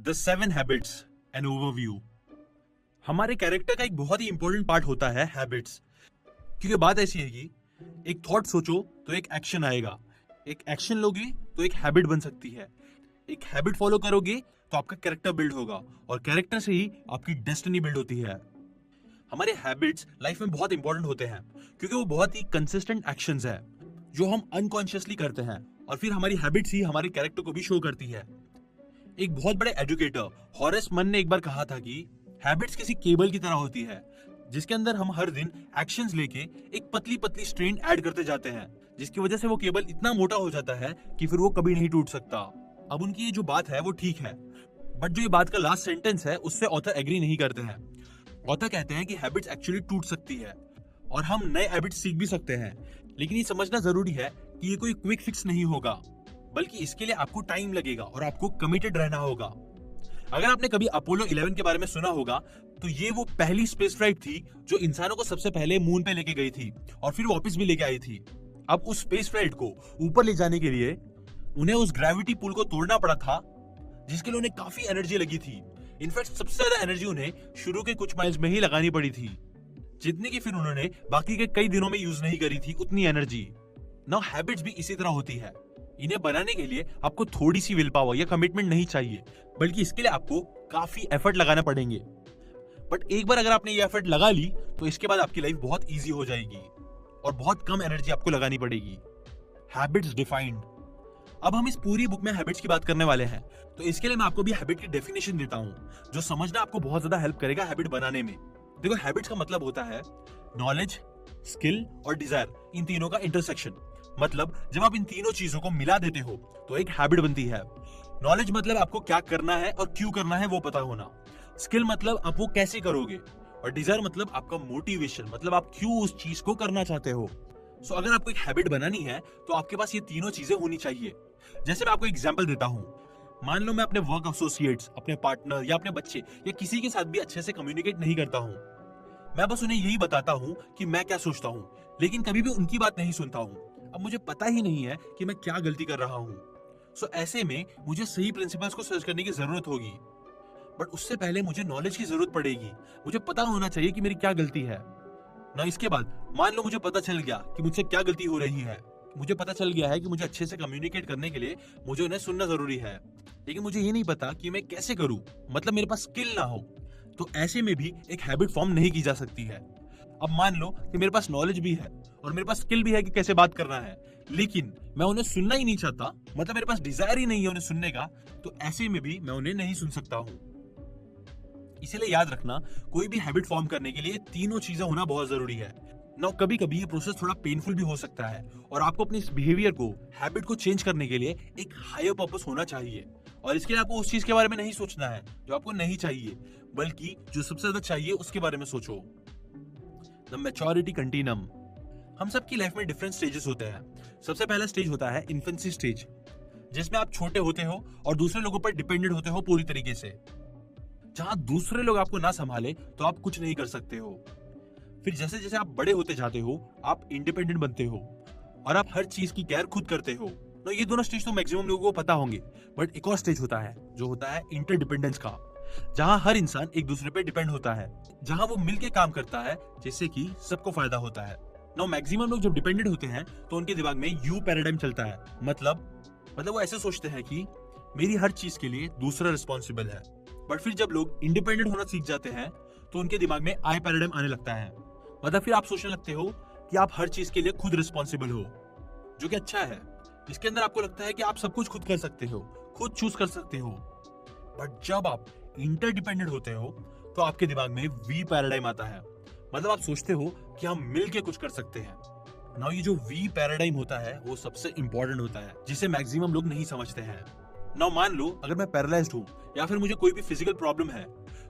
The 7 habits an overview. हमारे character का एक बहुत ही इंपॉर्टेंट पार्ट होता है हैबिट्स। क्योंकि बात ऐसी है कि एक थॉट सोचो तो एक एक्शन आएगा, एक एक्शन लोगे तो एक हैबिट बन सकती है, एक हैबिट फॉलो करोगे तो आपका कैरेक्टर बिल्ड होगा और कैरेक्टर से ही आपकी डेस्टिनी बिल्ड होती है। हमारे हैबिट्स लाइफ में बहुत इंपॉर्टेंट होते हैं क्योंकि वो बहुत ही कंसिस्टेंट एक्शंस है जो हम अनकॉन्शियसली करते हैं और फिर हमारी हैबिट्स ही हमारे कैरेक्टर को भी शो करती है। एक बहुत बड़े एजुकेटर हॉरेस मन ने एक बार कहा था कि हैबिट्स किसी केबल की तरह होती है जिसके अंदर हम हर दिन एक्शंस लेके एक पतली पतली स्ट्रेन ऐड करते जाते हैं, जिसकी वजह से वो केबल इतना मोटा हो जाता है कि फिर वो कभी नहीं टूट सकता। अब उनकी ये जो बात है वो ठीक है, बट जो ये बात का लास्ट सेंटेंस है उससे ऑथर एग्री नहीं करते हैं। ऑथर कहते हैं कि हैबिट्स एक्चुअली टूट सकती है और हम नए हैबिट्स सीख भी सकते हैं, लेकिन ये समझना जरूरी है कि ये कोई क्विक फिक्स नहीं होगा, बल्कि इसके लिए आपको टाइम लगेगा और आपको कमिटेड रहना होगा। अगर आपने कभी अपोलो 11 के बारे में सुना होगा तो ये वो पहली स्पेस फ्लाइट थी जो इंसानों को सबसे पहले मून पे लेके गई थी और फिर वापस भी लेके आई थी। अब उस स्पेस फ्लाइट को ऊपर ले जाने के लिए उन्हें उस ग्रेविटी पुल को तोड़ना पड़ा था, जिसके लिए उन्हें काफी एनर्जी लगी थी। इनफैक्ट सबसे ज्यादा एनर्जी उन्हें शुरू के कुछ माइल्स में ही लगानी पड़ी थी, जितने की फिर उन्होंने बाकी के कई दिनों में यूज नहीं करी थी उतनी एनर्जी। नाउ हैबिट्स भी इसी तरह होती है। इन्हें बनाने के लिए आपको थोड़ी सी विल पावर या कमिटमेंट नहीं चाहिए, बल्कि इसके लिए आपको काफी एफर्ट लगाना पड़ेंगे। बट एक बार अगर आपने ये एफर्ट लगा ली तो इसके बाद आपकी लाइफ बहुत इजी हो जाएगी और बहुत कम एनर्जी आपको लगानी पड़ेगी। Habits defined. अब हम इस पूरी बुक में हैबिट्स की बात करने वाले हैं, तो इसके लिए मैं आपको भी हैबिट की डेफिनेशन देता हूं जो समझना आपको बहुत ज्यादा हेल्प करेगा हैबिट बनाने में। देखो, हैबिट्स का मतलब होता है नॉलेज, स्किल और डिजायर, इन तीनों का इंटरसेक्शन। मतलब जब आप इन तीनों चीजों को मिला देते हो तो एक हैबिट बनती है। नॉलेज मतलब आपको क्या करना है और क्यों करना है वो पता होना। स्किल मतलब आप वो कैसे करोगे, और डिजायर मतलब आपका मोटिवेशन, मतलब आप क्यों उस चीज को करना चाहते हो। सो अगर आपको एक हैबिट बनानी है तो आपके पास ये तीनों चीजें होनी चाहिए। जैसे मैं आपको एग्जांपल देता हूं, मान लो मैं अपने वर्क एसोसिएट्स, अपने पार्टनर या अपने बच्चे या किसी के साथ भी अच्छे से कम्युनिकेट नहीं करता हूं। मैं बस उन्हें यही बताता हूं कि मैं क्या सोचता हूं, लेकिन कभी भी उनकी बात नहीं सुनता हूं। अब मुझे पता ही नहीं है कि मैं क्या गलती कर रहा हूं। सो ऐसे में मुझे सही प्रिंसिपल्स को सर्च करने की जरूरत होगी, बट उससे पहले मुझे नॉलेज की जरूरत पड़ेगी। मुझे पता होना चाहिए कि मेरी क्या गलती है ना। इसके बाद मान लो मुझे पता चल गया कि मुझसे क्या गलती हो रही है, मुझे पता चल गया है कि मुझे अच्छे से कम्युनिकेट करने के लिए मुझे उन्हें सुनना जरूरी है, लेकिन मुझे ये नहीं पता कि मैं कैसे करूं, मतलब मेरे पास स्किल ना हो, तो ऐसे में भी एक हैबिट फॉर्म नहीं की जा सकती है। अब मान लो कि मेरे पास नॉलेज भी है और मेरे पास स्किल भी है कि कैसे बात करना है, लेकिन मैं उन्हें सुनना ही नहीं चाहता, मतलब मेरे पास डिजायर ही नहीं है उन्हें सुनने का, तो ऐसे में भी मैं उन्हें नहीं सुन सकता हूं। इसीलिए याद रखना, कोई भी हैबिट फॉर्म करने के लिए तीनों चीजें होना बहुत जरूरी है। नाउ कभी कभी ये प्रोसेस थोड़ा पेनफुल भी हो सकता है और आपको अपने इस बिहेवियर को, हैबिट को चेंज करने के लिए एक हायर पर्पस होना चाहिए, और इसके लिए आपको उस चीज के बारे में नहीं सोचना है जो आपको नहीं चाहिए, बल्कि जो सबसे ज्यादा चाहिए उसके बारे में सोचो। The maturity continuum. हम सबकी लाइफ में डिफरेंट स्टेजेस होते हैं। सबसे पहला स्टेज होता है इन्फेंसी स्टेज, जिसमें आप छोटे होते हो और दूसरे लोगों पर डिपेंडेंट होते हो पूरी तरीके से, जहां दूसरे लोग आपको ना संभाले तो आप कुछ नहीं कर सकते हो। फिर जैसे जैसे आप बड़े होते जाते हो आप इंडिपेंडेंट बनते हो और आप हर चीज की केयर खुद करते हो। तो ये दोनों स्टेज तो मैक्सिमम लोगों को पता होंगे, बट एक और स्टेज होता है जो होता है इंटरडिपेंडेंस का, जहां हर इंसान एक दूसरे पे डिपेंड होता है, जहां वो मिलके काम करता है जिससे कि सबको फायदा होता है। नाउ मैक्सिमम लोग जब डिपेंडेंट होते हैं तो उनके दिमाग में यू पैराडाइम चलता है, मतलब वो ऐसे सोचते हैं कि मेरी हर चीज के लिए दूसरा रिस्पॉन्सिबल है। बट फिर जब लोग इंडिपेंडेंट होना सीख जाते हैं तो उनके दिमाग में आई पैराडाइम आने लगता है, मतलब फिर आप सोचने लगते हो कि आप हर चीज के लिए खुद रिस्पॉन्सिबल हो, जो कि अच्छा है। इसके अंदर आपको लगता है कि आप सब कुछ खुद कर सकते हो, खुद चूज कर सकते हो। बट जब आप इंटरडिपेंडेंट होते हो तो आपके दिमाग में वी पैराडाइम आता है, मतलब आप सोचते हो कि हम मिलके कुछ कर सकते हैं। नाउ ये जो वी पैराडाइम होता है वो सबसे इंपॉर्टेंट होता है, जिसे मैक्सिमम लोग नहीं समझते हैं। नाउ मान लो अगर मैं पैरालाइज्ड हूँ या फिर मुझे कोई भी फिजिकल प्रॉब्लम है,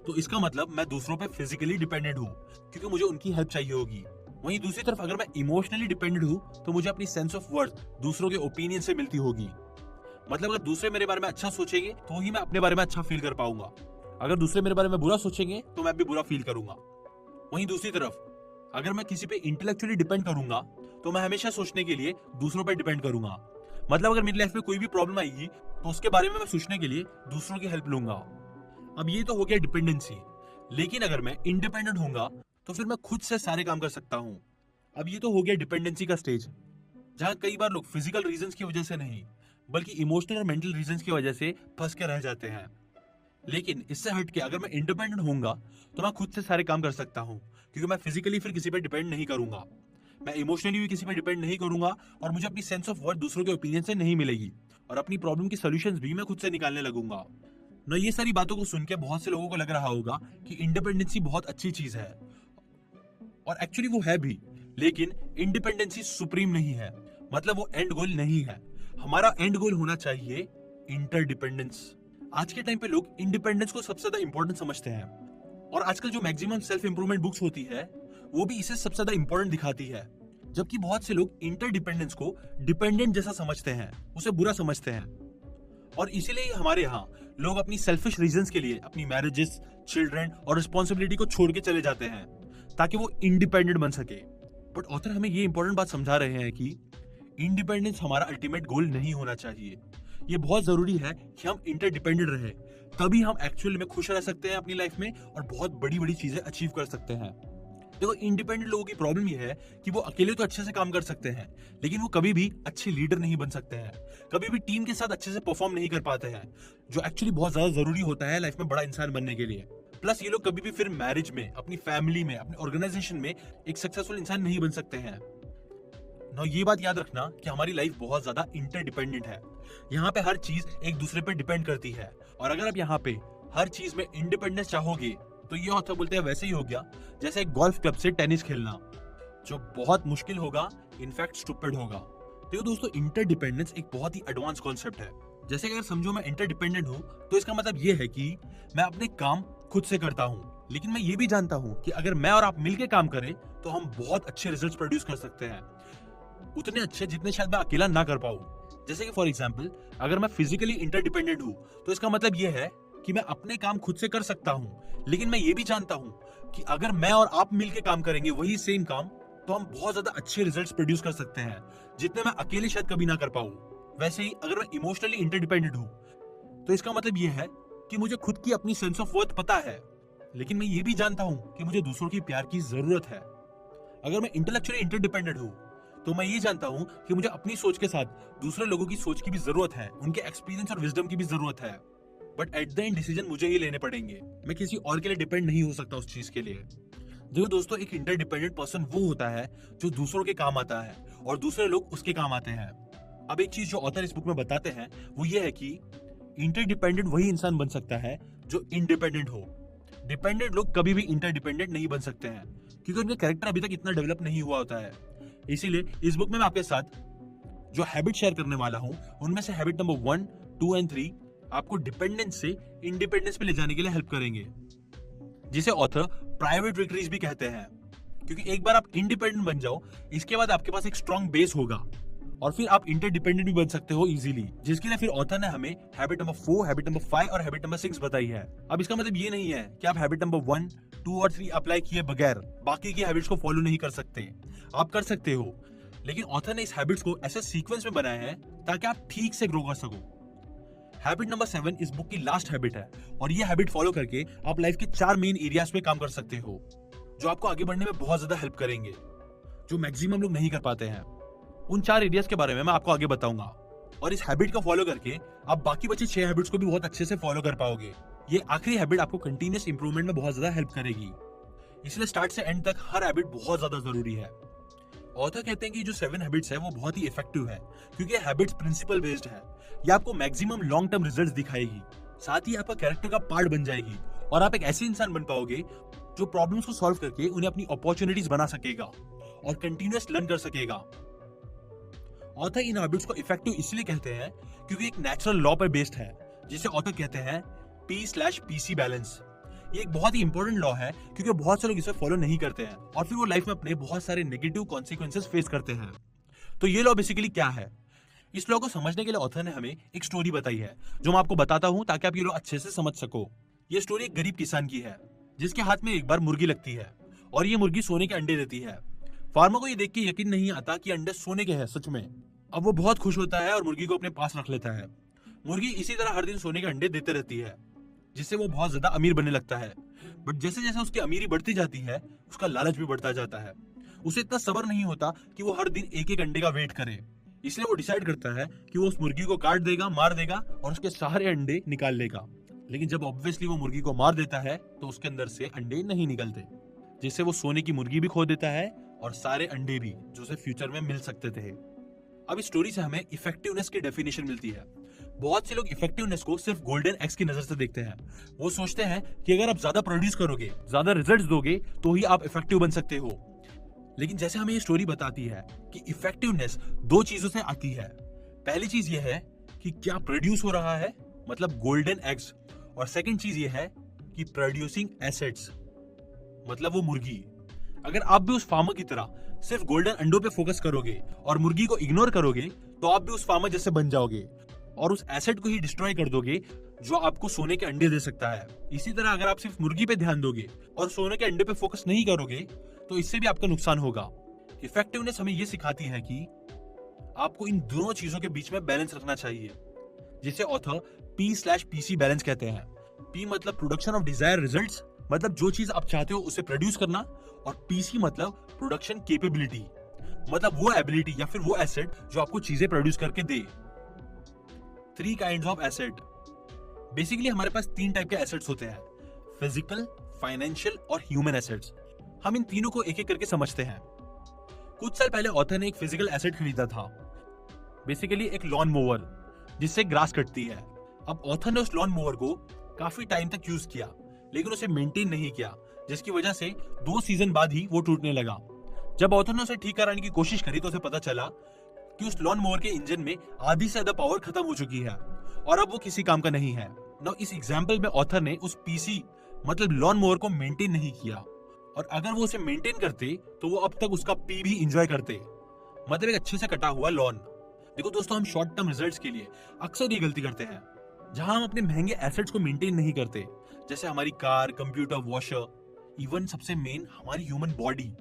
तो इसका मतलब मैं दूसरों पे फिजिकली डिपेंडेंट हूँ क्योंकि मुझे उनकी हेल्प चाहिए होगी। वहीं दूसरी तरफ अगर मैं इमोशनली डिपेंडेंट हूँ तो मुझे अपनी सेंस ऑफ वर्थ दूसरों के ओपिनियन से मिलती होगी। मतलब अगर दूसरे मेरे बारे में अच्छा सोचेंगे तो ही मैं अपने बारे में अच्छा फील कर पाऊंगा, अगर दूसरे मेरे बारे में बुरा सोचेंगे तो मैं भी बुरा फील करूंगा। वहीं दूसरी तरफ अगर मैं किसी पे इंटेलेक्चुअली डिपेंड करूंगा तो मैं हमेशा सोचने के लिए दूसरों पर डिपेंड करूंगा। मतलब अगर मेरी लाइफ में कोई भी प्रॉब्लम आएगी तो उसके बारे में मैं सोचने के लिए दूसरों की हेल्प लूंगा। अब ये तो हो गया डिपेंडेंसी, लेकिन अगर मैं इंडिपेंडेंट होऊंगा तो फिर मैं खुद से सारे काम कर सकता हूं। अब ये तो हो गया डिपेंडेंसी का स्टेज, जहां कई बार लोग फिजिकल रीजंस की वजह से नहीं बल्कि इमोशनल और मेंटल रीजंस की वजह से फंस के रह जाते हैं। लेकिन इससे हट के अगर मैं इंडिपेंडेंट होऊंगा तो मैं खुद से सारे काम कर सकता हूं, क्योंकि मैं फिजिकली फिर किसी पे डिपेंड नहीं करूंगा, मैं इमोशनली भी किसी पे डिपेंड नहीं करूंगा, और मुझे अपनी सेंस ऑफ वर्थ दूसरों के ओपिनियन से नहीं मिलेगी, और अपनी प्रॉब्लम की सॉल्यूशंस भी मैं खुद से निकालने लगूंगा। ना ये सारी बातों को सुन के बहुत से लोगों को लग रहा होगा कि इंडिपेंडेंसी बहुत अच्छी चीज है, और एक्चुअली वो है भी, लेकिन इंडिपेंडेंसी सुप्रीम नहीं है, मतलब वो एंड गोल नहीं है। हमारा एंड गोल होना चाहिए इंटरडिपेंडेंस। आज के टाइम पे लोग इंडिपेंडेंस को सबसे ज्यादा इंपॉर्टेंट समझते हैं, और आजकल जो मैक्सिमम सेल्फ इंप्रूवमेंट बुक्स होती है वो भी इसे सबसे ज्यादा इंपॉर्टेंट दिखाती है, जबकि बहुत से लोग इंटरडिपेंडेंस को डिपेंडेंट जैसा समझते हैं, उसे बुरा समझते हैं। और इसीलिए हमारे यहाँ लोग अपनी सेल्फिश रीजंस के लिए अपनी मैरिजेस, चिल्ड्रन और रिस्पॉन्सिबिलिटी को छोड़ के चले जाते हैं ताकि वो इंडिपेंडेंट बन सके। बट ऑथर हमें ये इंपॉर्टेंट बात समझा रहे हैं कि इंडिपेंडेंस हमारा अल्टीमेट गोल नहीं होना चाहिए। ये बहुत जरूरी है कि हम इंटरडिपेंडेंट रहे, तभी हम एक्चुअल में खुश रह सकते हैं अपनी लाइफ में और बहुत बड़ी बड़ी चीजें अचीव कर सकते हैं। देखो, इंडिपेंडेंट लोगों की प्रॉब्लम ये है कि वो अकेले तो अच्छे से काम कर सकते हैं, लेकिन वो कभी भी अच्छे लीडर नहीं बन सकते हैं, कभी भी टीम के साथ अच्छे से परफॉर्म नहीं कर पाते हैं, जो एक्चुअली बहुत ज्यादा जरूरी होता है लाइफ में बड़ा इंसान बनने के लिए। प्लस ये लोग कभी भी फिर मैरिज में, अपनी फैमिली में, अपने ऑर्गेनाइजेशन में एक सक्सेसफुल इंसान नहीं बन सकते हैं। ना ये बात याद रखना कि हमारी लाइफ बहुत ज्यादा इंटरडिपेंडेंट है, यहाँ पे हर चीज एक दूसरे पे डिपेंड करती है, और अगर आप यहाँ पे हर चीज में इंडिपेंडेंस चाहोगे तो ये ऑथर बोलते हैं वैसे ही हो गया जैसे एक गोल्फ क्लब से टेनिस खेलना, जो बहुत मुश्किल होगा, इनफैक्ट स्टूपिड होगा। तो दोस्तों, इंटरडिपेंडेंस एक बहुत ही एडवांस कॉन्सेप्ट है। जैसे अगर समझो मैं इंटरडिपेंडेंट हूँ तो इसका मतलब ये है कि मैं अपने काम खुद से करता हूँ, लेकिन मैं ये भी जानता हूँ कि अगर मैं और आप मिलके काम करें तो हम बहुत अच्छे रिजल्ट्स प्रोड्यूस कर सकते हैं, उतने अच्छे जितने शायद मैं अकेला ना कर पाऊँ। जैसे कि फॉर एग्जाम्पल, अगर मैं फिजिकली इंटरडिपेंडेंट हूँ तो इसका मतलब ये है कि मैं अपने काम खुद से कर सकता हूँ, लेकिन मैं ये भी जानता हूँ कि अगर मैं और आप मिलके काम करेंगे वही सेम काम, तो हम बहुत ज्यादा अच्छे रिजल्ट्स प्रोड्यूस कर सकते हैं, जितने मैं अकेले शायद कभी ना कर पाऊँ। वैसे ही अगर मैं इमोशनली इंटरडिपेंडेंट हूँ तो इसका मतलब ये है कि मुझे खुद की अपनी सेंस ऑफ वर्थ पता है, लेकिन मैं ये भी जानता हूँ कि मुझे दूसरों की प्यार की जरूरत है। अगर मैं इंटेलेक्चुअली इंटरडिपेंडेंट हूँ तो मैं ये जानता हूँ कि मुझे अपनी सोच के साथ दूसरे लोगों की सोच की भी जरूरत है, उनके एक्सपीरियंस और विजडम की भी जरूरत है, but at the end decision मुझे ही लेने पड़ेंगे। मैं किसी और के लिए डिपेंड नहीं हो सकता उस चीज के लिए। देखो दोस्तों, एक इंटरडिपेंडेंट पर्सन वो होता है जो दूसरों के काम आता है और दूसरे लोग उसके काम आते हैं। अब एक चीज जो ऑथर इस बुक में बताते हैं वो ये है कि इंटरडिपेंडेंट वही इंसान बन सकता है जो इंडिपेंडेंट हो। डिपेंडेंट लोग कभी भी इंटरडिपेंडेंट नहीं बन सकते हैं, क्योंकि उनका कैरेक्टर अभी तक इतना डेवलप नहीं हुआ होता है। इसीलिए इस बुक में मैं आपके साथ जो हैबिट शेयर करने वाला हूं, उनमें से हैबिट नंबर 1, 2 एंड 3 आपको डिपेंडेंस से इंडिपेंडेंस पे ले जाने के लिए हेल्प करेंगे, जिसे ऑथर प्राइवेट विक्ट्रीज भी कहते हैं। क्योंकि एक बार आप इंडिपेंडेंट बन जाओ, इसके बाद आपके पास एक स्ट्रॉन्ग बेस होगा और फिर आप इंटरडिपेंडेंट भी बन सकते हो इजीली, जिसके लिए फिर ऑथर ने हमें हैबिट नंबर 4, हैबिट नंबर 5 और हैबिट नंबर 6 बताई है। अब इसका मतलब ये नहीं है कि आप हैबिट नंबर 1, 2 और 3 अप्लाई किए बगैर बाकी की हैबिट्स को फॉलो नहीं कर सकते। आप कर सकते हो, लेकिन ऑथर ने इस हैबिट्स को ऐसे सीक्वेंस में बनाया है ताकि आप ठीक से ग्रो कर सको। हैबिट नंबर 7 इस बुक की लास्ट हैबिट है, और ये हैबिट फॉलो करके आप लाइफ के 4 मेन एरियाज पे काम कर सकते हो, जो आपको आगे बढ़ने में बहुत ज्यादा हेल्प करेंगे, जो मैक्सिमम लोग नहीं कर पाते हैं। उन 4 एरियाज के बारे में मैं आपको आगे बताऊंगा, और इस हैबिट को फॉलो करके आप बाकी बचे 6 हैबिट्स को भी बहुत अच्छे से फॉलो कर पाओगे। ये आखिरी हैबिट आपको कंटिन्यूअस इंप्रूवमेंट में बहुत ज्यादा हेल्प करेगी, इसलिए स्टार्ट से एंड तक हर हैबिट बहुत ज्यादा जरूरी है। ऑथर कहते हैं कि जो 7 हैबिट्स है वो बहुत ही इफेक्टिव है, क्योंकि हैबिट्स प्रिंसिपल बेस्ड है। ये आपको मैक्सिमम लॉन्ग टर्म रिजल्ट्स दिखाएगी, साथ ही आपका कैरेक्टर का पार्ट बन जाएगी, और आप एक ऐसे इंसान बन पाओगे जो प्रॉब्लम्स को सॉल्व करके उन्हें अपनी अपॉर्चुनिटीज बना सकेगा और कंटिन्यूअस लर्न कर सकेगा। ऑथर इन हैबिट्स को इफेक्टिव इसलिए कहते हैं क्योंकि एक नेचुरल लॉ पर बेस्ड है, जिसे ऑथर कहते हैं P/PC बैलेंस। ये एक बहुत ही इंपॉर्टेंट लॉ है, क्योंकि बहुत से लोग इसे फॉलो नहीं करते हैं और फिर वो लाइफ में अपने बहुत सारे नेगेटिव कॉन्सिक्वेंसेस फेस करते हैं। तो ये लॉ बेसिकली क्या है? इस लॉ को समझने के लिए ऑथर ने हमें एक स्टोरी बताई है, जो मैं आपको बताता हूं ताकि आप ये लॉ अच्छे से समझ सको। ये स्टोरी एक गरीब किसान की है, जिसके हाथ में एक बार मुर्गी लगती है, और ये मुर्गी सोने के अंडे देती है। फार्मर को ये देख के यकीन नहीं आता कि अंडे सोने के हैं सच में। अब वो बहुत खुश होता है और मुर्गी को अपने पास रख लेता है। मुर्गी इसी तरह हर दिन सोने के अंडे देते रहती है। जिससे वो बहुत ज्यादा अमीर बनने लगता है। बट जैसे जैसे उसकी अमीरी बढ़ती जाती है, उसका लालच भी बढ़ता जाता है। उसे इतना सब्र नहीं होता कि वो हर दिन एक एक अंडे का वेट करे। इसलिए वो डिसाइड करता है कि वो उस मुर्गी को काट देगा, मार देगा और उसके सारे अंडे निकाल लेगा। लेकिन जब ऑब्वियसली वो मुर्गी को मार देता है तो उसके अंदर से अंडे नहीं निकलते, जिससे वो सोने की मुर्गी भी खो देता है और सारे अंडे भी जो उसे फ्यूचर में मिल सकते थे। अब इस स्टोरी से हमें इफेक्टिवनेस की डेफिनेशन मिलती है। बहुत से लोग इफेक्टिवनेस को सिर्फ गोल्डन एग्स की नजर से देखते हैं। वो सोचते हैं कि अगर आप ज्यादा प्रोड्यूस करोगे, ज्यादा रिजल्ट्स दोगे तो ही आप इफेक्टिव बन सकते हो। लेकिन जैसे हमें ये स्टोरी बताती है कि इफेक्टिवनेस दो चीजों से आती है। पहली चीज ये है कि क्या प्रोड्यूस हो रहा है, मतलब गोल्डन एग्स, और सेकंड चीज ये है कि प्रोड्यूसिंग एसेट्स, मतलब वो मुर्गी। अगर आप भी उस फार्मर की तरह सिर्फ गोल्डन अंडों पे फोकस करोगे और मुर्गी को इग्नोर करोगे तो आप भी उस फार्मर जैसे बन जाओगे और उस एसेट को ही डिस्ट्रॉय कर दोगे जो आपको सोने के अंडे दे सकता है। इसी तरह अगर आप सिर्फ मुर्गी पे ध्यान दोगे और सोने के अंडे पे फोकस नहीं करोगे तो इससे भी आपका नुकसान होगा। इफेक्टिवनेस हमें यह सिखाती है कि आपको इन दोनों चीजों के बीच में बैलेंस रखना चाहिए, जिसे ऑथर P/PC बैलेंस कहते हैं। P मतलब प्रोडक्शन ऑफ डिजायर रिजल्ट्स, मतलब जो चीज आप चाहते हो उसे प्रोड्यूस करना, और PC मतलब प्रोडक्शन कैपेबिलिटी, मतलब वो एबिलिटी या फिर वो एसेट जो आपको चीजें प्रोड्यूस करके दे। 3 काइंड्स ऑफ एसेट। बेसिकली हमारे पास 3 टाइप के एसेट्स होते हैं, फिजिकल, फाइनेंशियल और ह्यूमन एसेट्स। हम इन तीनों को एक एक करके समझते हैं। कुछ साल पहले ऑथर ने एक फिजिकल एसेट खरीदा था, बेसिकली एक लॉन मोवर जिससे ग्रास कटती है। अब ऑथर ने उस लॉन मोवर को काफी टाइम तक यूज किया लेकिन उसे मेंटेन नहीं किया, जिसकी वजह से 2 सीजन बाद ही वो टूटने लगा। जब ऑथर ने उसे ठीक कराने की कोशिश करी तो उसे पता चला कि उस लॉन मोवर के इंजन में आधी से ज्यादा पावर खत्म हो चुकी है और अब वो किसी काम का नहीं है। नाउ इस एग्जांपल में ऑथर ने उस पीसी मतलब लॉन मोवर को मेंटेन नहीं किया, और अगर वो उसे मेंटेन करते तो वो अब तक उसका पी भी एंजॉय करते, मतलब एक अच्छे से कटा हुआ लॉन। देखो दोस्तों, हम शॉर्ट टर्म रिजल्ट्स के लिए अक्सर ये गलती करते हैं जहां हम अपने महंगे एसेट्स को मेंटेन नहीं करते, जैसे हमारी कार, कंप्यूटर, वॉशर, इवन सबसे मेन हमारी ह्यूमन बॉडी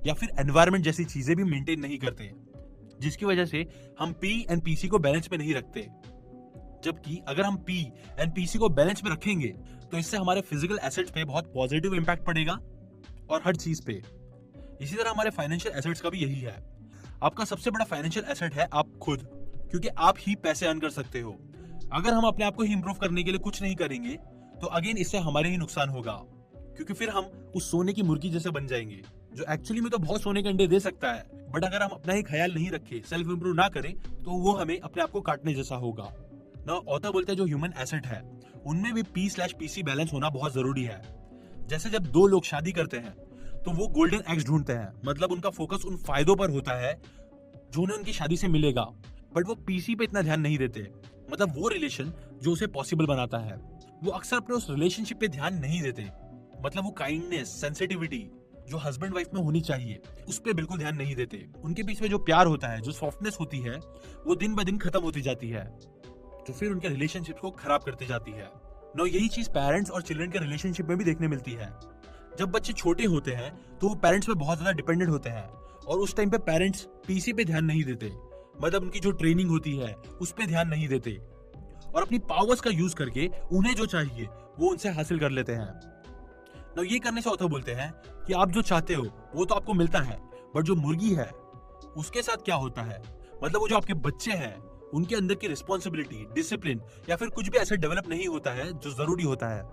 या फिर एनवायरनमेंट जैसी चीजें भी मेंटेन नहीं करते, जिसकी वजह से हम पी एंड पीसी को बैलेंस में नहीं रखते। जबकि अगर हम पी एंड पीसी को बैलेंस में रखेंगे तो इससे हमारे फिजिकल एसेट्स पे बहुत पॉजिटिव इंपैक्ट पड़ेगा और हर चीज पे। इसी तरह हमारे फाइनेंशियल एसेट्स का भी यही है। आपका सबसे बड़ा फाइनेंशियल एसेट है आप खुद, क्योंकि आप ही पैसे अर्न कर सकते हो। अगर हम अपने आप को ही इंप्रूव करने के लिए कुछ नहीं करेंगे तो अगेन इससे हमारे ही नुकसान होगा, क्योंकि फिर हम उस सोने की मुर्गी जैसे बन जाएंगे जो एक्चुअली में तो बहुत सोने के अंडे दे सकता है, बट अगर हम अपना ही ख्याल नहीं रखें, सेल्फ इंप्रूव ना करें तो वो हमें अपने आप को काटने जैसा होगा ना। ऑथर बोलते हैं जो ह्यूमन एसेट है उनमें भी P/PC बैलेंस होना बहुत जरूरी है। जैसे जब 2 लोग शादी करते हैं तो वो गोल्डन एग्स ढूंढते हैं, मतलब उनका फोकस उन फायदों पर होता है जो उन्हें उनकी शादी से मिलेगा, बट वो पीसी पे इतना ध्यान नहीं देते, मतलब वो रिलेशन जो उसे पॉसिबल बनाता है। वो अक्सर अपने उस रिलेशनशिप पे ध्यान नहीं देते, मतलब वो काइंडनेस, सेंसिटिविटी जो हस्बैंड वाइफ में होनी चाहिए उस पर बिल्कुल ध्यान नहीं देते। उनके बीच में जो प्यार होता है, जो सॉफ्टनेस होती है, वो दिन ब दिन खत्म होती जाती है, जो फिर उनके रिलेशनशिप को खराब करती जाती है। नो, यही चीज पेरेंट्स और चिल्ड्रन के रिलेशनशिप में भी देखने मिलती है। जब बच्चे छोटे होते हैं तो वो पेरेंट्स पे बहुत ज्यादा डिपेंडेंट होते हैं और उस टाइम पे पेरेंट्स पीसी पे ध्यान नहीं देते, मतलब उनकी जो ट्रेनिंग होती है उस पे ध्यान नहीं देते और अपनी पावर्स का यूज करके उन्हें जो चाहिए वो उनसे हासिल कर लेते हैं। ना ये करने से ऑथर बोलते हैं कि आप जो चाहते हो वो तो आपको मिलता है, बट जो मुर्गी है उसके साथ क्या होता है, मतलब वो जो आपके बच्चे हैं उनके अंदर की रिस्पॉन्सिबिलिटी, डिसिप्लिन या फिर कुछ भी ऐसा डेवलप नहीं होता है जो जरूरी होता है।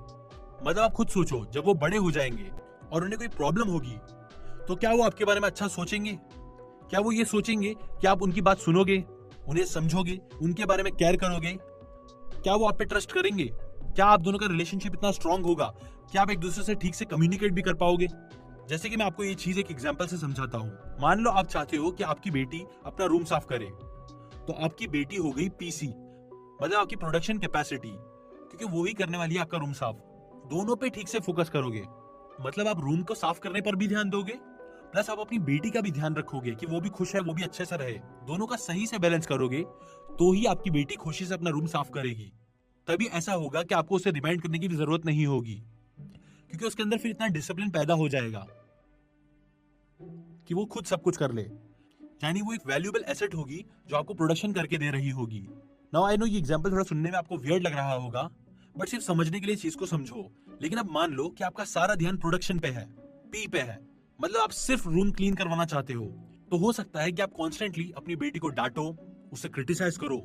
मतलब आप खुद सोचो, जब वो बड़े हो जाएंगे और उन्हें कोई प्रॉब्लम होगी तो क्या वो आपके बारे में अच्छा सोचेंगे? क्या वो ये सोचेंगे कि आप उनकी बात सुनोगे, उन्हें समझोगे, उनके बारे में केयर करोगे? क्या वो आप पे ट्रस्ट करेंगे? क्या आप दोनों का रिलेशनशिप इतना स्ट्रांग होगा? क्या आप एक दूसरे से ठीक से कम्युनिकेट भी कर पाओगे? जैसे कि मैं आपको ये चीज एक एग्जांपल से समझाता हूँ। मान लो आप चाहते हो कि आपकी बेटी अपना रूम साफ करे, तो आपकी बेटी हो गई पीसी, मतलब आपकी प्रोडक्शन कैपेसिटी, क्योंकि वो ही करने वाली है आपका रूम साफ। दोनों पे ठीक से फोकस करोगे, मतलब आप रूम को साफ करने पर भी ध्यान दोगे, प्लस आप अपनी बेटी का भी ध्यान रखोगे कि वो भी खुश है, वो भी अच्छे से रहे। दोनों का सही से बैलेंस करोगे तो ही आपकी बेटी खुशी से अपना रूम साफ करेगी। तभी ऐसा होगा कि आपको उसे रिमाइंड करने की भी जरूरत नहीं होगी, क्योंकि उसके अंदर फिर इतना डिसिप्लिन पैदा हो जाएगा कि वो खुद सब कुछ कर ले। यानी वो एक वैल्यूएबल एसेट होगी जो आपको प्रोडक्शन करके दे रही होगी। नाउ आई नो ये एग्जांपल थोड़ा सुनने में आपको वियर्ड लग रहा होगा, बट सिर्फ समझने के लिए चीज को समझो। लेकिन अब मान लो कि आपका सारा ध्यान प्रोडक्शन पे है, पी पे है, मतलब आप सिर्फ रूम क्लीन करवाना चाहते हो, तो हो सकता है कि आप कॉन्स्टेंटली अपनी बेटी को डांटो, उसे क्रिटिसाइज करो,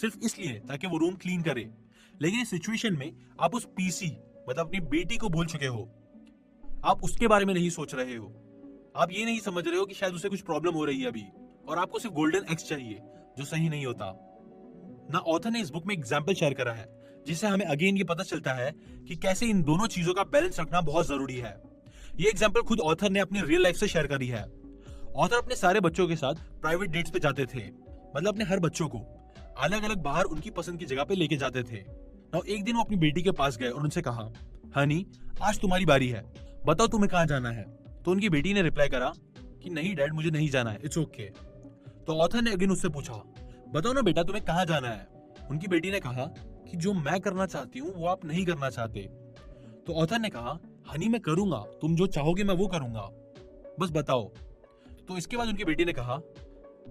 सिर्फ इसलिए ताकि वो रूम क्लीन करे। लेकिन इस सिचुएशन में आप उस पीसी मतलब अपनी बेटी को भूल चुके हो, आप उसके बारे में नहीं सोच रहे हो, आप ये नहीं समझ रहे हो कि शायद उसे कुछ प्रॉब्लम हो रही है अभी, और आपको सिर्फ गोल्डन एक्स चाहिए, जो सही नहीं होता ना। ऑथर ने इस बुक में एग्जाम्पल शेयर करा है जिससे हमें अगेन ये पता चलता है कि कैसे इन दोनों चीजों का बैलेंस रखना बहुत जरूरी है। ये एग्जाम्पल खुद ऑथर ने अपनी रियल लाइफ से शेयर करी है। ऑथर अपने सारे बच्चों के साथ प्राइवेट डेट्स पे जाते थे, मतलब अपने हर बच्चों को अलग अलग बाहर उनकी पसंद की जगह पे लेके जाते थे। और एक दिन वो अपनी बेटी के पास गए और उनसे कहा, हनी आज तुम्हारी बारी है, बताओ तुम्हें कहाँ जाना है। तो उनकी बेटी ने रिप्लाई करा कि नहीं डैड, मुझे नहीं जाना है, इट्स ओके। तो ऑथर ने अगेन उससे पूछा, बताओ ना बेटा तुम्हें कहाँ जाना है। उनकी बेटी ने कहा कि जो मैं करना चाहती हूँ वो आप नहीं करना चाहते। तो ऑथर ने कहा, हनी मैं करूंगा, तुम जो चाहोगे मैं वो करूंगा, बस बताओ। तो इसके बाद उनकी बेटी ने कहा,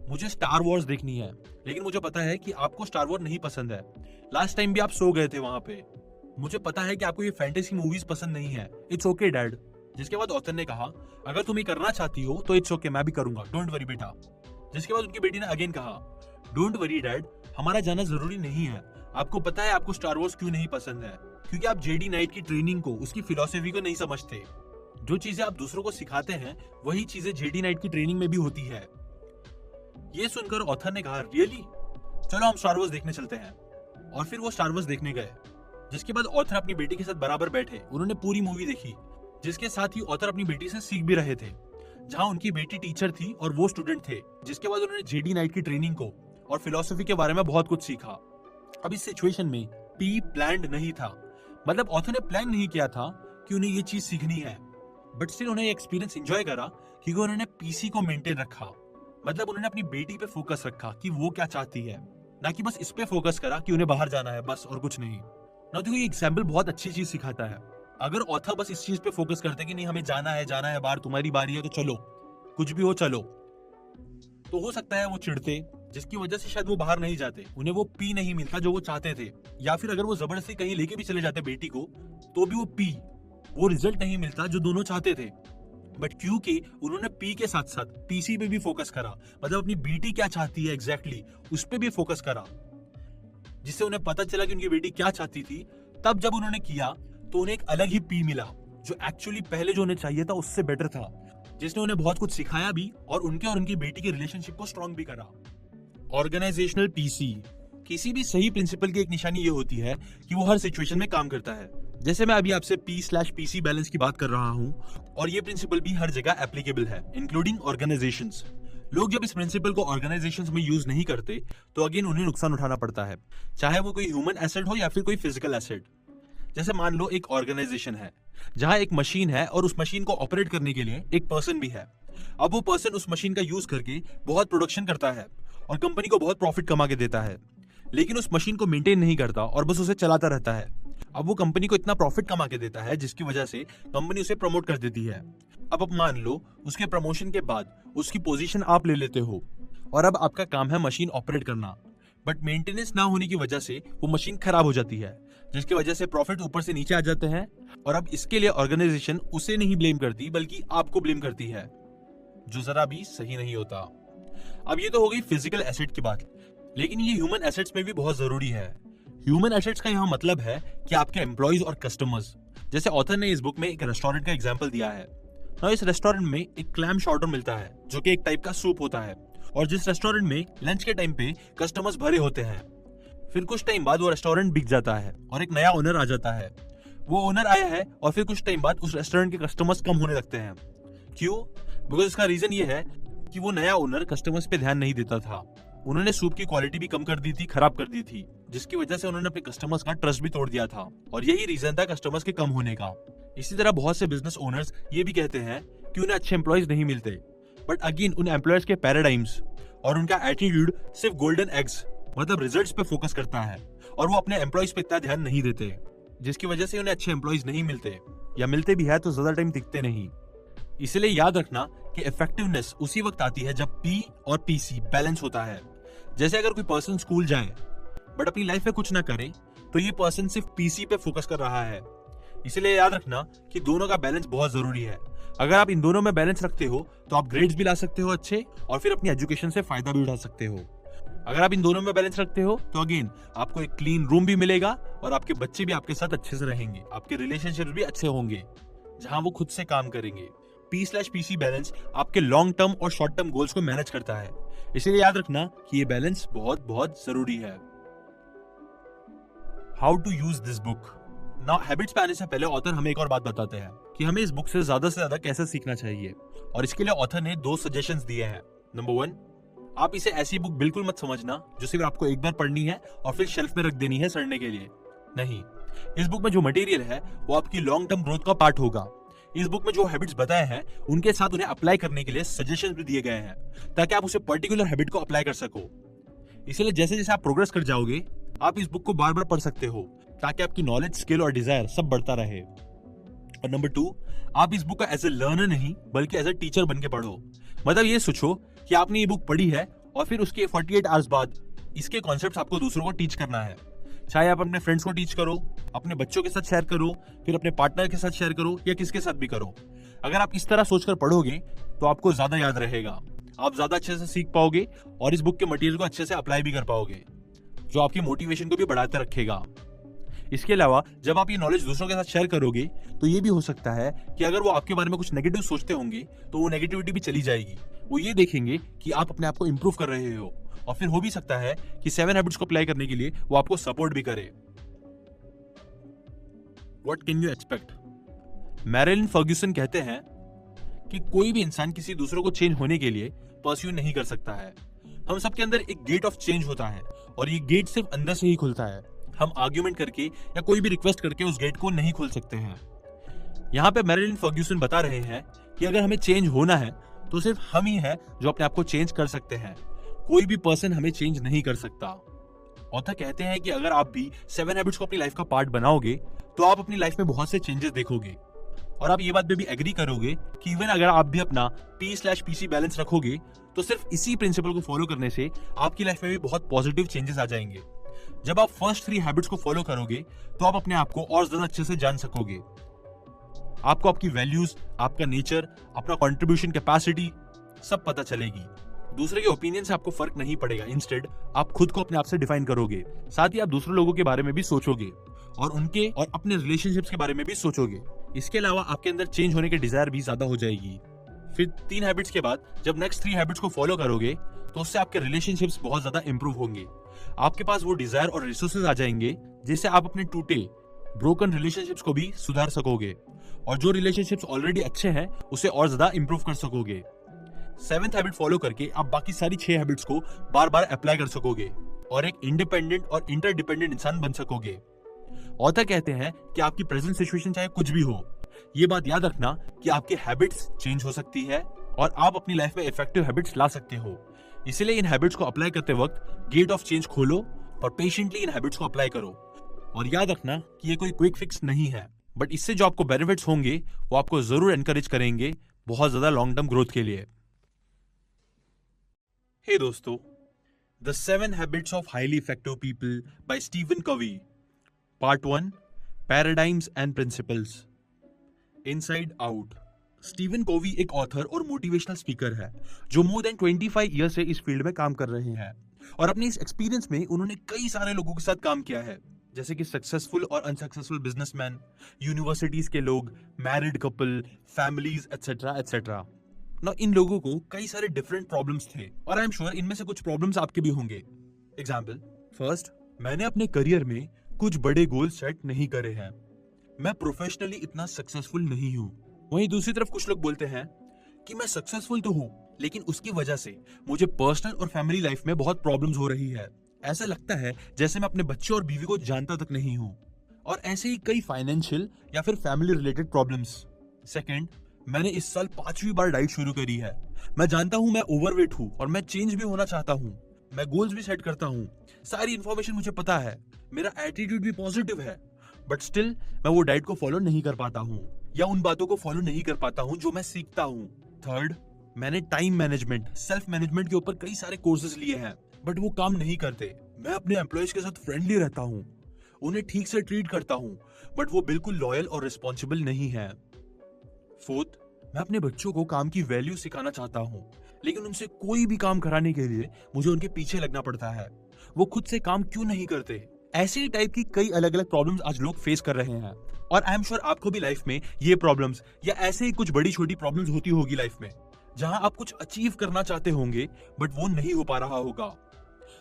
मुझे स्टार वॉर्स देखनी है, लेकिन मुझे पता है कि आपको स्टार वॉर नहीं पसंद है, लास्ट टाइम भी आप सो गए थे वहां पे, मुझे पता है कि आपको ये फैंटेसी मूवीज पसंद नहीं है, इट्स ओके डैड। जिसके बाद ऑथर ने कहा, अगर तुम ये करना चाहती हो तो इट्स ओके, मैं भी करूंगा, डोंट वरी बेटा। जिसके बाद उनकी बेटी ने अगेन कहा, डोंट वरी डैड, हमारा जाना जरूरी नहीं है, आपको पता है आपको स्टार वॉर्स क्यों नहीं पसंद है, क्योंकि आप जेडी नाइट की ट्रेनिंग को, उसकी फिलॉसफी को नहीं समझते। जो चीजें आप दूसरों को सिखाते हैं वही चीजें जेडी नाइट की ट्रेनिंग में भी होती है। ये सुनकर ऑथर ने कहा, रियली, चलो हम स्टार वॉर्स देखने चलते हैं। और फिर वो स्टार वॉर्स देखने गए। जिसके बाद ऑथर अपनी बेटी के साथ बराबर बैठे, उन्होंने पूरी मूवी देखी, जिसके साथ ही ऑथर अपनी बेटी से सीख भी रहे थे। जहां उनकी बेटी टीचर थी और वो स्टूडेंट थे। जिसके बाद उन्होंने जेडी नाइट की ट्रेनिंग को और फिलॉसफी के बारे में बहुत कुछ सीखा। अब इस सिचुएशन में पी प्लान्ड नहीं था, मतलब ऑथर ने प्लान नहीं किया था कि उन्हें ये चीज सीखनी है, बट स्टिल उन्हें एक्सपीरियंस एंजॉय करा क्योंकि उन्होंने पीसी को मेंटेन रखा। मतलब उन्होंने अपनी बेटी पे फोकस रखा कि वो क्या चाहती है, ना कि बस इस पे फोकस करा कि उन्हें बाहर जाना है, बस और कुछ नहीं। ना तो ये एग्जाम्पल बहुत अच्छी चीज सिखाता है। अगर ऑथर बस इस चीज पे फोकस करते कि नहीं हमें जाना है बाहर, तुम्हारी बारी है तो चलो, कुछ भी हो चलो, तो हो सकता है वो चिढ़ते, जिसकी वजह से शायद वो बाहर नहीं जाते, उन्हें वो पी नहीं मिलता जो वो चाहते थे। या फिर अगर वो जबरदस्ती कहीं लेके भी चले जाते बेटी को, तो भी वो रिजल्ट नहीं मिलता जो दोनों चाहते थे। बट क्योंकि उन्होंने पी के साथ साथ पीसी पे भी फोकस करा, मतलब अपनी बेटी क्या चाहती है एग्जैक्टली उस पे भी फोकस करा, जिससे उन्हें पता चला कि उनकी बेटी क्या चाहती थी। तब जब उन्होंने किया तो उन्हें एक अलग ही पी मिला, जो एक्चुअली पहले जो उन्हें चाहिए था उससे बेटर था, जिसने उन्हें बहुत कुछ सिखाया भी और उनकी बेटी के रिलेशनशिप को स्ट्रॉन्ग भी करा। ऑर्गेनाइजेशनल पीसी, किसी भी सही प्रिंसिपल की एक निशानी ये होती है कि वो हर सिचुएशन में काम करता है। जैसे मैं अभी आपसे P/PC बैलेंस की बात कर रहा हूँ, और ये प्रिंसिपल भी हर जगह एप्लीकेबल है, इंक्लूडिंग ऑर्गेनाइजेशंस। लोग जब इस प्रिंसिपल को ऑर्गेनाइजेशंस में यूज नहीं करते तो अगेन उन्हें नुकसान उठाना पड़ता है, चाहे वो कोई ह्यूमन एसेट हो या फिर कोई फिजिकल एसेट। जैसे मान लो एक ऑर्गेनाइजेशन है जहां एक मशीन है और उस मशीन को ऑपरेट करने के लिए एक पर्सन भी है। अब वो पर्सन उस मशीन का यूज करके बहुत प्रोडक्शन करता है और कंपनी को बहुत प्रॉफिट कमा के देता है, लेकिन उस मशीन को मेंटेन नहीं करता और बस उसे चलाता रहता है। अब वो कंपनी को इतना प्रॉफिट कमा के देता है जिसकी वजह से कंपनी उसे प्रमोट कर देती है। अब मान लो उसके प्रमोशन के बाद उसकी पोजीशन आप ले लेते हो और अब आपका काम है मशीन ऑपरेट करना, बट मेंटेनेंस ना होने की वजह से वो मशीन खराब हो जाती है, जिसकी वजह से प्रॉफिट ऊपर से नीचे आ जाते हैं। और अब इसके लिए ऑर्गेनाइजेशन उसे नहीं ब्लेम करती बल्कि आपको ब्लेम करती है, जो जरा भी सही नहीं होता। अब ये तो हो गई फिजिकल एसेट की बात, लेकिन ये ह्यूमन एसेट्स में भी बहुत जरूरी है। ह्यूमन एसेट्स का यहाँ मतलब है कि आपके एम्प्लॉइज और कस्टमर्स। जैसे ऑथर ने इस बुक में एक रेस्टोरेंट का एग्जांपल दिया है। इस रेस्टोरेंट में एक क्लैम शार्टर मिलता है जो कि एक टाइप का सूप होता है, और जिस रेस्टोरेंट में लंच के टाइम पे कस्टमर्स भरे होते हैं। फिर कुछ टाइम बाद वो रेस्टोरेंट बिक जाता है और एक नया ओनर आ जाता है। वो ओनर आया है और फिर कुछ टाइम बाद उस रेस्टोरेंट के कस्टमर्स कम होने लगते हैं। क्यों? बिकॉज इसका रीजन ये है कि वो नया ओनर कस्टमर्स पे ध्यान नहीं देता था। उन्होंने सूप की क्वालिटी भी कम कर दी थी, खराब कर दी थी, जिसकी वजह से उन्होंने अपने कस्टमर्स का ट्रस्ट भी तोड़ दिया था, और यही रीजन था कस्टमर्स के कम होने का। इसी तरह बहुत से बिजनेस ओनर्स ये भी कहते हैं कि उन्हें अच्छे एम्प्लॉयज नहीं मिलते, बट अगेन उन एम्प्लॉयर्स के पैराडाइम्स और उनका एटीट्यूड सिर्फ गोल्डन एग्स मतलब रिजल्ट्स पे फोकस करता है, और वो अपने एम्प्लॉयज पे इतना ध्यान नहीं देते, जिसकी वजह से उन्हें अच्छे एम्प्लॉयज नहीं मिलते, या मिलते भी है तो ज्यादा टाइम टिकते नहीं। इसलिए याद रखना कि इफेक्टिवनेस उसी वक्त आती है जब पी और पीसी बैलेंस होता है। जैसे अगर कोई पर्सन स्कूल जाए बट अपनी लाइफ में कुछ ना करे, तो ये पर्सन सिर्फ पीसी पे फोकस कर रहा है। इसलिए याद रखना कि दोनों का बैलेंस बहुत जरूरी है। अगर आप इन दोनों में बैलेंस रखते हो तो आप ग्रेड्स भी ला सकते हो अच्छे, और फिर अपनी एजुकेशन से फायदा भी उठा सकते हो। अगर आप इन दोनों में बैलेंस रखते हो तो अगेन आपको एक क्लीन रूम भी मिलेगा, और आपके बच्चे भी आपके साथ अच्छे से रहेंगे, आपके रिलेशनशिप्स भी अच्छे होंगे जहां वो खुद से काम करेंगे। P/PC बैलेंस आपके लॉन्ग टर्म और शॉर्ट टर्म गोल्स को मैनेज करता है। इसलिए याद रखना कि ये बैलेंस बहुत बहुत जरूरी है। How to use this book now. Habits पे आने से पहले ऑथर हमें एक और बात बताते हैं कि हमें इस बुक से ज्यादा कैसे सीखना चाहिए, और इसके लिए ऑथर ने 2 सजेशंस दिए हैं। नंबर 1, आप इसे ऐसी बुक बिल्कुल मत समझना जो सिर्फ आपको एक बार पढ़नी है और फिर शेल्फ में रख देनी है सड़ने के लिए। नहीं, इस बुक में जो मटेरियल है वो आपकी लॉन्ग टर्म ग्रोथ का पार्ट होगा। इस बुक में जो हैबिट्स बताए हैं उनके साथ उन्हें अप्लाई करने के लिए सजेशंस भी दिए गए हैं, ताकि आप उसे पर्टिकुलर हैबिट को अप्लाई कर सको। इसलिए जैसे जैसे आप प्रोग्रेस कर जाओगे, आप इस बुक को बार बार पढ़ सकते हो, ताकि आपकी नॉलेज, स्किल और डिजायर सब बढ़ता रहे। और नंबर 2, आप इस बुक का एज ए लर्नर नहीं बल्कि एज ए टीचर बन के पढ़ो। मतलब ये सोचो कि आपने ये बुक पढ़ी है और फिर उसके 48 आवर्स बाद इसके कॉन्सेप्ट्स आपको दूसरों को टीच करना है। चाहे आप अपने फ्रेंड्स को टीच करो, अपने बच्चों के साथ शेयर करो, फिर अपने पार्टनर के साथ शेयर करो, या किसके साथ भी करो। अगर आप इस तरह सोचकर पढ़ोगे तो आपको ज्यादा याद रहेगा, आप ज्यादा अच्छे से सीख पाओगे और इस बुक के मटेरियल को अच्छे से अप्लाई भी कर पाओगे, जो आपकी मोटिवेशन को भी बढ़ाते रखेगा। इसके अलावा जब आप ये नॉलेज दूसरों के साथ शेयर करोगे तो ये भी हो सकता है कि अगर वो आपके बारे में कुछ नेगेटिव सोचते होंगे तो वो नेगेटिविटी भी चली जाएगी। वो ये देखेंगे कि आप अपने आप को इंप्रूव कर रहे हो, और फिर हो भी सकता है कि 7 हैबिट्स को अप्लाई करने के लिए वो आपको सपोर्ट भी करे। What can you expect? Marilyn Ferguson कहते हैं कि कोई भी इंसान किसी दूसरों को चेंज होने के लिए परस्यू नहीं कर सकता है। हम सबके अंदर एक गेट ऑफ चेंज होता है, और ये गेट सिर्फ अंदर से ही खुलता है। हम आर्ग्यूमेंट करके या कोई भी रिक्वेस्ट करके उस गेट को नहीं खोल सकते हैं। यहाँ पे मैरिलन फर्ग्यूसन बता रहे हैं कि अगर हमें चेंज होना है तो सिर्फ हम ही है जो अपने आप को चेंज कर सकते हैं, कोई भी पर्सन हमें चेंज नहीं कर सकता। ऑथर कहते हैं कि अगर आप भी 7 हैबिट्स को अपनी लाइफ का पार्ट बनाओगे तो आप अपनी लाइफ में बहुत से चेंजेस देखोगे, और आप ये बात पे भी एग्री करोगे कि इवन अगर आप भी अपना P/PC बैलेंस रखोगे तो सिर्फ इसी प्रिंसिपल को फॉलो करने से आपकी लाइफ में भी बहुत पॉजिटिव चेंजेस आ जाएंगे। जब आप फर्स्ट 3 हैबिट्स को फॉलो करोगे तो आप अपने आप को और ज्यादा अच्छे से जान सकोगे। आपको आपकी वैल्यूज, आपका नेचर, अपना कंट्रीब्यूशन कैपेसिटी सब पता चलेगी। दूसरे के ओपिनियन से आपको फर्क नहीं पड़ेगा, इंस्टेड आप खुद को अपने आप से डिफाइन करोगे। साथ ही आप दूसरे लोगों के बारे में भी सोचोगे और उनके और अपने रिलेशनशिप्स के बारे में भी सोचोगे। इसके अलावा आपके अंदर चेंज होने की डिजायर भी ज्यादा हो जाएगी। फिर 3 हैबिट्स के बाद जब नेक्स्ट 3 हैबिट्स को फॉलो करोगे तो उससे आपके रिलेशनशिप्स बहुत ज्यादा इंप्रूव होंगे। आपके पास वो डिजायर और रिसोर्सेज आ जाएंगे जिससे आप अपने टूटे ब्रोकन रिलेशनशिप्स को भी सुधार सकोगे, और जो रिलेशनशिप्स ऑलरेडी अच्छे हैं उसे और ज्यादा इंप्रूव कर सकोगे। 7th हैबिट फॉलो करके आप बाकी सारी 6 हैबिट्स को बार बार अप्लाई कर सकोगे और एक इंडिपेंडेंट और इंटरडिपेंडेंट इंसान बन सकोगे। ऑथर कहते हैं कि आपकी प्रेजेंट सिचुएशन चाहे कुछ भी हो, ये बात याद रखना कि आपकी हैबिट्स चेंज हो सकती है और आप अपनी लाइफ में इफेक्टिव हैबिट्स ला सकते हो। इसीलिए इन हैबिट्स को अप्लाई करते वक्त गेट ऑफ चेंज खोलो और पेशेंटली इन हैबिट्स को अप्लाई करो। और याद रखना कि ये कोई क्विक फिक्स नहीं है, बट इससे जो आपको बेनिफिट्स होंगे वो आपको जरूर एनकरेज करेंगे बहुत ज्यादा लॉन्ग टर्म ग्रोथ के लिए। हे दोस्तों, the 7 habits of highly effective people by Stephen Covey, part 1, paradigms and principles. Inside out. Stephen Covey एक ऑथर और मोटिवेशनल स्पीकर है जो मोर देन 25 ईयर से इस फील्ड में काम कर रहे हैं, और अपने इस एक्सपीरियंस में उन्होंने कई सारे लोगों के साथ काम किया है, जैसे कि सक्सेसफुल और अनसक्सेसफुल बिजनेसमैन, यूनिवर्सिटीज के लोग, married couple, families etcetera etcetera. ना इन लोगों को कई सारे डिफरेंट प्रॉब्लम्स थे, और आई एम श्योर इनमें से कुछ प्रॉब्लम्स आपके भी होंगे। एग्जाम्पल, फर्स्ट, मैंने अपने करियर में कुछ बड़े गोल सेट नहीं करे हैं, मैं प्रोफेशनली इतना सक्सेसफुल नहीं हूं। वहीं दूसरी तरफ कुछ लोग बोलते हैं कि मैं सक्सेसफुल तो हूं, लेकिन उसकी वजह से मुझे पर्सनल और फैमिली लाइफ में बहुत प्रॉब्लम्स हो रही है। ऐसा लगता है जैसे मैं अपने बच्चे और बीवी को जानता तक नहीं हूं, और ऐसे ही कई फाइनेंशियल या फिर फैमिली रिलेटेड प्रॉब्लम्स। सेकंड, मैंने इस साल 5वीं बार डाइट शुरू करी है। मैं जानता हूं मैं ओवरवेट हूं और मैं चेंज भी होना चाहता हूं। मैं गोल्स भी सेट करता हूं, सारी इंफॉर्मेशन मुझे पता है, मेरा एटीट्यूड भी पॉजिटिव है, बट स्टिल मैं वो डाइट को फॉलो नहीं कर पाता हूं या उन बातों को फॉलो नहीं कर पाता हूं जो मैं सीखता हूं। थर्ड, मैंने टाइम मैनेजमेंट, सेल्फ मैनेजमेंट के ऊपर कई सारे कोर्सेज लिए हैं, बट वो काम नहीं करते। मैं अपने एम्प्लॉयज के साथ फ्रेंडली रहता हूं, उन्हें ठीक से ट्रीट करता हूँ, बट वो बिल्कुल लॉयल और रिस्पॉन्सिबल नहीं है। फोर्थ, मैं अपने बच्चों को काम की वैल्यू सिखाना चाहता हूँ, लेकिन उनसे कोई भी काम कराने के लिए मुझे उनके पीछे लगना पड़ता है। वो खुद से काम क्यों नहीं करते? ऐसी टाइप की कई अलग अलग प्रॉब्लम्स आज लोग फेस कर रहे हैं, और आई एम श्योर आपको भी लाइफ में ये प्रॉब्लम्स या ऐसे ही कुछ बड़ी छोटी प्रॉब्लम्स होती होगी लाइफ में, जहां आप कुछ अचीव करना चाहते होंगे बट वो नहीं हो पा रहा होगा।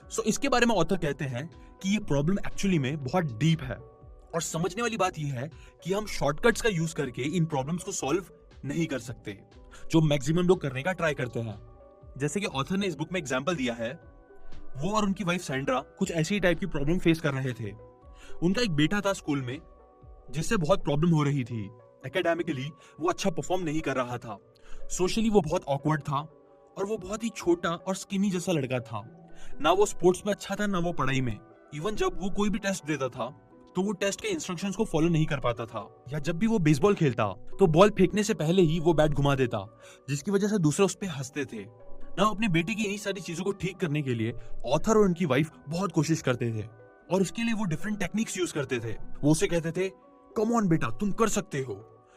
सो इसके बारे में ऑथर कहते हैं कि ये प्रॉब्लम एक्चुअली में बहुत डीप है, और समझने वाली बात यह है कि हम शॉर्टकट्स का यूज करके इन प्रॉब्लम्स को सॉल्व नहीं कर सकते, जो मैक्सिमम लोग करने का ट्राई करते हैं। जैसे कि ऑथर ने इस बुक में एग्जांपल दिया है, वो और उनकी वाइफ सैंड्रा कुछ ऐसी टाइप की प्रॉब्लम फेस कर रहे थे। उनका एक बेटा था स्कूल में जिससे बहुत प्रॉब्लम हो रही थी। एकेडमिकली वो अच्छा परफॉर्म नहीं कर रहा था, सोशली वो बहुत ऑकवर्ड था, और वो बहुत ही छोटा और स्किनी जैसा लड़का था। ना वो स्पोर्ट्स में अच्छा था, ना वो पढ़ाई में। इवन जब वो कोई भी टेस्ट देता था तो वो टेस्ट के इंस्ट्रक्शंस को फॉलो नहीं कर पाता था, या जब भी वो बेसबॉल खेलता तो बॉल फेंकने से पहले ही वो बैट घुमा देता, जिसकी वजह से दूसरे उस पर हंसते थे। ना अपने बेटे की इन्हीं सारी चीजों को ठीक करने के लिए ऑथर और उनकी वाइफ बहुत कोशिश करते थे, और उसके लिए वो डिफरेंट टेक्निक्स यूज करते थे। वो उसे कहते थे, कम ऑन बेटा, तुम कर सकते हो।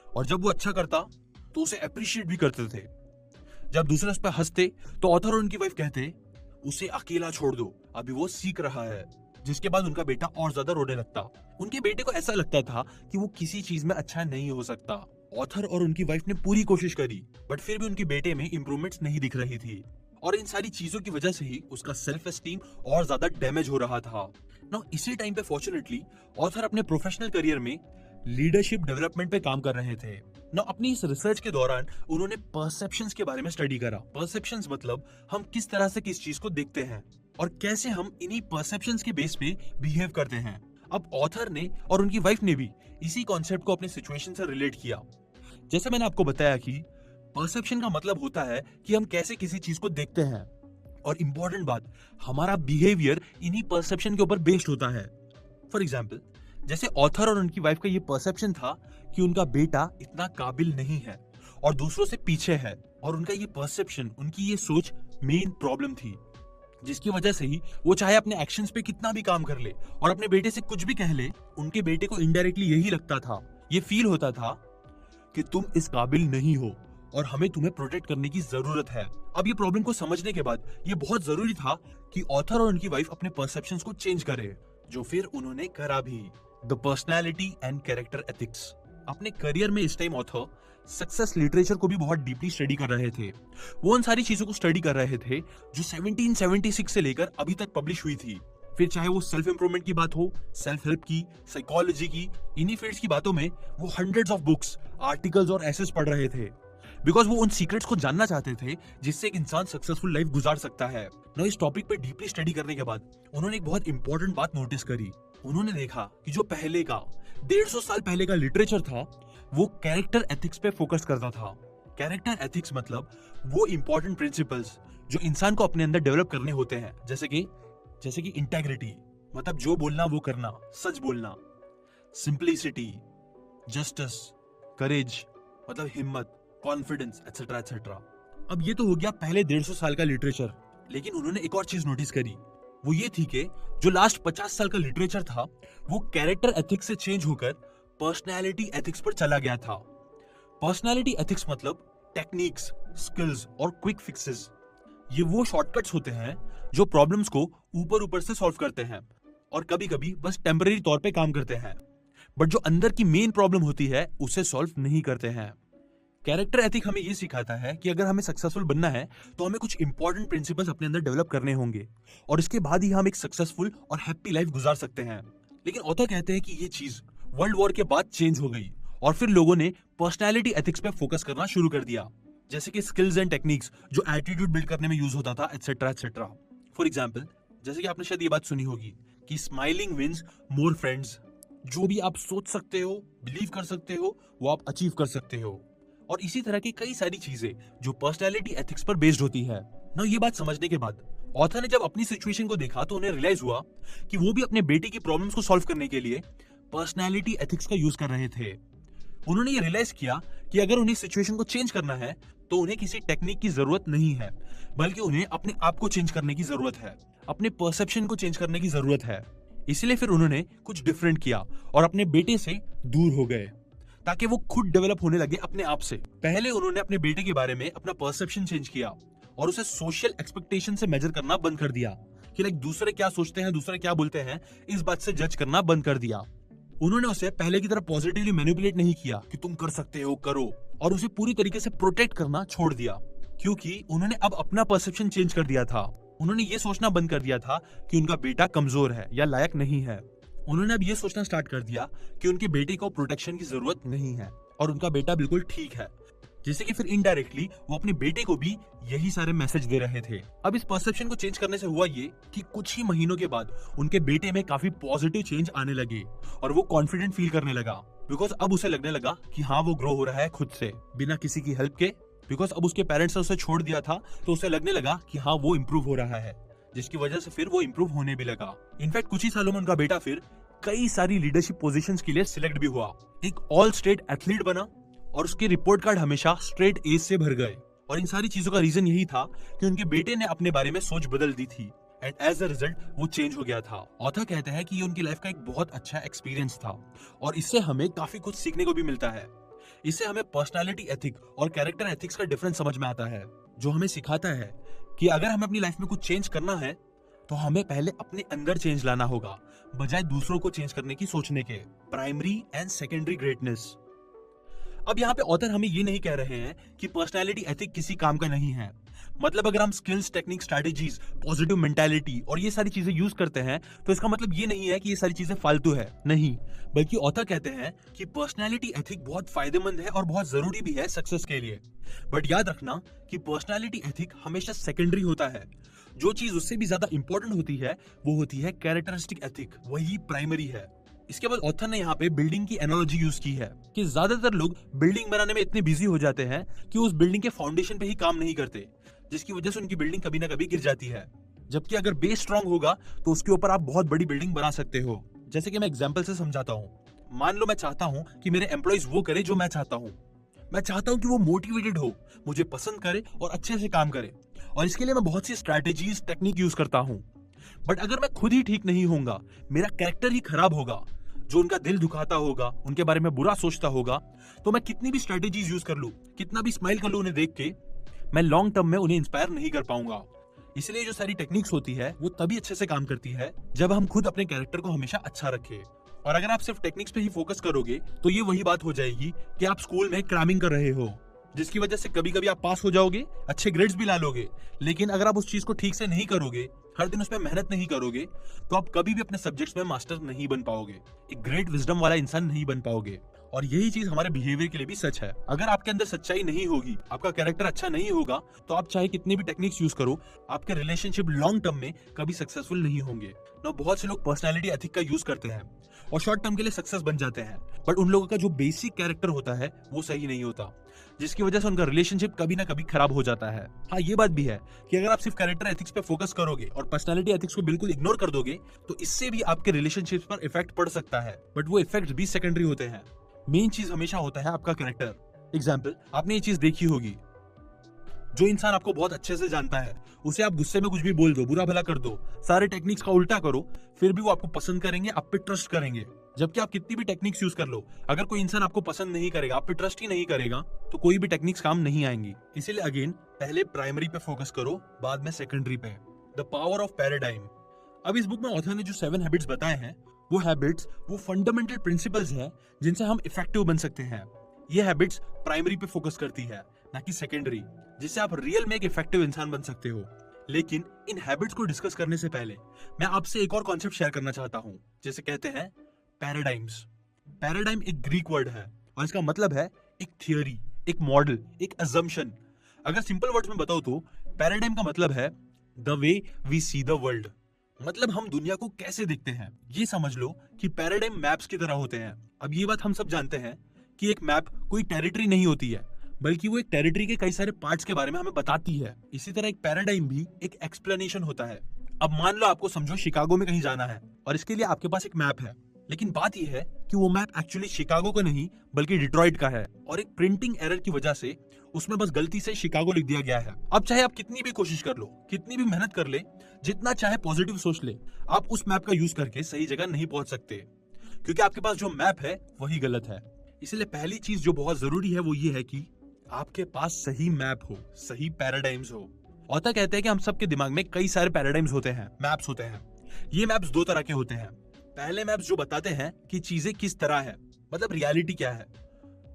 और जब वो अच्छा करता तो उसे अप्रिशिएट भी करते थे। जब दूसरे उस पर हंसते तो ऑथर और उनकी वाइफ कहते, उसे अकेला छोड़ दो, अभी वो सीख रहा है। जिसके बाद उनका बेटा और ज्यादा रोने लगता। उनके बेटे को ऐसा लगता था कि वो किसी चीज में अच्छा नहीं हो सकता। ऑथर और उनकी वाइफ ने पूरी कोशिश करी, बट फिर भी उनके बेटे में इंप्रूवमेंट्स नहीं दिख रही थी, और इन सारी चीजों की वजह से ही उसका सेल्फ एस्टीम और ज्यादा डैमेज हो रहा था। नाउ इसी टाइम पे फॉर्चुनेटली ऑथर अपने प्रोफेशनल करियर में लीडरशिप डेवलपमेंट पे काम कर रहे थे। नाउ अपनी इस रिसर्च के दौरान उन्होंने परसेप्शंस के बारे में स्टडी करा। परसेप्शंस मतलब हम किस तरह से किस चीज को देखते हैं और कैसे हम इन्हीं परसेप्शंस के बेस पे बिहेव करते हैं। अब ऑथर ने और उनकी वाइफ ने भी इसी कॉन्सेप्ट को अपने सिचुएशन से रिलेट किया। जैसे मैंने आपको बताया कि परसेप्शन का मतलब होता है कि हम कैसे किसी चीज को देखते हैं, और इंपॉर्टेंट बात, हमारा बिहेवियर इन्हीं परसेप्शन के ऊपर बेस्ड होता है। फॉर एग्जाम्पल, जैसे ऑथर और उनकी वाइफ का ये परसेप्शन था कि उनका बेटा इतना काबिल नहीं है और दूसरों से पीछे है, और उनका ये परसेप्शन, उनकी ये सोच मेन प्रॉब्लम थी, जिसकी वजह से ही वो चाहे अपने एक्शंस पे कितना भी काम कर ले और अपने बेटे से कुछ भी कह ले, उनके बेटे को इनडायरेक्टली यही लगता था, ये फील होता था कि तुम इस काबिल नहीं हो और हमें तुम्हें प्रोटेक्ट करने की जरूरत है। अब ये प्रॉब्लम को समझने के बाद ये बहुत जरूरी था कि ऑथर और उनकी वाइफ अपने परसेप्शंस को चेंज करे, जो फिर उन्होंने करा भी। The personality and character ethics. अपने करियर में इस टाइम ऑथर सक्सेस लिटरेचर को भी बहुत डीपली स्टडी कर रहे थे। वो उन सारी चीजों को स्टडी कर रहे थे जो 1776 से लेकर अभी तक पब्लिश हुई थी। फिर चाहे वो सेल्फ इंप्रूवमेंट की बात हो, सेल्फ हेल्प की, साइकोलॉजी की, इन्हीं फील्ड्स की बातों में वो हंड्रेड्स ऑफ बुक्स, आर्टिकल्स और एसेस पढ़ रहे थे, बिकॉज वो उन सीक्रेट्स को जानना चाहते थे जिससे एक इंसान सक्सेसफुल लाइफ गुजार सकता है। ना इस टॉपिक पे डीपली स्टडी करने के बाद उन्होंने एक बहुत इंपॉर्टेंट बात नोटिस करी। उन्होंने देखा कि जो पहले का 150 साल पहले का लिटरेचर था वो कैरेक्टर एथिक्स पे फोकस करता था। कैरेक्टर एथिक्स मतलब वो इंपॉर्टेंट प्रिंसिपल्स जो इंसान को अपने अंदर डेवलप करने होते हैं, जैसे कि इंटेग्रिटी मतलब जो बोलना वो करना, सच बोलना, सिंप्लिसिटी, जस्टिस, करेज मतलब हिम्मत, कॉन्फिडेंस, एटसेट्रा एटसेट्रा। अब ये तो हो गया पहले 150 साल का लिटरेचर, लेकिन उन्होंने एक और चीज नोटिस करी। वो ये थी कि जो लास्ट 50 साल का लिटरेचर था वो कैरेक्टर एथिक्स से चेंज होकर पर्सनैलिटी एथिक्स पर चला गया था। पर्सनैलिटी एथिक्स मतलब टेक्निक्स, स्किल्स और क्विक फिक्सेस। ये वो शॉर्टकट्स होते हैं जो प्रॉब्लम्स को ऊपर ऊपर से सॉल्व करते हैं और कभी कभी बस टेम्पररी तौर पे काम करते हैं, बट जो अंदर की मेन प्रॉब्लम होती है उसे सॉल्व नहीं करते हैं। कैरेक्टर एथिक हमें ये सिखाता है कि अगर हमें सक्सेसफुल बनना है तो हमें कुछ इंपॉर्टेंट प्रिंसिपल्स अपने अंदर डेवलप करने होंगे, और इसके बाद ही हम एक सक्सेसफुल और हैप्पी लाइफ गुजार सकते हैं। लेकिन ऑथर कहते हैं कि ये चीज वर्ल्ड वॉर के बाद चेंज हो गई और फिर लोगों ने पर्सनैलिटी एथिक्स पे फोकस करना शुरू कर दिया, जैसे कि स्किल्स एंड टेक्निक्स जो एटीट्यूड बिल्ड करने में यूज होता था, एटसेट्रा एटसेट्रा। फॉर एग्जाम्पल, जैसे कि आपने शायद ये बात सुनी होगी कि स्माइलिंग विंस मोर फ्रेंड्स। जो भी आप सोच सकते हो, बिलीव कर सकते हो, वो आप अचीव कर सकते हो। और इसी तरह की कई सारी चीजें जो पर्सनैलिटी एथिक्स पर बेस्ड होती है ना। ये बात समझने के बाद ऑथर ने जब अपनी सिचुएशन को देखा तो उन्हें रियलाइज हुआ कि वो भी अपने बेटे की प्रॉब्लम्स को सॉल्व करने के लिए पर्सनैलिटी एथिक्स का यूज कर रहे थे। उन्होंने ये रियलाइज किया कि अगर उन्हें सिचुएशन को चेंज करना है तो उन्हें किसी टेक्निक की जरूरत नहीं है, बल्कि उन्हें अपने आप को चेंज करने की जरूरत है, अपने परसेप्शन को चेंज करने की जरूरत है। इसलिए फिर उन्होंने कुछ डिफरेंट किया और अपने बेटे से दूर हो गए ताकि वो खुद डेवलप होने लगे अपने आप से। पहले उन्होंने अपने बेटे के बारे में अपना परसेप्शन चेंज किया और उसे सोशल एक्सपेक्टेशन से मेजर करना बंद कर दिया कि लाइक दूसरे क्या सोचते हैं, दूसरे क्या बोलते हैं, इस बात से जज करना बंद कर दिया। उन्होंने उसे पहले की तरह पॉजिटिवली मैनिपुलेट नहीं किया कि तुम कर सकते हो, करो, और उसे पूरी तरीके से प्रोटेक्ट करना छोड़ दिया क्योंकि उन्होंने अब अपना परसेप्शन चेंज कर दिया था। उन्होंने ये सोचना बंद कर दिया था कि उनका बेटा कमजोर है या लायक नहीं है। उन्होंने अब ये सोचना स्टार्ट कर दिया कि उनके बेटे को प्रोटेक्शन की जरूरत नहीं है और उनका बेटा बिल्कुल ठीक है, जिससे कि फिर इनडायरेक्टली वो अपने बेटे को भी यही सारे मैसेज दे रहे थे। अब इस परसेप्शन को चेंज करने से हुआ ये कि कुछ ही महीनों के बाद उनके बेटे में काफी पॉजिटिव चेंज आने लगे और वो कॉन्फिडेंट फील करने लगा बिकॉज अब उसे लगने लगा कि हाँ वो ग्रो हो रहा है खुद से बिना किसी की हेल्प के। बिकॉज अब उसके पेरेंट्स ने उसे छोड़ दिया था तो उसे लगने लगा कि हाँ वो इम्प्रूव हो रहा है, जिसकी वजह से फिर वो इम्प्रूव होने भी लगा। इनफैक्ट कुछ ही सालों में उनका बेटा फिर कई सारी लीडरशिप पोजीशंस के लिए सिलेक्ट भी हुआ, एक ऑल स्टेट एथलीट बना और उसके रिपोर्ट कार्ड हमेशा स्ट्रेट एज से भर गए। और इन सारी चीजों का रीजन यही था कि उनके बेटे ने अपने बारे में सोच बदल दी थी एंड एज अ रिजल्ट वो चेंज हो गया था। ऑथर कहते हैं कि ये उनकी लाइफ का एक बहुत अच्छा एक्सपीरियंस था और इससे हमें काफी कुछ सीखने को भी मिलता है। इससे हमें पर्सनालिटी एथिक और कैरेक्टर एथिक्स का डिफरेंस समझ में आता है, जो हमें सिखाता है कि अगर हमें अपनी लाइफ में कुछ चेंज करना है तो हमें पहले अपने अंदर चेंज लाना होगा बजाय दूसरों को चेंज करने की सोचने के। Primary and secondary greatness. अब यहाँ पे ऑथर हमें ये नहीं कह रहे हैं कि पर्सनालिटी एथिक किसी काम का नहीं है। मतलब अगर हम skills, technique, strategies, positive mentality और ये सारी चीजें यूज करते हैं तो इसका मतलब ये नहीं है कि ये सारी चीजें फालतू है, नहीं। बल्कि ऑथर कहते हैं कि पर्सनालिटी एथिक बहुत फायदेमंद है और बहुत जरूरी भी है सक्सेस के लिए। बट याद रखना कि पर्सनालिटी एथिक हमेशा सेकेंडरी होता है। जो चीज उससे भी ज्यादा इंपॉर्टेंट होती है वो होती है कैरेक्टरिस्टिक एथिक, वही प्राइमरी है। इसके बाद ऑथर ने यहाँ पे बिल्डिंग की एनालॉजी यूज की है कि ज्यादातर लोग बिल्डिंग बनाने में इतने बिजी हो जाते हैं कि उस बिल्डिंग के फाउंडेशन पे ही काम नहीं करते, जिसकी वजह से उनकी बिल्डिंग कभी ना कभी गिर जाती है। जबकि अगर बेस स्ट्रांग होगा तो उसके ऊपर आप बहुत बड़ी बिल्डिंग बना सकते हो। जैसे कि मैं एग्जांपल से समझाता हूँ। मान लो मैं चाहता हूँ कि मेरे एम्प्लॉइज वो करे जो मैं चाहता हूँ। मैं चाहता हूँ कि वो मोटिवेटेड हो, मुझे पसंद करे और अच्छे से काम करे, और इसके लिए मैं बहुत सी स्ट्रैटेजीज, टेक्निक यूज करता हूँ। बट अगर मैं खुद ही ठीक नहीं होऊंगा, मेरा कैरेक्टर ही खराब होगा, जो उनका दिल दुखाता होगा, उनके बारे में बुरा सोचता होगा, तो मैं कितनी भी स्ट्रैटेजीज यूज कर लूं, कितना भी स्माइल कर लूं उन्हें देख के, मैं लॉन्ग टर्म में उन्हें इंस्पायर नहीं कर पाऊंगा। इसलिए जो सारी टेक्निक्स होती है वो तभी अच्छे से काम करती है जब हम खुद अपने कैरेक्टर को हमेशा अच्छा रखें। और अगर आप सिर्फ टेक्निक्स पे ही फोकस करोगे तो ये वही बात हो जाएगी कि आप स्कूल में क्रैमिंग कर रहे हो, जिसकी वजह से कभी कभी आप पास हो जाओगे, अच्छे ग्रेड्स भी ला लोगे, लेकिन अगर आप उस चीज को ठीक से नहीं करोगे, हर दिन उसमें मेहनत नहीं करोगे, तो आप कभी भी अपने सब्जेक्ट्स में मास्टर नहीं बन पाओगे, एक ग्रेट विजडम वाला इंसान नहीं बन पाओगे। और यही चीज हमारे बिहेवियर के लिए भी सच है। अगर आपके अंदर सच्चाई नहीं होगी, आपका कैरेक्टर अच्छा नहीं होगा, तो आप चाहे कितनी भी टेक्निक्स यूज करो, आपके रिलेशनशिप लॉन्ग टर्म में कभी सक्सेसफुल नहीं होंगे। ना बहुत से लोग पर्सनालिटी एथिक का यूज करते हैं और शॉर्ट टर्म के लिए सक्सेस बन जाते हैं, बट उन लोगों का जो बेसिक कैरेक्टर होता है वो सही नहीं होता, जिसकी वजह से उनका रिलेशनशिप कभी ना कभी खराब हो जाता है। हाँ, ये बात भी है कि अगर आप सिर्फ कैरेक्टर एथिक्स पे फोकस करोगे और पर्सनालिटी एथिक्स को बिल्कुल इग्नोर कर दोगे तो इससे भी आपके रिलेशनशिप पर इफेक्ट पड़ सकता है, बट वो इफेक्ट भी सेकेंडरी होते हैं। मेन चीज हमेशा होता है आपका कैरेक्टर। एग्जाम्पल, आपने ये चीज देखी होगी, जो इंसान आपको बहुत अच्छे से जानता है उसे आप गुस्से में कुछ भी बोल दो, बुरा भला कर दो, सारे टेक्निक्स का उल्टा करो, फिर भी वो आपको पसंद करेंगे, आप पे ट्रस्ट करेंगे। जबकि आप कितनी भी टेक्निक्स यूज कर लो, अगर कोई इंसान आपको पसंद नहीं करेगा, आप पे ट्रस्ट ही नहीं करेगा, तो कोई भी टेक्निक्स काम नहीं आएंगी। इसीलिए अगेन पहले प्राइमरी पे फोकस करो, बाद में सेकेंडरी पे। The power of paradigm. अब इस बुक में ऑथर ने जो 7 हैबिट्स बताए हैं, वो हैबिट्स वो फंडामेंटल प्रिंसिपल्स हैं जिनसे हम इफेक्टिव बन सकते हैं। ये हैबिट्स प्राइमरी पे फोकस करती है, ना कि सेकेंडरी, जिससे आप रियल में एक इफेक्टिव इंसान बन सकते हो। लेकिन इन हैबिट्स को डिस्कस करने से पहले मैं आपसे एक और कॉन्सेप्ट शेयर करना चाहता हूं, जिसे कहते हैं पैराडाइम्स। पैराडाइम एक ग्रीक वर्ड है और इसका मतलब है एक थियरी, एक मॉडल, एक अजम्पशन। अगर सिंपल वर्ड्स में बताओ तो पैराडाइम का मतलब है the way we see the world, मतलब हम दुनिया को कैसे देखते हैं। ये समझ लो कि पैराडाइम मैप्स की तरह होते हैं। अब ये बात हम सब जानते हैं कि एक मैप कोई टेरिटरी नहीं होती है, बल्कि वो एक टेरिटरी के कई सारे पार्ट्स के बारे में हमें बताती है। इसी तरह एक पैराडाइम भी एक एक्सप्लेनेशन होता है। अब मान लो आपको समझो शिकागो में कहीं जाना है और इसके लिए आपके पास एक मैप है, लेकिन बात यह है कि वो मैप एक्चुअली शिकागो का नहीं बल्कि डिट्रॉइट का है, और एक प्रिंटिंग एरर की वजह से उसमें बस गलती से शिकागो लिख दिया गया है। अब चाहे आप कितनी भी कोशिश कर लो, कितनी भी मेहनत कर ले, जितना चाहे पॉजिटिव सोच ले, आप उस मैप का यूज करके सही जगह नहीं पहुंच सकते, क्योंकि आपके पास जो मैप है वही गलत है। इसलिए पहली चीज जो बहुत जरूरी है वो ये है कि आपके पास सही मैप हो, सही पैराडाइम्स हो। ऑथर कहते हैं कि हम सबके दिमाग में कई सारे पैराडाइम्स होते हैं, मैप्स होते हैं। ये मैप्स दो तरह के होते हैं। पहले मैप्स जो बताते हैं कि चीजें किस तरह है, मतलब रियलिटी क्या है,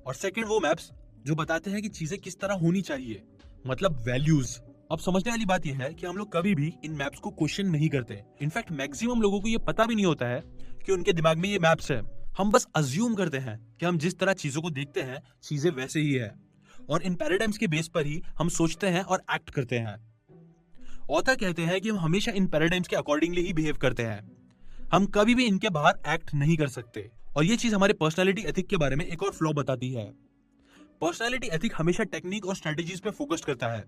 और सेकंड वो मैप्स जो बताते हैं कि चीजें किस तरह होनी चाहिए, मतलब वैल्यूज। अब समझने वाली बात यह है कि हम लोग कभी भी इन मैप्स को क्वेश्चन नहीं करते। इनफैक्ट मैक्सिमम लोगों को ये पता भी नहीं होता है कि उनके दिमाग में ये मैप्स है। हम बस अज्यूम करते हैं कि हम जिस तरह चीजों को देखते हैं चीजें वैसे ही है, और इन पैराडाइम्स के बेस पर ही हम सोचते हैं और एक्ट करते हैं। ऑथर कहते हैं कि हम हमेशा इन पैराडाइम्स के अकॉर्डिंगली ही बिहेव करते हैं, हम कभी भी इनके बाहर एक्ट नहीं कर सकते। और ये चीज हमारे पर्सनालिटी एथिक के बारे में एक और फ्लॉ बताती है। पर्सनालिटी एथिक हमेशा टेक्निक और स्ट्रेटेजीज पे फोकस करता है,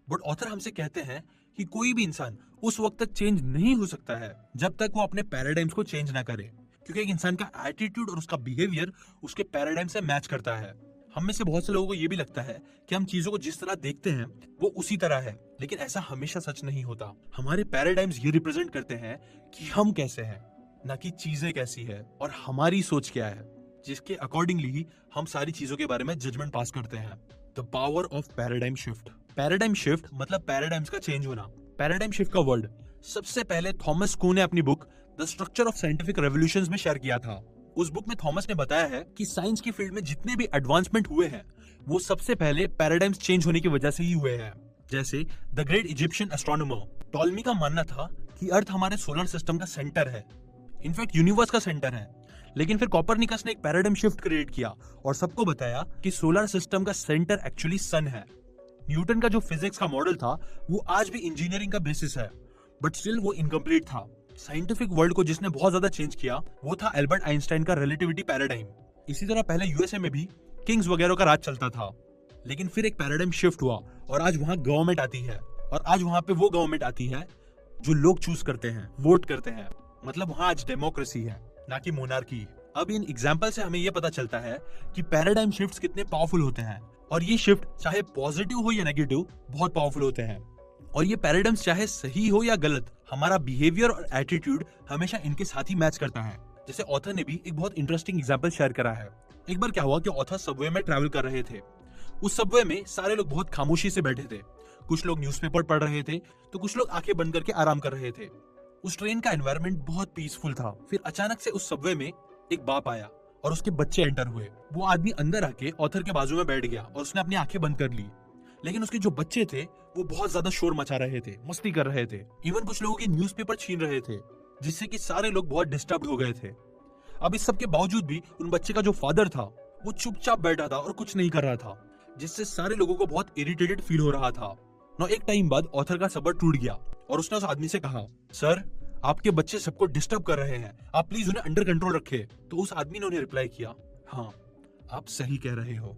बट ऑथर हमसे कहते हैं कि कोई भी इंसान उस वक्त तक चेंज नहीं हो सकता है जब तक वो अपने पैराडाइम्स को चेंज ना करे, क्योंकि एक इंसान का एटीट्यूड और उसका बिहेवियर उसके पैराडाइम से मैच करता है। हम में से बहुत से लोगों को ये भी लगता है कि हम चीजों को जिस तरह देखते हैं वो उसी तरह है, लेकिन ऐसा हमेशा सच नहीं होता। हमारे पैराडाइम्स ये रिप्रेजेंट करते हैं कि हम कैसे हैं, ना कि चीजें कैसी है और हमारी सोच क्या है, जिसके अकॉर्डिंगली ही हम सारी चीजों के बारे में जजमेंट पास करते हैं। The power of paradigm shift. Paradigm shift मतलब पैराडाइम्स का चेंज होना। पैराडाइम शिफ्ट का वर्ड सबसे पहले थॉमस कुन ने अपनी book the structure of scientific revolutions में शेयर किया था। उस बुक में थॉमस ने बताया है कि साइंस की फील्ड में जितने भी एडवांसमेंट हुए हैं वो सबसे पहले पैराडाइम्स चेंज होने की वजह से ही हुए हैं। जैसे the great Egyptian astronomer Ptolemy का मानना था कि अर्थ हमारे सोलर सिस्टम का सेंटर है, इनफैक्ट यूनिवर्स का सेंटर है। लेकिन फिर कोपरनिकस ने एक पैराडाइम शिफ्ट क्रिएट किया और सबको बताया कि सोलर सिस्टम का सेंटर एक्चुअली सन है। न्यूटन का जो फिजिक्स का मॉडल था वो आज भी इंजीनियरिंग का बेसिस है, बट स्टिल वो इनकम्प्लीट था। साइंटिफिक वर्ल्ड को जिसने बहुत ज्यादा चेंज किया वो था एल्बर्ट आइंस्टाइन का रिलेटिविटी पैराडाइम। इसी तरह पहले यूएसए में भी किंग्स वगैरह का राज चलता था, लेकिन फिर एक पैराडाइम शिफ्ट हुआ और आज वहां गवर्नमेंट आती है, और आज वहां पे वो गवर्नमेंट आती है जो लोग चूज करते हैं, वोट करते हैं। मतलब वहां आज डेमोक्रेसी है, ना कि मोनार्की। अब इन एग्जाम्पल से हमें यह पता चलता है कि पैराडाइम शिफ्ट्स कितने पावरफुल होते हैं, और ये शिफ्ट चाहे पॉजिटिव हो या नेगेटिव बहुत पावरफुल होते हैं। और ये पैराडाइम्स चाहे सही हो या गलत, हमारा बिहेवियर और एटीट्यूड हमेशा इनके साथ ही मैच करता है। जैसे ऑथर ने भी एक बहुत इंटरेस्टिंग एग्जांपल शेयर करा है। एक बार क्या हुआ कि ऑथर सबवे में ट्रैवल कर रहे थे। उस सबवे में सारे लोग बहुत खामोशी से बैठे थे। कुछ लोग न्यूज़पेपर पढ़ रहे थे तो कुछ लोग आंखें बंद करके आराम कर रहे थे। उस ट्रेन का एनवायरनमेंट बहुत पीसफुल था। फिर अचानक से उस सबवे में एक बाप आया और उसके बच्चे एंटर हुए। वो आदमी अंदर आके ऑथर के बाजू में बैठ गया और उसने अपनी आंखें बंद कर ली। लेकिन उसके जो बच्चे थे वो बहुत ज्यादा शोर मचा रहे थे, मस्ती कर रहे थे, इवन कुछ लोगों के न्यूज़पेपर छीन रहे थे, जिससे कि सारे लोग बहुत डिस्टर्ब हो गए थे। अब इस सब के बावजूद भी उन बच्चे का जो फादर था वो चुपचाप बैठा था और कुछ नहीं कर रहा था, जिससे सारे लोगों को बहुत इरिटेटेड फील हो रहा था। ना एक टाइम बाद ऑथर का सब्र टूट गया और उसने उस आदमी से कहा, सर आपके बच्चे सबको डिस्टर्ब कर रहे हैं, आप प्लीज उन्हें अंडर कंट्रोल रखें। तो उस आदमी ने उन्हें रिप्लाई किया, हाँ आप सही कह रहे हो,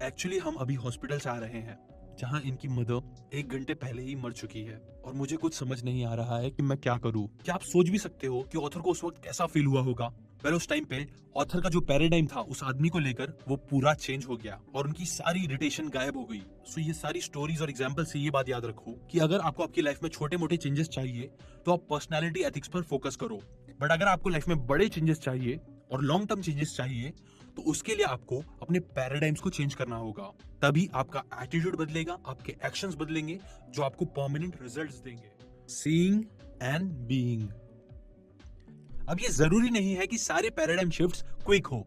एक्चुअली हम अभी हॉस्पिटल से आ रहे हैं जहां इनकी मदर 1 घंटे पहले ही मर चुकी है, और मुझे कुछ समझ नहीं आ रहा है कि मैं क्या करूं। क्या आप सोच भी सकते हो कि ऑथर को उस वक्त कैसा फील हुआ होगा? वेल उस टाइम पे ऑथर का जो पैराडाइम था उस आदमी को लेकर वो पूरा चेंज हो गया और उनकी सारी इरिटेशन गायब हो गई। सो ये सारी स्टोरीज और एग्जांपल से ये बात याद रखो कि अगर आपको आपकी लाइफ में छोटे मोटे चेंजेस चाहिए तो आप पर्सनालिटी एथिक्स पर फोकस करो, बट अगर आपको लाइफ में बड़े चेंजेस चाहिए और लॉन्ग टर्म चेंजेस चाहिए तो उसके लिए आपको अपने पैराडाइम्स को चेंज करना होगा। तभी आपका एटीट्यूड बदलेगा, आपके एक्शंस बदलेंगे, जो आपको परमानेंट रिजल्ट्स देंगे। Seeing and being. अब ये जरूरी नहीं है कि सारे पैराडाइम शिफ्ट्स क्विक हो।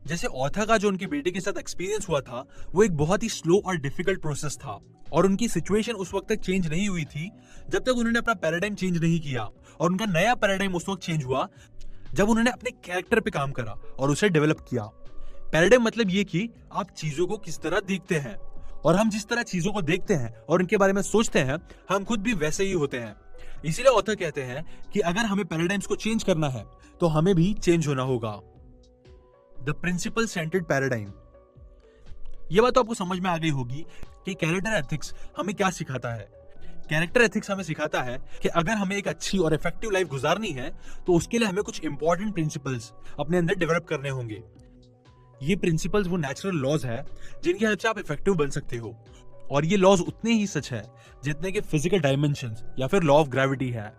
जैसे ऑथर का जो उनके बेटे के साथ एक्सपीरियंस हुआ था वो एक बहुत ही स्लो और डिफिकल्ट प्रोसेस था, और उनकी सिचुएशन उस वक्त तक चेंज नहीं हुई थी जब तक उन्होंने अपना पैराडाइम चेंज नहीं किया, और उनका नया पैराडाइम उस वक्त चेंज हुआ जब उन्होंने अपने कैरेक्टर पे काम करा और उसे डेवलप किया। पैराडाइम मतलब ये कि आप चीजों को किस तरह देखते हैं, और हम जिस तरह चीजों को देखते हैं और उनके बारे में सोचते हैं हम खुद भी वैसे ही होते हैं। इसीलिए ऑथर कहते हैं कि अगर हमें पैराडाइम्स को चेंज करना है तो हमें भी चेंज होना होगा। The principle centred paradigm. यह बात तो आपको समझ में आ गई होगी कि कैरेक्टर एथिक्स हमें क्या सिखाता है। कैरेक्टर एथिक्स हमें सिखाता है कि अगर हमें एक अच्छी और इफेक्टिव लाइफ गुजारनी है तो उसके लिए हमें कुछ इंपॉर्टेंट प्रिंसिपल्स अपने अंदर डेवलप करने होंगे। ये प्रिंसिपल्स वो नेचुरल लॉज है जिनकी हेल्प से आप इफेक्टिव बन सकते हो, और ये लॉज उतने ही सच है जितने कि फिजिकल डायमेंशंस या फिर लॉ ऑफ ग्रेविटी है।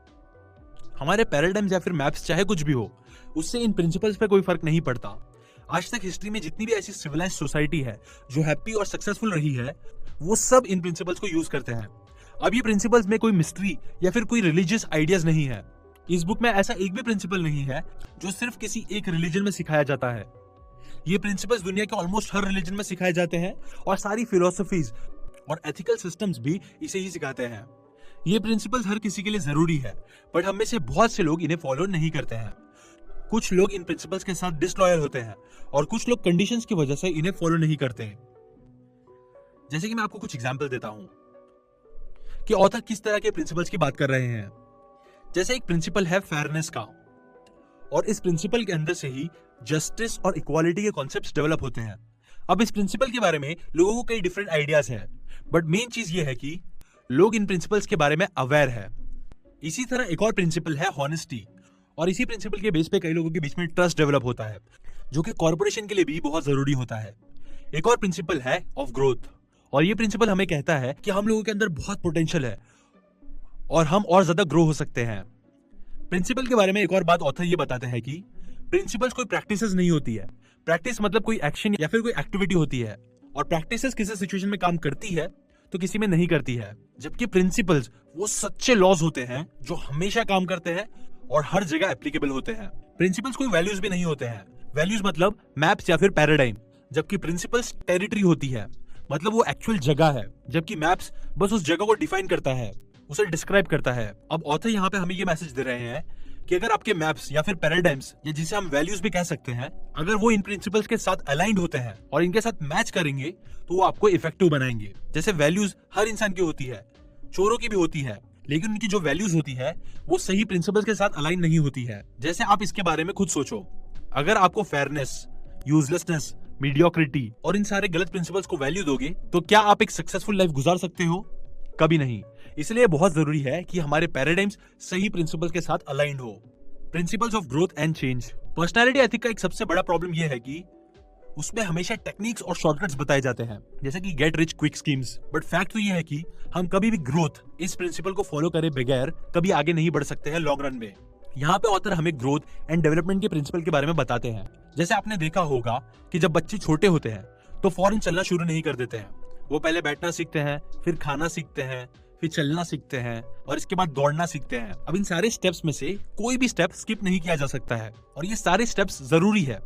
हमारे पैराडाइम्स या फिर मैप्स चाहे कुछ भी हो, उससे इन प्रिंसिपल्स पे कोई फर्क नहीं पड़ता। आज तक हिस्ट्री में जितनी भी ऐसी सिविलाइज्ड सोसाइटी है जो हैप्पी और सक्सेसफुल रही है, वो सब इन प्रिंसिपल्स को यूज करते हैं। अब ये प्रिंसिपल्स में कोई मिस्ट्री या फिर कोई रिलीजियस आइडियाज नहीं है। इस बुक में ऐसा एक भी प्रिंसिपल नहीं है जो सिर्फ किसी एक रिलीजन में सिखाया जाता है। ये प्रिंसिपल्स दुनिया के ऑलमोस्ट हर रिलीजन में सिखाए जाते हैं, और सारी फिलोसफीज और एथिकल सिस्टम्स भी इसे ही सिखाते हैं। ये प्रिंसिपल्स हर किसी के लिए जरूरी है, बट हम में से बहुत से लोग इन्हें फॉलो नहीं करते हैं। कुछ लोग इन प्रिंसिपल्स के साथ डिसलॉयल होते हैं, और कुछ लोग कंडीशंस की वजह से इन्हें फॉलो नहीं करते हैं। जैसे कि मैं आपको कुछ एग्जांपल देता हूं कि ऑथर किस तरह के प्रिंसिपल्स की बात कर रहे हैं। जैसे एक प्रिंसिपल है फेयरनेस का, और इस प्रिंसिपल के अंदर से ही जस्टिस और इक्वालिटी के कॉन्सेप्ट्स डेवलप होते हैं। अब इस प्रिंसिपल के बारे में लोगों को कई डिफरेंट आइडियाज हैं, बट मेन चीज ये है कि लोग इन प्रिंसिपल्स के बारे में अवेयर है। इसी तरह एक और प्रिंसिपल है हॉनेस्टी, और इसी प्रिंसिपल के बेस पे कई लोगों के बीच में ट्रस्ट डेवलप होता है, जो कि कॉर्पोरेशन के लिए भी बहुत जरूरी होता है। एक और प्रिंसिपल है ऑफ ग्रोथ, और ये प्रिंसिपल हमें कहता है कि हम लोगों के अंदर बहुत पोटेंशियल है और हम और ज्यादा ग्रो हो सकते हैं। प्रिंसिपल के बारे में एक और बात ऑथर ये बताते हैं कि प्रिंसिपल्स कोई प्रैक्टिसेस नहीं होती है। प्रैक्टिस मतलब कोई एक्शन या फिर कोई एक्टिविटी होती है, और प्रैक्टिसेस किसी सिचुएशन में काम करती है तो किसी में नहीं करती है। जबकि प्रिंसिपल्स वो सच्चे लॉज होते हैं जो हमेशा काम करते हैं और हर जगह एप्लीकेबल होते हैं। प्रिंसिपल्स कोई वैल्यूज भी नहीं होते हैं। वैल्यूज मतलब मैप्स या फिर पैराडाइम, जबकि प्रिंसिपल्स टेरिटरी होती है, मतलब वो एक्चुअल जगह है, जबकि मैप्स बस उस जगह को डिफाइन करता है, उसे डिस्क्राइब करता है। अब ऑथर यहाँ पे हमें ये मैसेज दे रहे हैं कि अगर आपके मैप्स या फिर पैराडाइम्स, या जिसे हम वैल्यूज भी कह सकते हैं, अगर वो इन प्रिंसिपल्स के साथ अलाइंड होते हैं और इनके साथ मैच करेंगे तो वो आपको इफेक्टिव बनाएंगे। जैसे वैल्यूज हर इंसान की होती है, चोरों की भी होती है, लेकिन उनकी जो वैल्यूज होती है वो सही प्रिंसिपल्स के साथ अलाइन नहीं होती है। जैसे आप इसके बारे में खुद सोचो, अगर आपको फेयरनेस, यूजलेसनेस, मीडियोक्रिटी और इन सारे गलत प्रिंसिपल्स को वैल्यू दोगे तो क्या आप एक सक्सेसफुल लाइफ गुजार सकते हो? कभी नहीं। इसलिए बहुत जरूरी है कि हमारे पैराडाइम्स सही प्रिंसिपल्स के साथ अलाइंड हो। Principles of growth and change. Personality ethic का एक सबसे बड़ा प्रॉब्लम यह है कि उसमें हमेशा टेक्निक्स और शॉर्टकट्स बताए जाते हैं, जैसे कि get rich quick schemes. But fact तो यह है कि हम कभी भी ग्रोथ इस प्रिंसिपल को फॉलो करे बगैर कभी आगे नहीं बढ़ सकते हैं लॉन्ग रन में। यहाँ पे ऑथर हमें ग्रोथ एंड डेवलपमेंट के प्रिंसिपल के बारे में बताते हैं। जैसे आपने देखा होगा कि जब बच्चे छोटे होते हैं तो फौरन चलना शुरू नहीं कर देते हैं। वो पहले बैठना सीखते हैं, फिर खाना सीखते हैं, फिर चलना सीखते हैं, और इसके बाद दौड़ना सीखते हैं। अब इन सारे स्टेप्स में से कोई भी स्टेप स्किप नहीं किया जा सकता है, और ये सारे स्टेप्स जरूरी है।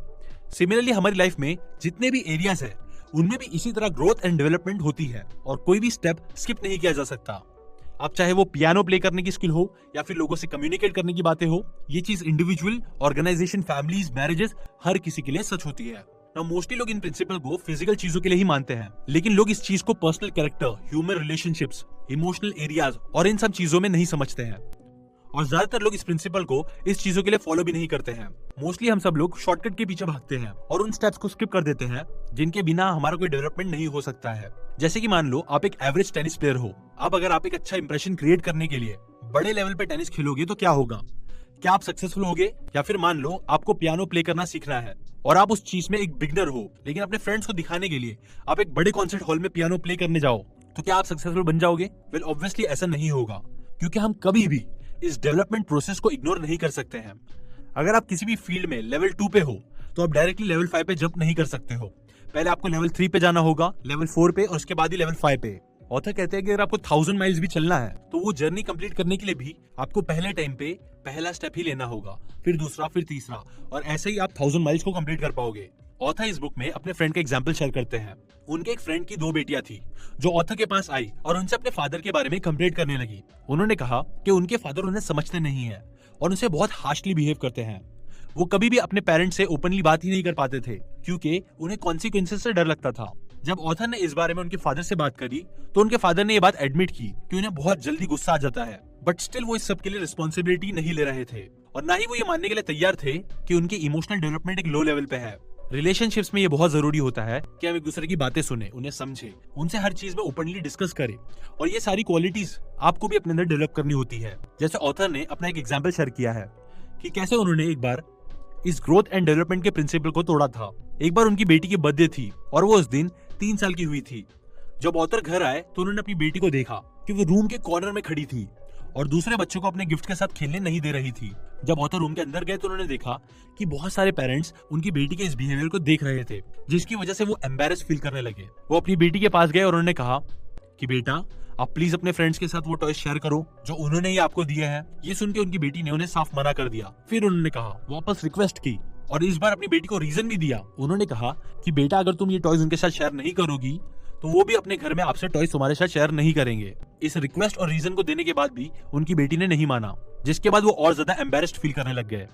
सिमिलरली हमारी लाइफ में जितने भी एरियाज है उनमें भी इसी तरह ग्रोथ एंड डेवलपमेंट होती है, और कोई भी स्टेप स्किप नहीं किया जा सकता। अब चाहे वो पियानो प्ले करने की स्किल हो या फिर लोगों से कम्युनिकेट करने की बातें हो, ये चीज इंडिविजुअल, ऑर्गेनाइजेशन, फैमिलीज, मैरिजेस, हर किसी के लिए सच होती है। मोस्टली लोग इन प्रिंसिपल को फिजिकल चीजों के लिए ही मानते हैं, लेकिन लोग इस चीज को personal character, human relationships, emotional areas और इन सब चीजों में नहीं समझते हैं। और ज्यादातर लोग इस प्रिंसिपल को इस चीजों के लिए फॉलो भी नहीं करते हैं। मोस्टली हम सब लोग शॉर्टकट के पीछे भागते हैं और उन स्टेप्स को स्किप कर देते हैं जिनके बिना हमारा कोई डेवलपमेंट नहीं हो सकता है। जैसे कि मान लो आप एक एवरेज टेनिस प्लेयर हो। अब अगर आप एक अच्छा इंप्रेशन क्रिएट करने के लिए बड़े लेवल पे टेनिस खेलोगे तो क्या होगा? क्या आप सक्सेसफुल होगे? या फिर मान लो आपको पियानो प्ले करना सीखना है और आप उस चीज में एक बिगनर हो, लेकिन अपने फ्रेंड्स को दिखाने के लिए आप एक बड़े कॉन्सर्ट हॉल में पियानो प्ले करने जाओ, तो क्या आप सक्सेसफुल बन जाओगे? वेल ऑब्वियसली ऐसा नहीं होगा, क्योंकि हम कभी भी इस डेवलपमेंट प्रोसेस को इग्नोर नहीं कर सकते हैं। अगर आप किसी भी फील्ड में लेवल 2 पे हो तो आप डायरेक्टली लेवल 5 पे जंप नहीं कर सकते हो। पहले आपको लेवल 3 पे जाना होगा, लेवल 4 पे, और उसके बाद ही लेवल 5 पे। ऑथर कहते हैं कि अगर आपको 1000 माइल्स भी चलना है तो वो जर्नी कंप्लीट करने के लिए भी आपको पहले टाइम पे पहला स्टेप ही लेना होगा, फिर दूसरा, फिर तीसरा, और ऐसे ही आप 1000 माइल्स को कंप्लीट कर पाओगे। ऑथर इस बुक में अपने फ्रेंड का एग्जांपल शेयर करते हैं। उनके एक फ्रेंड की 2 बेटियां थी जो ऑथर के पास आई और उनसे अपने फादर के बारे में कंप्लेंट करने लगी। उन्होंने कहा कि उनके फादर उन्हें समझते नहीं है और उनसे बहुत हार्शली बिहेव करते हैं। वो कभी भी अपने पेरेंट्स से ओपनली बात ही नहीं कर पाते थे क्योंकि उन्हें कॉन्सिक्वेंसेस से डर लगता था। जब ऑथर ने इस बारे में उनके फादर से बात करी तो उनके फादर ने ये बात एडमिट की कि उन्हें बहुत जल्दी गुस्सा आ जाता है, बट स्टिल वो इस सब के लिए रिस्पॉन्सिबिलिटी नहीं ले रहे थे और ना ही वो ये मानने के लिए तैयार थे कि उनकी इमोशनल डेवलपमेंट एक लो लेवल पे है। रिलेशनशिप्स में ये बहुत जरूरी होता है कि हम एक दूसरे की बातें सुने, उन्हें समझे, उनसे हर चीज में ओपनली डिस्कस करें, और ये सारी क्वालिटीज आपको भी अपने अंदर डेवलप करनी होती है। जैसे ऑथर ने अपना एक एग्जाम्पल शेयर किया है कि कैसे उन्होंने एक बार इस ग्रोथ एंड डेवलपमेंट के प्रिंसिपल को तोड़ा था। एक बार उनकी बेटी की बर्थडे थी और वो उस दिन 3 साल की हुई थी। जब ऑथर घर आए तो उन्होंने अपनी बेटी को देखा कि वो रूम के कॉर्नर में खड़ी थी और दूसरे बच्चों को अपने गिफ्ट के साथ खेलने नहीं दे रही थी। जब ऑथर रूम के अंदर गए तो उन्होंने देखा कि बहुत सारे पेरेंट्स उनकी बेटी के इस बिहेवियर को देख रहे थे, जिसकी वजह से वो एम्बैरेस फील करने लगे। वो अपनी बेटी के पास गए और उन्होंने कहा कि बेटा, आप प्लीज अपने फ्रेंड्स के साथ वो टॉय शेयर करो जो उन्होंने ही आपको दिए हैं। ये सुन के उनकी बेटी ने उन्हें साफ मना कर दिया। फिर उन्होंने कहा, वापस रिक्वेस्ट की और इस बार अपनी बेटी को रीजन भी दिया। उन्होंने कहा कि बेटा, अगर तुम ये टॉयज उनके साथ शेयर नहीं करोगी तो वो भी अपने घर में आपसे टॉयज तुम्हारे साथ शेयर नहीं करेंगे। इस रिक्वेस्ट और रीजन को देने के बाद भी उनकी बेटी ने नहीं माना, जिसके बाद वो और ज्यादा एम्बैरेस्ड फील करने लग गए।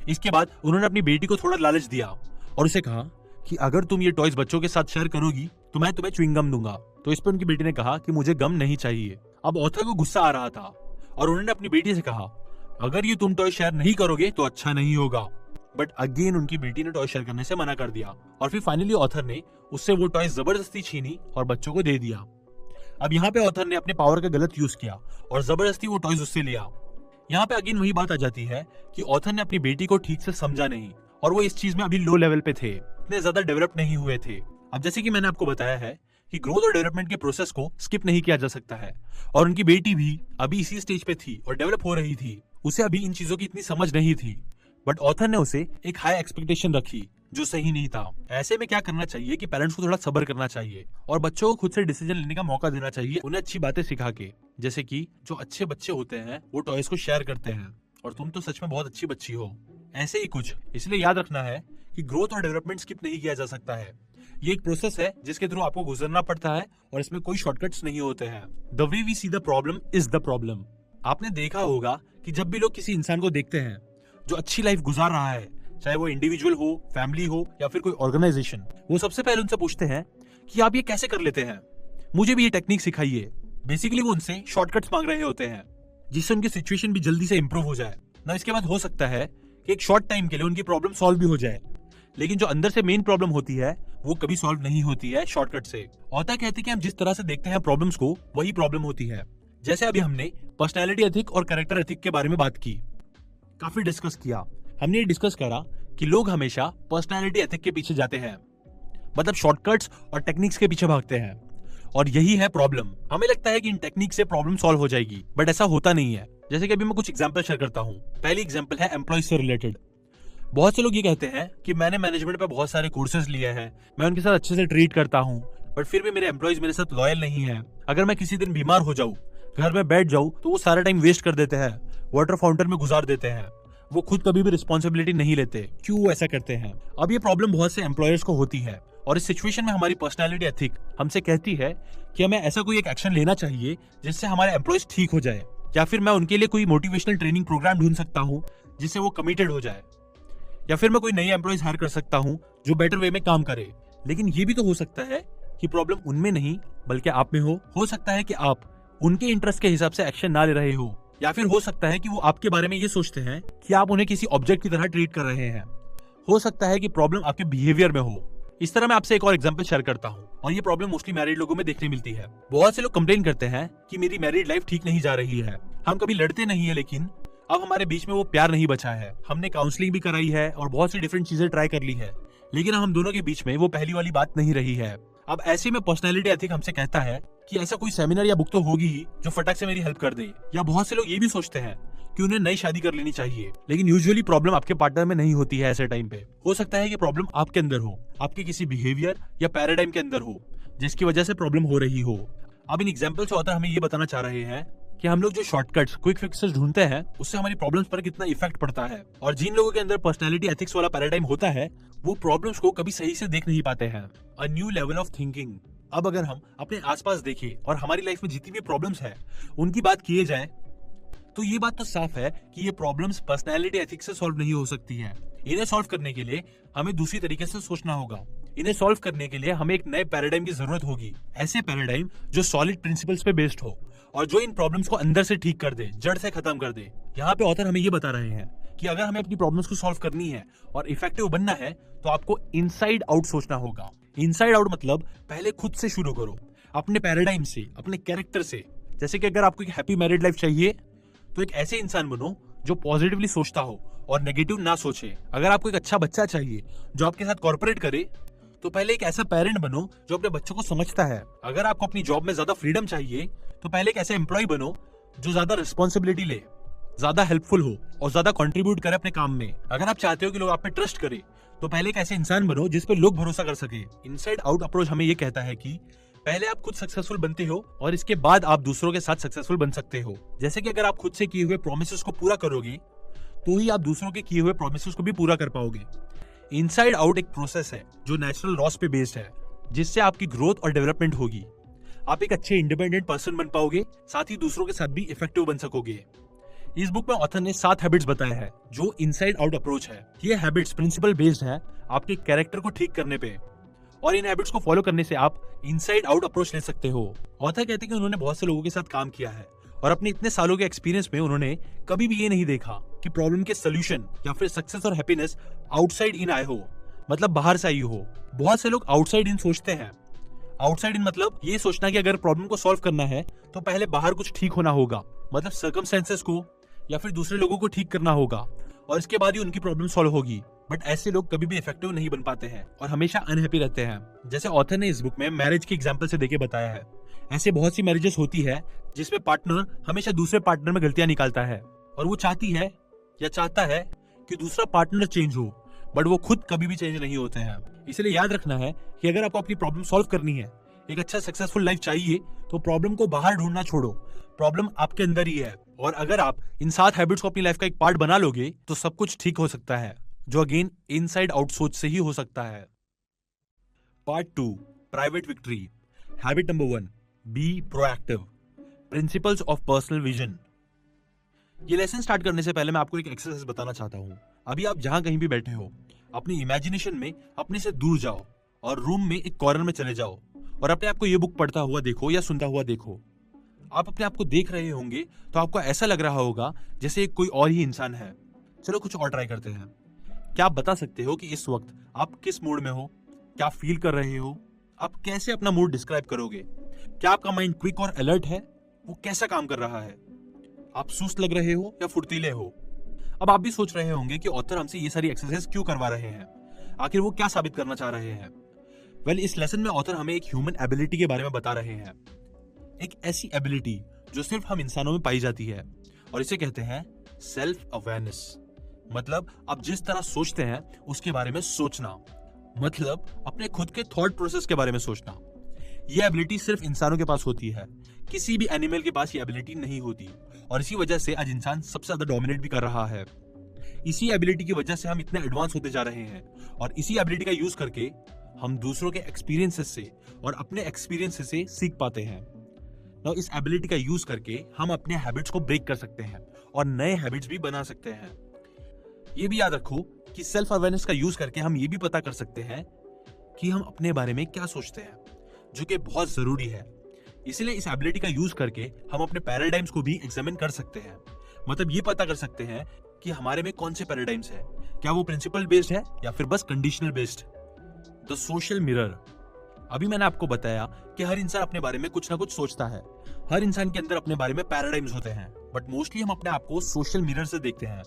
इसके बाद उन्होंने अपनी बेटी को थोड़ा लालच दिया और उसे कहा कि अगर तुम ये टॉयज बच्चों के साथ शेयर करोगी तो मैं तुम्हें च्युइंग गम दूंगा। तो इस पर उनकी बेटी ने कहा कि मुझे गम नहीं चाहिए। अब ऑथर को गुस्सा आ रहा था और उन्होंने अपनी बेटी से कहा, अगर ये तुम टॉय शेयर नहीं करोगे तो अच्छा नहीं होगा। बट अगेन उनकी बेटी ने टॉय शेयर करने से मना कर दिया और फिर फाइनली ऑथर ने उससे वो टॉय जबरदस्ती छीनी और बच्चों को दे दिया। अब यहाँ पे ऑथर ने अपने पावर का गलत यूज किया और जबरदस्ती वो टॉयज उससे लिया। यहाँ पे अगेन वही बात आ जाती है कि ऑथर ने अपनी बेटी को ठीक से समझा नहीं और वो इस चीज में अभी लो लेवल पे थे, इतने ज्यादा डेवलप नहीं हुए थे। अब जैसे कि मैंने आपको बताया है कि ग्रोथ और डेवलपमेंट के प्रोसेस को स्किप नहीं किया जा सकता है, और उनकी बेटी भी अभी इसी स्टेज पे थी और डेवलप हो रही थी। उसे अभी इन चीजों की इतनी समझ नहीं थी, बट ऑथर ने उसे एक हाई एक्सपेक्टेशन रखी जो सही नहीं था। ऐसे में क्या करना चाहिए कि पेरेंट्स को थोड़ा सब्र करना चाहिए और बच्चों को खुद से डिसीजन लेने का मौका देना चाहिए, उन्हें अच्छी बातें सिखा के। जैसे कि जो अच्छे बच्चे होते हैं वो टॉयज को शेयर करते हैं और तुम तो सच में बहुत अच्छी बच्ची हो, ऐसे ही कुछ। इसलिए याद रखना है कि ग्रोथ और डेवलपमेंट स्किप नहीं किया जा सकता है। ये एक प्रोसेस है जिसके थ्रू आपको गुजरना पड़ता है और इसमें कोई शॉर्टकट्स नहीं होते हैं। The way we see the problem is the problem. आपने देखा होगा कि जब भी लोग किसी इंसान को देखते हैं जो अच्छी लाइफ गुजार रहा है, चाहे वो इंडिविजुअल हो, फैमिली हो या फिर कोई ऑर्गेनाइजेशन, वो सबसे पहले उनसे पूछते हैं कि आप ये कैसे कर लेते हैं, मुझे भी ये टेक्निक सिखाइए। बेसिकली वो उनसे शॉर्टकट्स मांग रहे होते हैं जिससे उनकी सिचुएशन भी जल्दी से इंप्रूव हो जाए ना। इसके बाद हो सकता है कि एक शॉर्ट टाइम के लिए उनकी प्रॉब्लम सॉल्व भी हो जाए, लेकिन जो अंदर से मेन प्रॉब्लम होती है वो कभी सॉल्व नहीं होती है शॉर्टकट से। ऑथर कहते हैं कि हम जिस तरह से देखते हैं प्रॉब्लम्स को, वही प्रॉब्लम होती है। जैसे अभी हमने पर्सनैलिटी एथिक और कैरेक्टर एथिक के बारे में बात की, काफी डिस्कस किया। हमने ये डिस्कस करा कि लोग हमेशा पर्सनैलिटी एथिक के पीछे जाते हैं, मतलब शॉर्टकट्स और टेक्निक्स के पीछे भागते हैं, और यही है प्रॉब्लम। हमें लगता है कि इन टेक्निक से प्रॉब्लम सॉल्व हो जाएगी, बट ऐसा होता नहीं है। जैसे कि अभी मैं कुछ एग्जांपल शेयर करता हूँ। पहली एग्जांपल है एम्प्लॉय से रिलेटेड। बहुत से लोग ये कहते हैं कि मैंने मैनेजमेंट पे बहुत सारे कोर्सेज लिए हैं, मैं उनके साथ अच्छे से ट्रीट करता हूँ, बट फिर भी मेरे एम्प्लॉयज मेरे साथ लॉयल नहीं है। अगर मैं किसी दिन बीमार हो जाऊँ, घर में बैठ जाऊँ, तो वो सारा टाइम वेस्ट कर देते हैं, वाटर फाउंटेन में गुजार देते हैं। वो खुद कभी भी रिस्पॉन्सिबिलिटी नहीं लेते। क्यों वो ऐसा करते हैं? अब ये प्रॉब्लम बहुत से एम्प्लॉयर्स को होती है, और इस सिचुएशन में हमारी पर्सनैलिटी एथिक हमसे कहती है कि हमें ऐसा कोई एक एक्शन लेना चाहिए जिससे हमारे एम्प्लॉयज ठीक हो जाए, या फिर मैं उनके लिए कोई मोटिवेशनल ट्रेनिंग प्रोग्राम ढूंढ सकता हूँ जिससे वो कमिटेड हो जाए, या फिर मैं कोई नई एम्प्लॉयज हायर कर सकता हूँ जो बेटर वे में काम करे। लेकिन ये भी तो हो सकता है कि प्रॉब्लम उनमें नहीं बल्कि आप में हो सकता है कि आप उनके इंटरेस्ट के हिसाब से एक्शन ना ले रहे हो, या फिर हो सकता है कि वो आपके बारे में ये सोचते हैं कि आप उन्हें किसी ऑब्जेक्ट की तरह ट्रीट कर रहे हैं। हो सकता है कि प्रॉब्लम आपके बिहेवियर में हो। इस तरह मैं आपसे एक और एग्जांपल शेयर करता हूँ, और ये प्रॉब्लम मोस्टली मैरिड लोगों में देखने मिलती है। बहुत से लोग कंप्लेन करते हैं कि मेरी मैरिड लाइफ ठीक नहीं जा रही है, हम कभी लड़ते नहीं है, लेकिन अब हमारे बीच में वो प्यार नहीं बचा है। हमने काउंसलिंग भी कराई है और बहुत सी डिफरेंट चीजें ट्राई कर ली है, लेकिन हम दोनों के बीच में वो पहली वाली बात नहीं रही है। अब ऐसे में पर्सनैलिटी एथिक हमसे कहता है कि ऐसा कोई सेमिनार या बुक तो होगी ही जो फटाक से मेरी हेल्प कर दे। या बहुत से लोग ये भी सोचते हैं कि उन्हें नई शादी कर लेनी चाहिए, लेकिन यूजुअली प्रॉब्लम आपके पार्टनर में नहीं होती है। ऐसे टाइम पे हो सकता है कि प्रॉब्लम आपके अंदर हो, आपके किसी बिहेवियर या पैराडाइम के अंदर हो, जिसकी वजह से प्रॉब्लम हो रही हो। अब इन एग्जांपल से ऑथर हमें ये बताना चाह रहे हैं कि हम लोग जो शॉर्टकट्स, क्विक फिक्सेस ढूंढते हैं, उससे हमारी प्रॉब्लम्स पर कितना इफेक्ट पड़ता है। और जिन लोगों के अंदर पर्सनैलिटी एथिक्स वाला पैराडाइम होता है, वो प्रॉब्लम्स को कभी सही से देख नहीं पाते हैं। A new level of thinking. अब अगर हम अपने आसपास देखें और हमारी लाइफ में जितनी भी प्रॉब्लम्स है उनकी बात किए जाए, तो ये बात तो साफ है कि ये प्रॉब्लम्स पर्सनैलिटी एथिक्स से सॉल्व नहीं हो सकती है। इन्हें सॉल्व करने के लिए हमें दूसरी तरीके से सोचना होगा। इन्हें सॉल्व करने के लिए हमें एक नए पैराडाइम की जरूरत होगी। ऐसे पैराडाइम जो सॉलिड प्रिंसिपल्स पे बेस्ड हो और जो इन प्रॉब्लम्स को अंदर से ठीक कर दे, जड़ से खत्म कर दे। यहाँ पे ऑथर हमें ये बता रहे हैं कि अगर हमें अपनी प्रॉब्लम्स को सॉल्व करनी है और इफेक्टिव बनना है तो आपको इनसाइड आउट सोचना होगा। इनसाइड आउट मतलब पहले खुद से शुरू करो, अपने पैराडाइम से, अपने कैरेक्टर से। जैसे कि अगर आपको एक हैप्पी मैरिड लाइफ चाहिए तो एक ऐसे इंसान बनो जो पॉजिटिवली सोचता हो और नेगेटिव ना सोचे। अगर आपको एक अच्छा बच्चा चाहिए जो आपके साथ कॉर्पोरेट करे तो पहले एक ऐसा पेरेंट बनो जो अपने बच्चों को समझता है। अगर आपको अपनी जॉब में ज्यादा फ्रीडम चाहिए तो पहले एक ऐसा एम्प्लॉय बनो जो ज्यादा रिस्पॉन्सिबिलिटी ले, ज्यादा हेल्पफुल हो और ज्यादा कंट्रीब्यूट करे अपने काम में। अगर आप चाहते हो कि लोग आप पे ट्रस्ट करें तो पहले एक ऐसे इंसान बनो जिस पे लोग भरोसा कर सके। इनसाइड आउट अप्रोच हमें ये कहता है कि पहले आप खुद सक्सेसफुल बनते हो और इसके बाद आप दूसरों के साथ सक्सेसफुल बन सकते हो। जैसे कि अगर आप खुद से किए हुए प्रोमिसेस को पूरा करोगे तो ही आप दूसरों के किए हुए प्रोमिसेस को भी पूरा कर पाओगे। इनसाइड आउट एक प्रोसेस है जो नेचुरल लॉस पे बेस्ड है, जिससे आपकी ग्रोथ और डेवलपमेंट होगी। आप एक अच्छे इंडिपेंडेंट पर्सन बन पाओगे, साथ ही दूसरों के साथ भी इफेक्टिव बन सकोगे। इस बुक में ऑथर ने 7 हैबिट्स बताए हैं जो इनसाइड आउट अप्रोच है। ये हैबिट्स प्रिंसिपल बेस्ड है आपके कैरेक्टर को ठीक करने पे, और इन हैबिट्स को फॉलो करने से आप इनसाइड आउट अप्रोच ले सकते हो। ऑथर कहते हैं कि उन्होंने बहुत से लोगों के साथ काम किया है और अपने इतने सालों के एक्सपीरियंस में उन्होंने कभी भी ये नहीं देखा कि प्रॉब्लम के सोल्यूशन या फिर सक्सेस और हैप्पीनेस आउटसाइड इन आए हो, मतलब बाहर से आई हो। बहुत से लोग आउटसाइड इन सोचते हैं। आउटसाइड इन मतलब ये सोचना कि अगर प्रॉब्लम को सॉल्व करना है तो पहले बाहर कुछ ठीक होना होगा, मतलब सर्कमस्टेंसेस को या फिर दूसरे लोगों को ठीक करना होगा और इसके बाद ही उनकी प्रॉब्लम सॉल्व होगी। बट ऐसे लोग कभी भी इफेक्टिव नहीं बन पाते हैं और हमेशा अनहैप्पी रहते हैं। जैसे ऑथर ने इस बुक में मैरिज के एग्जांपल से देके बताया है, ऐसे बहुत सी मैरिजेस होती है जिसमें पार्टनर हमेशा दूसरे पार्टनर में गलतियां निकालता है और वो चाहती है या चाहता है कि दूसरा पार्टनर चेंज हो, बट वो खुद कभी भी चेंज नहीं होते हैं। इसलिए याद रखना है कि अगर आपको अपनी प्रॉब्लम सॉल्व करनी है, एक अच्छा सक्सेसफुल लाइफ चाहिए, तो प्रॉब्लम को बाहर ढूंढना छोड़ो, प्रॉब्लम आपके अंदर ही है। और अगर आप इन 7 हैबिट्स को अपनी लाइफ का एक पार्ट बना लोगे तो सब कुछ ठीक हो सकता है, जो अगेन इनसाइड आउट सोच से ही हो सकता है। Part 2, private victory. Habit number 1, be proactive, principles of personal vision. ये लेसन स्टार्ट करने से पहले मैं आपको एक एक्सरसाइज बताना चाहता हूँ। अभी आप जहां कहीं भी बैठे हो, अपनी इमेजिनेशन में अपने से दूर जाओ और रूम में एक कॉर्नर में चले जाओ और अपने आप को ये बुक पढ़ता हुआ देखो या सुनता हुआ देखो। आप अपने आप को देख रहे होंगे तो आपको ऐसा लग रहा होगा जैसे कोई और ही इंसान है। चलो कुछ और ट्राई करते हैं। क्या आप बता सकते हो कि इस वक्त आप किस मूड में हो, क्या फील कर रहे हो? आप कैसे अपना मूड डिस्क्राइब करोगे? क्या आपका माइंड क्विक और अलर्ट है? वो कैसा काम कर रहा है? आप सुस्त लग रहे हो या फुर्तीले हो? अब आप भी सोच रहे होंगे कि ऑथर हमसे ये सारी एक्सरसाइज क्यों करवा रहे हैं, आखिर वो क्या साबित करना चाह रहे हैं। इस लेसन में ऑथर हमें एक ह्यूमन एबिलिटी के बारे में बता रहे हैं, एक ऐसी एबिलिटी जो सिर्फ हम इंसानों में पाई जाती है, और इसे कहते हैं सेल्फ अवेयरनेस। मतलब आप जिस तरह सोचते हैं उसके बारे में सोचना, मतलब अपने खुद के थॉट प्रोसेस के बारे में सोचना। यह एबिलिटी सिर्फ इंसानों के पास होती है, किसी भी एनिमल के पास ये एबिलिटी नहीं होती, और इसी वजह से आज इंसान सबसे ज्यादा डोमिनेट भी कर रहा है। इसी एबिलिटी की वजह से हम इतने एडवांस होते जा रहे हैं, और इसी एबिलिटी का यूज करके हम दूसरों के एक्सपीरियंसेस से और अपने एक्सपीरियंसेस से सीख पाते हैं। now, इस एबिलिटी का यूज करके हम अपने हैबिट्स को ब्रेक कर सकते हैं और नए हैबिट्स भी बना सकते हैं। ये भी याद रखो कि सेल्फ अवेयरनेस का यूज करके हम ये भी पता कर सकते हैं कि हम अपने बारे में क्या सोचते हैं, जो कि बहुत जरूरी है। इसीलिए इस एबिलिटी का यूज करके हम अपने पैराडाइम्स को भी एग्जामिन कर सकते हैं। मतलब ये पता कर सकते हैं कि हमारे में कौन से पैराडाइम्स है, क्या वो प्रिंसिपल बेस्ड है या फिर बस conditional based. The social mirror. अभी मैंने आपको बताया कि हर इंसान अपने बारे में कुछ ना कुछ सोचता है, हर इंसान के अंदर अपने बारे में पैराडाइम्स होते हैं, बट मोस्टली हम अपने आप को सोशल मिरर से देखते हैं।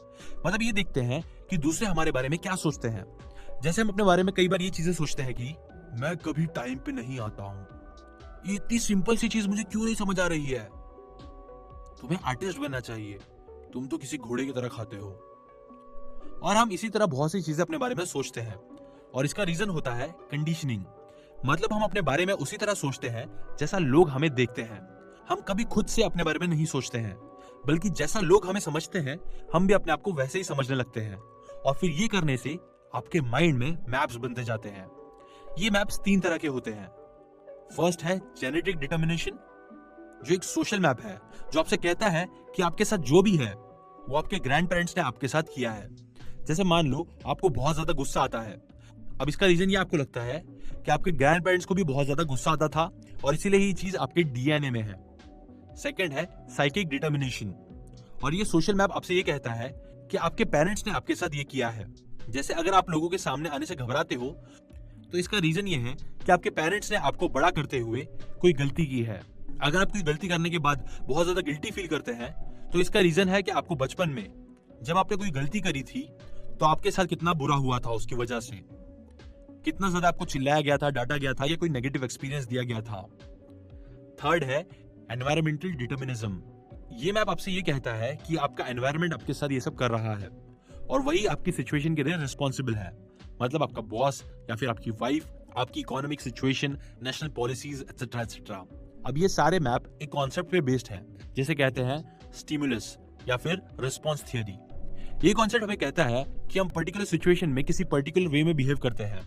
मतलब ये देखते हैं कि दूसरे हमारे बारे में क्या सोचते हैं। जैसे हम अपने बारे में कई बार ये चीजें सोचते हैं कि मैं कभी टाइम पे नहीं आता हूँ, ये इतनी सिंपल सी चीज मुझे क्यों नहीं समझ आ रही है, तुम्हें आर्टिस्ट बनना चाहिए, तुम तो किसी घोड़े की तरह खाते हो। और हम इसी तरह बहुत सी चीजें अपने बारे में सोचते हैं, और इसका रीजन होता है कंडीशनिंग। मतलब हम अपने बारे में उसी तरह सोचते हैं जैसा लोग हमें देखते हैं। हम कभी खुद से अपने बारे में नहीं सोचते हैं, बल्कि जैसा लोग हमें समझते हैं हम भी अपने आप को वैसे ही समझने लगते हैं, और फिर ये करने से आपके माइंड में मैप्स बनते जाते हैं। ये मैप्स 3 तरह के होते हैं। फर्स्ट है जेनेटिक डिटर्मिनेशन, जो एक सोशल मैप है जो आपसे कहता है कि आपके साथ जो भी है वो आपके ग्रैंड पेरेंट्स ने आपके साथ किया है। जैसे मान लो आपको बहुत ज्यादा गुस्सा आता है, अब इसका रीजन ये आपको लगता है कि आपके ग्रैंड पेरेंट्स को भी बहुत ज्यादा गुस्सा आता था और इसीलिए ये चीज आपके डीएनए में है। सेकंड है साइकिक डिटर्मिनेशन, और ये सोशल मैप आपसे ये कहता है कि आपके पेरेंट्स ने आपके साथ ये किया है। जैसे अगर आप लोगों के सामने आने से घबराते हो तो इसका रीजन ये है कि आपके पेरेंट्स ने आपको बड़ा करते हुए कोई गलती की है। अगर आप कोई गलती करने के बाद बहुत ज्यादा गिल्टी फील करते हैं तो इसका रीजन है कि आपको बचपन में जब आपने कोई गलती करी थी तो आपके साथ कितना बुरा हुआ था, उसकी वजह से कितना ज्यादा आपको चिल्लाया गया था, डांटा गया था या कोई नेगेटिव एक्सपीरियंस दिया गया था। थर्ड है एनवायरमेंटल डिटर्मिनिज्म। ये मैप आपसे ये कहता है कि आपका एनवायरमेंट आपके साथ ये सब कर रहा है और वही आपकी सिचुएशन के लिए रिस्पॉन्सिबल है। मतलब आपका बॉस या फिर आपकी वाइफ, आपकी economic situation, national policies etcetera etcetera. अब ये सारे मैप एक कॉन्सेप्ट पे बेस्ड है जिसे कहते हैं स्टिमुलस या फिर रिस्पॉन्स थियरी। ये कॉन्सेप्ट हमें कहता है कि हम पर्टिकुलर सिचुएशन में किसी पर्टिकुलर वे में बिहेव करते हैं।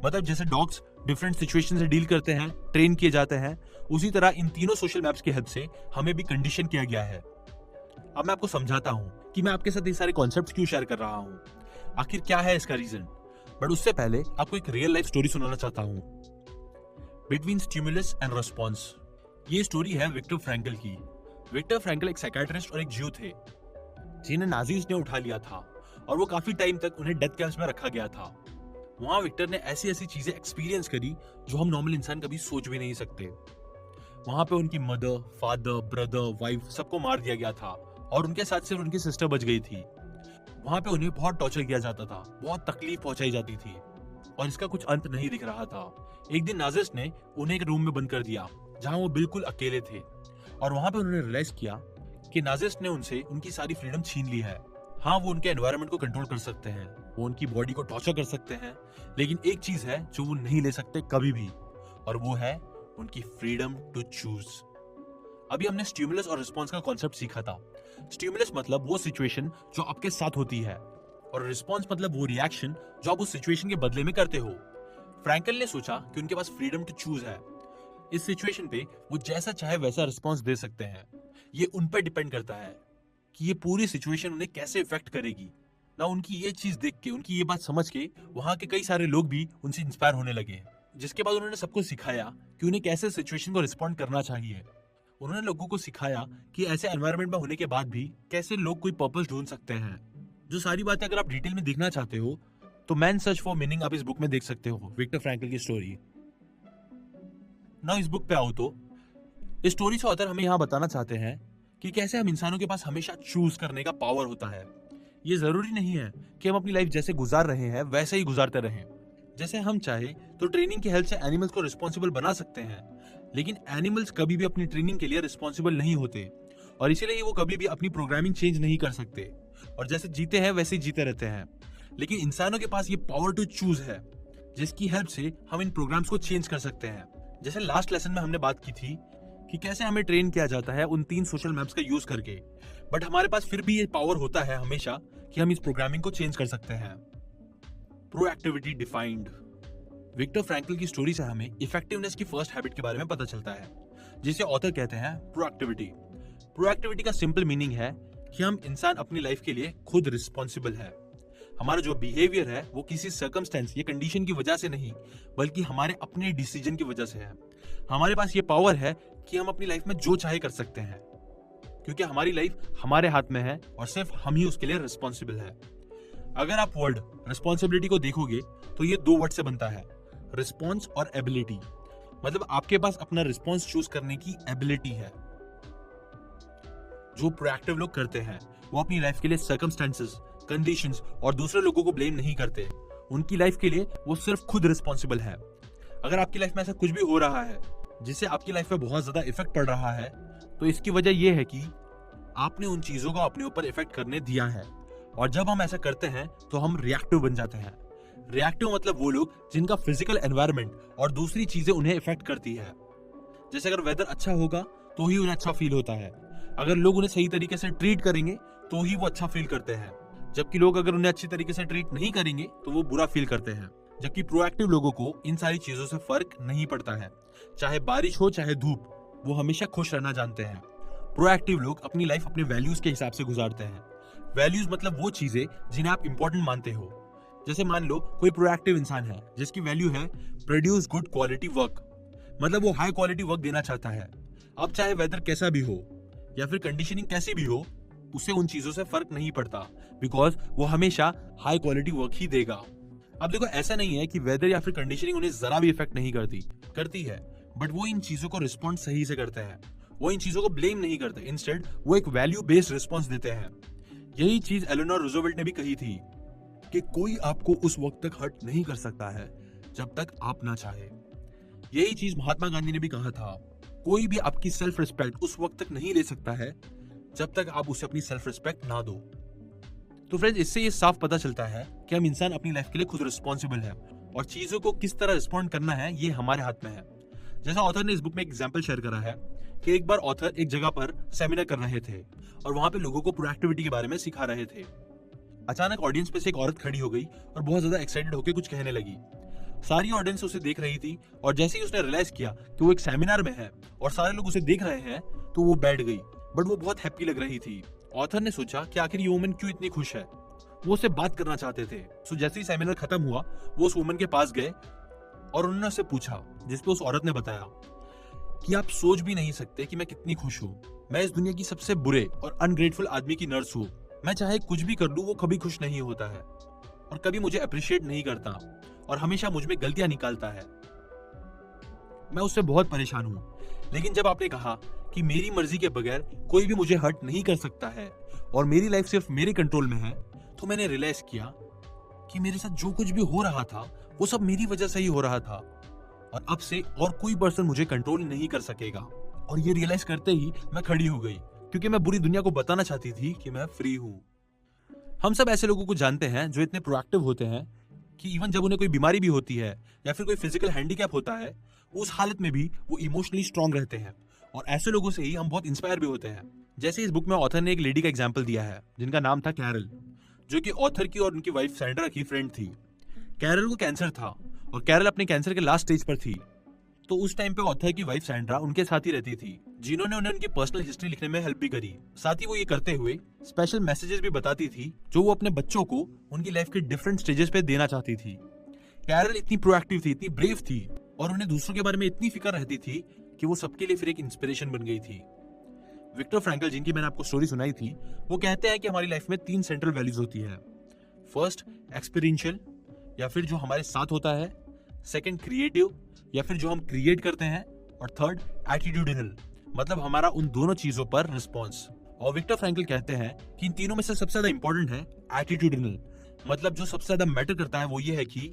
मतलब जैसे डॉग्स डिफरेंट सिचुएशन से डील करते हैं, ट्रेन किए जाते हैं, उसी तरह इन तीनों सोशल मैप्स की हेल्प से हमें भी कंडीशन किया गया है। अब मैं आपको समझाता हूँ कि मैं आपके साथ ये सारे कॉन्सेप्ट्स क्यों शेयर कर रहा हूँ, आखिर क्या है इसका रीजन। बट उससे पहले आपको एक रियल लाइफ स्टोरी सुनाना चाहता हूँ, बिटवीन स्टिमुलस एंड रिस्पॉन्स। ये स्टोरी है विक्टर फ्रैंकल की। विक्टर फ्रैंकल एक साइकियाट्रिस्ट और एक ज्यू थे जिन्हें नाजीज ने उठा लिया था और वो काफी टाइम तक उन्हें डेथ कैंप्स में रखा गया था। वहां विक्टर ने ऐसी ऐसी चीजें एक्सपीरियंस करी जो हम नॉर्मल इंसान कभी सोच भी नहीं सकते। वहां पे उनकी मदर, फादर, ब्रदर, वाइफ सबको मार दिया गया था और उनके साथ सिर्फ उनकी सिस्टर बच गई थी। वहां पे उन्हें बहुत टॉर्चर किया जाता था, बहुत तकलीफ पहुंचाई जाती थी और इसका कुछ अंत नहीं दिख रहा था। एक दिन नाजिस्ट ने उन्हें एक रूम में बंद कर दिया जहां वो बिल्कुल अकेले थे और वहां पे उन्होंने रियलाइज किया कि नाजिस्ट ने उनसे उनकी सारी फ्रीडम छीन ली है। हाँ, वो उनके एनवायरनमेंट को कंट्रोल कर सकते हैं, वो उनकी बॉडी को टॉर्चर कर सकते हैं, लेकिन एक चीज है जो वो नहीं ले सकते कभी भी, और वो है उनकी फ्रीडम टू चूज। अभी हमने स्टिमुलस और रिस्पॉन्स का कॉन्सेप्ट सीखा था। स्टिमुलस मतलब वो सिचुएशन जो आपके साथ होती है और रिस्पॉन्स मतलब वो रिएक्शन जो आप उस सिचुएशन के बदले में करते हो। फ्रैंकल ने सोचा कि उनके पास फ्रीडम टू चूज है। इस सिचुएशन पे वो जैसा चाहे वैसा रिस्पॉन्स दे सकते हैं। ये उन पर डिपेंड करता है कि ये पूरी सिचुएशन उन्हें कैसे इफेक्ट करेगी ना। उनकी ये चीज देख के, उनकी ये बात समझ के वहां के कई सारे लोग भी उनसे इंस्पायर होने लगे, जिसके बाद उन्होंने सबको सिखाया कि उन्हें कैसे सिचुएशन को रिस्पॉन्ड करना चाहिए। उन्होंने लोगों को सिखाया कि ऐसे एनवायरनमेंट में होने के बाद भी कैसे लोग कोई पर्पस ढूंढ सकते हैं। जो सारी बातें अगर आप डिटेल में देखना चाहते हो तो मैन सर्च फॉर मीनिंग आप इस बुक में देख सकते हो, विक्टर फ्रैंकल की स्टोरी। ना इस बुक पे आओ तो इस स्टोरी से ऑथर हमें यहाँ बताना चाहते हैं कि कैसे हम इंसानों के पास हमेशा चूज करने का पावर होता है। ये जरूरी नहीं है कि हम अपनी लाइफ जैसे गुजार रहे हैं वैसे ही गुजारते रहें। जैसे हम चाहे तो ट्रेनिंग की हेल्प से एनिमल्स को रिस्पॉन्सिबल बना सकते हैं, लेकिन एनिमल्स कभी भी अपनी ट्रेनिंग के लिए रिस्पॉन्सिबल नहीं होते और इसीलिए वो कभी भी अपनी प्रोग्रामिंग चेंज नहीं कर सकते और जैसे जीते हैं वैसे ही जीते रहते हैं। लेकिन इंसानों के पास ये पावर टू चूज है जिसकी हेल्प से हम इन प्रोग्राम्स को चेंज कर सकते हैं। जैसे लास्ट लेसन में हमने बात की थी कि कैसे हमें ट्रेन किया जाता है उन 3 सोशल मैप्स का यूज करके, बट हमारे पास फिर भी ये पावर होता है हमेशा कि हम इस प्रोग्रामिंग को चेंज कर सकते हैं। Proactivity defined. विक्टर फ्रैंकल की स्टोरी से हमें इफेक्टिवनेस की फर्स्ट हैबिट के बारे में पता चलता है जिसे ऑथर कहते हैं प्रोएक्टिविटी। प्रोएक्टिविटी का सिंपल मीनिंग है कि हम इंसान अपनी लाइफ के लिए खुद रिस्पॉन्सिबल है। हमारा जो बिहेवियर है वो किसी सर्कमस्टेंस या कंडीशन की वजह से नहीं बल्कि हमारे अपने डिसीजन की वजह से है। हमारे पास ये पावर है कि हम अपनी लाइफ में जो चाहे कर सकते हैं क्योंकि हमारी लाइफ हमारे हाथ में है और सिर्फ हम ही उसके लिए रिस्पॉन्सिबल है। अगर आप वर्ड रिस्पॉन्सिबिलिटी को देखोगे तो ये 2 वर्ड से बनता है, रिस्पॉन्स और एबिलिटी। मतलब आपके पास अपना रिस्पॉन्स चूज करने की एबिलिटी है। जो प्रोएक्टिव लोग करते हैं वो अपनी लाइफ के लिए सर्कमस्टेंसेस, कंडीशंस और दूसरे लोगों को ब्लेम नहीं करते। उनकी लाइफ के लिए वो सिर्फ खुद रिस्पॉन्सिबल है। अगर आपकी लाइफ में ऐसा कुछ भी हो रहा है जिससे आपकी लाइफ पे बहुत ज्यादा इफेक्ट पड़ रहा है तो इसकी वजह यह है कि आपने उन चीजों को अपने ऊपर इफेक्ट करने दिया है और जब हम ऐसा करते हैं तो हम रिएक्टिव बन जाते हैं। रिएक्टिव मतलब वो लोग जिनका फिजिकल एनवायरनमेंट और दूसरी चीजें उन्हें इफेक्ट करती है। जैसे अगर वेदर अच्छा होगा तो ही उन्हें अच्छा फील होता है, अगर लोग उन्हें सही तरीके से ट्रीट करेंगे तो ही वो अच्छा फील करते हैं, जबकि लोग अगर उन्हें अच्छी तरीके से ट्रीट नहीं करेंगे तो वो बुरा फील करते हैं। जबकि प्रोएक्टिव लोगों को इन सारी चीजों से फर्क नहीं पड़ता है, चाहे बारिश हो चाहे धूप, वो हमेशा खुश रहना जानते हैं। प्रोएक्टिव लोग अपनी लाइफ अपने वैल्यूज के हिसाब से गुजारते हैं। वैल्यूज मतलब वो चीजें जिन्हें आप इंपॉर्टेंट मानते हो। जैसे मान लो कोई प्रोएक्टिव इंसान है जिसकी वैल्यू है प्रोड्यूस गुड क्वालिटी वर्क, मतलब वो हाई क्वालिटी वर्क देना चाहता है। अब चाहे वेदर कैसा भी हो या फिर कंडीशनिंग कैसी भी हो, उसे उन चीजों से फर्क नहीं पड़ता, बिकॉज वो हमेशा हाई क्वालिटी वर्क ही देगा। अब देखो, ऐसा नहीं है कि वेदर या फिर कंडीशनिंग उन्हें जरा भी इफेक्ट नहीं करती है, बट वो इन चीजों को रिस्पॉन्ड सही से करते हैं। वो इन चीजों को ब्लेम नहीं करते, इंस्टेड वो एक वैल्यू बेस्ड रिस्पॉन्स देते हैं। यही चीज एलेनोर रूजवेल्ट ने भी कही थी कि कोई आपको उस वक्त तक हर्ट नहीं कर सकता है जब तक आप ना चाहे। यही चीज महात्मा गांधी ने भी कहा था, कोई भी आपकी सेल्फ रिस्पेक्ट उस वक्त तक नहीं ले सकता है जब तक आप उसे अपनी सेल्फ रिस्पेक्ट ना दो। तो फ्रेंड्स, इससे ये साफ पता चलता है कि हम इंसान अपनी लाइफ के लिए खुद रिस्पॉन्सिबल है और चीजों को किस तरह रिस्पॉन्ड करना है ये हमारे हाथ में है। जैसा ऑथर ने इस बुक में एक एग्जांपल शेयर करा है कि एक बार ऑथर एक जगह पर सेमिनार कर रहे थे और वहां पे लोगों को प्रोएक्टिविटी के बारे में सिखा रहे थे। अचानक ऑडियंस में से एक औरत खड़ी हो गई और बहुत ज्यादा एक्साइटेड होकर कुछ कहने लगी। सारी ऑडियंस उसे देख रही थी और जैसे ही उसने रियलाइज किया कि वो एक सेमिनार में है और सारे लोग उसे देख रहे हैं तो वो बैठ गई, बट वो बहुत हैप्पी लग रही थी। ऑथर ने सोचा कि आखिर ये वुमन क्यों इतनी खुश है, वो उससे बात करना चाहते थे। सो जैसे ही सेमिनार खत्म हुआ वो उस वुमन के पास गए और उन्होंने उससे पूछा, जिसपे उस औरत ने बताया कि आप सोच भी नहीं सकते कि मैं कितनी खुश हूँ। मैं इस दुनिया की सबसे बुरे और अनग्रेटफुल आदमी की नर्स हूँ। मैं चाहे कुछ भी कर लूं वो कभी खुश नहीं होता है और कभी मुझे अप्रिशिएट नहीं करता और हमेशा मुझ में गलतियां निकालता है। मैं उससे बहुत परेशान हूँ। लेकिन जब आपने कहा कि मेरी मर्जी के बगैर कोई भी मुझे हर्ट नहीं कर सकता है और मेरी लाइफ सिर्फ मेरे कंट्रोल में है, तो मैंने रियलाइज किया कि मेरे साथ जो कुछ भी हो रहा था वो सब मेरी वजह से ही हो रहा था और अब से और कोई पर्सन मुझे कंट्रोल नहीं कर सकेगा। और ये रियलाइज करते ही मैं खड़ी हो गई, क्योंकि मैं पूरी दुनिया को बताना चाहती थी कि मैं फ्री हूं। हम सब ऐसे लोगों को जानते हैं जो इतने प्रोएक्टिव होते हैं कि इवन जब उन्हें कोई बीमारी भी होती है या फिर कोई फिजिकल हैंडीकैप होता है, उस हालत में भी वो इमोशनली स्ट्रांग रहते हैं और ऐसे लोगों से ही हम बहुत इंस्पायर भी होते हैं। जैसे इस बुक में ऑथर ने एक लेडी का एग्जाम्पल दिया है जिनका नाम था कैरल, जो कि ऑथर की और उनकी वाइफ सैंड्रा की फ्रेंड थी। कैरल को कैंसर था और कैरल अपने कैंसर के लास्ट स्टेज पर थी। तो उस टाइम पे ऑथर की वाइफ सैंड्रा उनके साथ ही रहती थी, जिन्होंने उन्हें उनकी पर्सनल हिस्ट्री लिखने में हेल्प भी करी। साथ ही वो ये करते हुए स्पेशल मैसेजेस भी बताती थी जो वो अपने बच्चों को उनकी लाइफ के डिफरेंट स्टेजेस पे देना चाहती थी। कैरल इतनी प्रोएक्टिव थी, इतनी ब्रेव थी और उन्हें दूसरों के बारे में इतनी फिक्र रहती थी कि वो सबके लिए फिर एक इंस्पिरेशन बन गई थी। विक्टर फ्रैंकल, जिनकी मैंने आपको स्टोरी सुनाई थी, वो कहते हैं कि हमारी लाइफ में 3 सेंट्रल वैल्यूज होती है। फर्स्ट एक्सपीरियंशियल, या फिर जो हमारे साथ होता है। सेकंड क्रिएटिव, या फिर जो हम क्रिएट करते हैं। और थर्ड एटीट्यूडिनल, मतलब हमारा उन दोनों चीजों पर रिस्पॉन्स। और विक्टर फ्रैंकल कहते हैं कि इन तीनों में से सबसे ज्यादा इंपॉर्टेंट है एटीट्यूडिनल, मतलब जो सबसे ज्यादा मैटर करता है वो ये है कि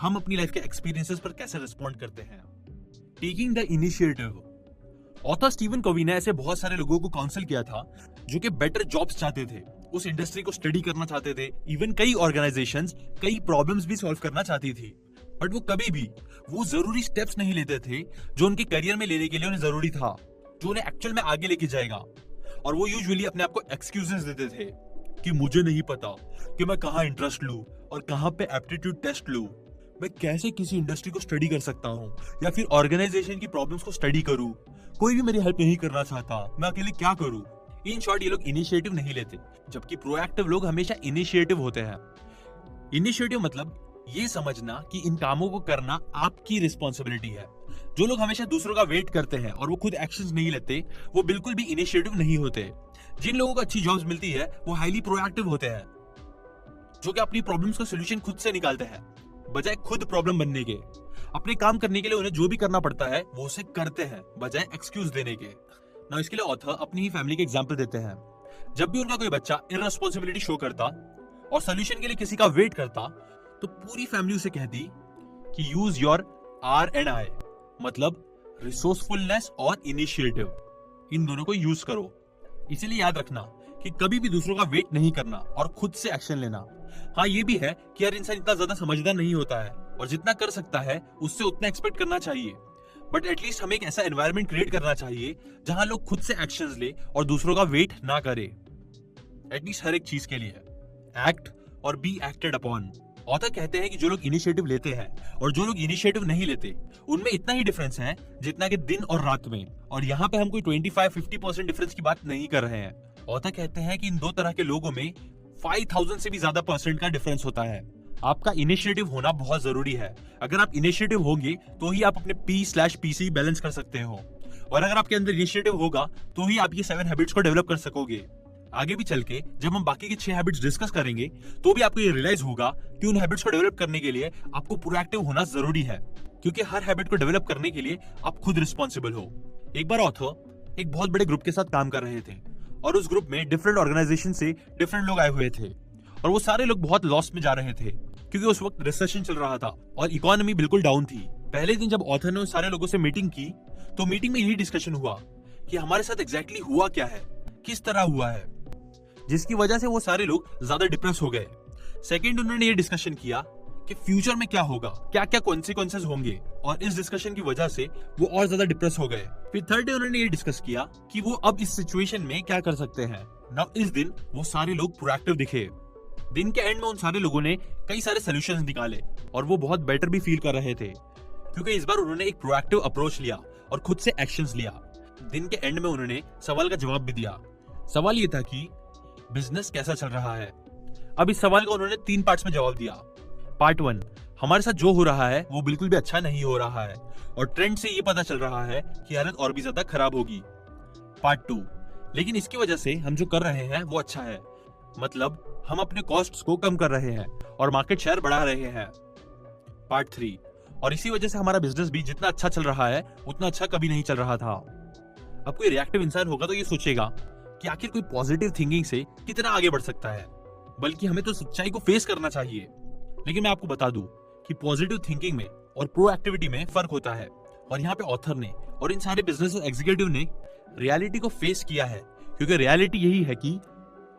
हम अपनी लाइफ के एक्सपीरियंसेस पर कैसे रिस्पॉन्ड करते हैं। Taking the initiative. Author Stephen Covey ने ऐसे बहुत सारे लोगों को काउंसिल किया था जो कि बेटर जॉब्स चाहते थे, उस इंडस्ट्री को स्टडी करना चाहते थे। इवन कई ऑर्गेनाइजेशंस कई प्रॉब्लम्स भी सॉल्व करना चाहती थी, बट वो कभी भी वो जरूरी स्टेप्स नहीं लेते थे जो उनके करियर में लेने के लिए उन्हें जरूरी था, जो उन्हें एक्चुअल में आगे लेके जाएगा। और वो यूजुअली अपने आप को एक्सक्यूजेस देते थे कि मुझे नहीं पता कि मैं कहाँ इंटरेस्ट लूं और कहाँ पे एप्टीट्यूड टेस्ट लूं, मैं कैसे किसी इंडस्ट्री को स्टडी कर सकता हूँ या फिर ऑर्गेनाइजेशन की प्रॉब्लम्स को स्टडी करूँ, कोई भी मेरी हेल्प नहीं करना चाहता, मैं अकेले क्या करूँ। इन शॉर्ट, ये लोग इनिशिएटिव नहीं लेते, जबकि प्रोएक्टिव लोग हमेशा इनिशिएटिव होते हैं। इनिशिएटिव मतलब ये समझना कि इन कामों को करना आपकी रिस्पॉन्सिबिलिटी है। जो लोग हमेशा दूसरों का वेट करते हैं और वो खुद एक्शंस नहीं लेते, वो बिल्कुल भी इनिशिएटिव नहीं होते। जिन लोगों को अच्छी जॉब्स मिलती है वो हाईली प्रोएक्टिव होते हैं, जो कि अपनी प्रॉब्लम्स का सॉल्यूशन खुद से निकालते हैं बजाय खुद प्रॉब्लम बनने के। अपने काम करने के लिए उन्हें जो भी करना पड़ता है वो उसे करते हैं बजाय एक्सक्यूज देने के। ना इसके लिए ऑथर अपनी ही फैमिली के एग्जांपल देते हैं। जब भी उनका कोई बच्चा इररिस्पांसिबिलिटी शो करता और सॉल्यूशन के लिए किसी का वेट करता, तो पूरी फैमिली उसे कहती कि यूज योर R&I, मतलब रिसोर्सफुलनेस और इनिशिएटिव, इन दोनों को यूज करो। इसीलिए याद रखना कि कभी भी दूसरों का वेट नहीं करना और खुद से एक्शन लेना। हाँ, ये भी है कि हर इंसान इतना ज्यादा समझदार नहीं होता है और जितना कर सकता है उससे उतना एक्सपेक्ट करना चाहिए, बट एटलीस्ट हमें एक ऐसा एनवायरनमेंट क्रिएट करना चाहिए जहां लोग खुद से एक्शंस ले और दूसरों का वेट ना करे। एटलीस्ट हर एक चीज के लिए एक्ट और बी एक्टेड अपॉन। ऑथर कहते हैं कि जो लोग इनिशिएटिव लेते हैं और जो लोग इनिशिएटिव नहीं लेते, उनमें इतना ही डिफरेंस है जितना कि दिन और रात में। और यहाँ पे हम कोई 25-50% डिफरेंस की बात नहीं कर रहे हैं। ऑथर कहते हैं कि इन दो तरह के लोगों में 5000 से भी ज्यादा % का डिफरेंस होता है। आपका इनिशिएटिव होना बहुत जरूरी है। अगर आप इनिशिएटिव होंगे तो ही आप अपने P/PC बैलेंस कर सकते हो, और अगर आपके अंदर इनिशिएटिव होगा तो ही आप ये 7 हैबिट्स को डेवलप कर सकोगे। आगे भी चल के जब हम बाकी के 6 हैबिट्स डिस्कस करेंगे तो भी आपको ये रियलाइज होगा कि उन हैबिट्स को डेवलप करने के लिए आपको प्रोएक्टिव होना जरूरी है, क्योंकि हर हैबिट को डेवलप करने के लिए आप खुद रिस्पॉन्सिबल हो। एक बार ऑथर एक बहुत बड़े ग्रुप के साथ काम कर रहे थे और उस ग्रुप में डिफरेंट ऑर्गेनाइजेशन से डिफरेंट लोग आए हुए थे और वो सारे लोग बहुत लॉस में जा रहे थे क्योंकि उस वक्त रिसेशन चल रहा था और इकोनॉमी बिल्कुल डाउन थी। पहले दिन जब ऑथर ने उन सारे लोगों से मीटिंग की तो मीटिंग में यही डिस्कशन हुआ कि हमारे साथ एग्जैक्टली हुआ क्या है, किस तरह हुआ है, जिसकी वजह से वो सारे लोग ज्यादा डिप्रेस हो गए। सेकंड, उन्होंने ये डिस्कशन किया कि फ्यूचर में क्या होगा, क्या क्या कॉन्सिक्वेंसेस होंगे, और इस डिस्कशन की वजह से वो और ज्यादा डिप्रेस हो गए। फिर थर्ड डे उन्होंने ये डिस्कस किया कि वो अब इस सिचुएशन में क्या कर सकते हैं। नाउ इस दिन वो सारे लोग प्रोएक्टिव दिखे। दिन के एंड में उन सारे लोगों ने कई सारे सोल्यूशंस निकाले और वो बहुत बेटर भी फील कर रहे थे क्योंकि इस बार उन्होंने एक प्रोएक्टिव अप्रोच लिया और खुद से एक्शंस लिया। दिन के एंड में उन्होंने सवाल का जवाब भी दिया। सवाल ये था कि बिजनेस कैसा चल रहा है। अब इस सवाल का उन्होंने 3 पार्ट्स में जवाब दिया। पार्ट 1, हमारे साथ जो हो रहा है वो बिल्कुल भी अच्छा नहीं हो रहा है और ट्रेंड से ये पता चल रहा है कि हालत और भी ज्यादा खराब होगी। पार्ट 2, लेकिन इसकी वजह से हम जो कर रहे हैं वो अच्छा है, मतलब हम अपने कॉस्ट्स को कम कर रहे हैं और मार्केट शेयर बढ़ा रहे हैं। पार्ट 3, और इसी वजह से हमारा बिजनेस भी जितना अच्छा चल रहा है उतना अच्छा कभी नहीं चल रहा था। अब कोई रिएक्टिव इंसान होगा तो ये सोचेगा कि आखिर कोई पॉजिटिव थिंकिंग से कितना आगे बढ़ सकता है, बल्कि हमें तो सच्चाई को फेस करना चाहिए। लेकिन मैं आपको बता दूं कि पॉजिटिव थिंकिंग में और प्रोएक्टिविटी में फर्क होता है और यहाँ पे ऑथर ने और इन सारे बिजनेस एग्जीक्यूटिव ने रियलिटी को फेस किया है, क्योंकि रियलिटी यही है कि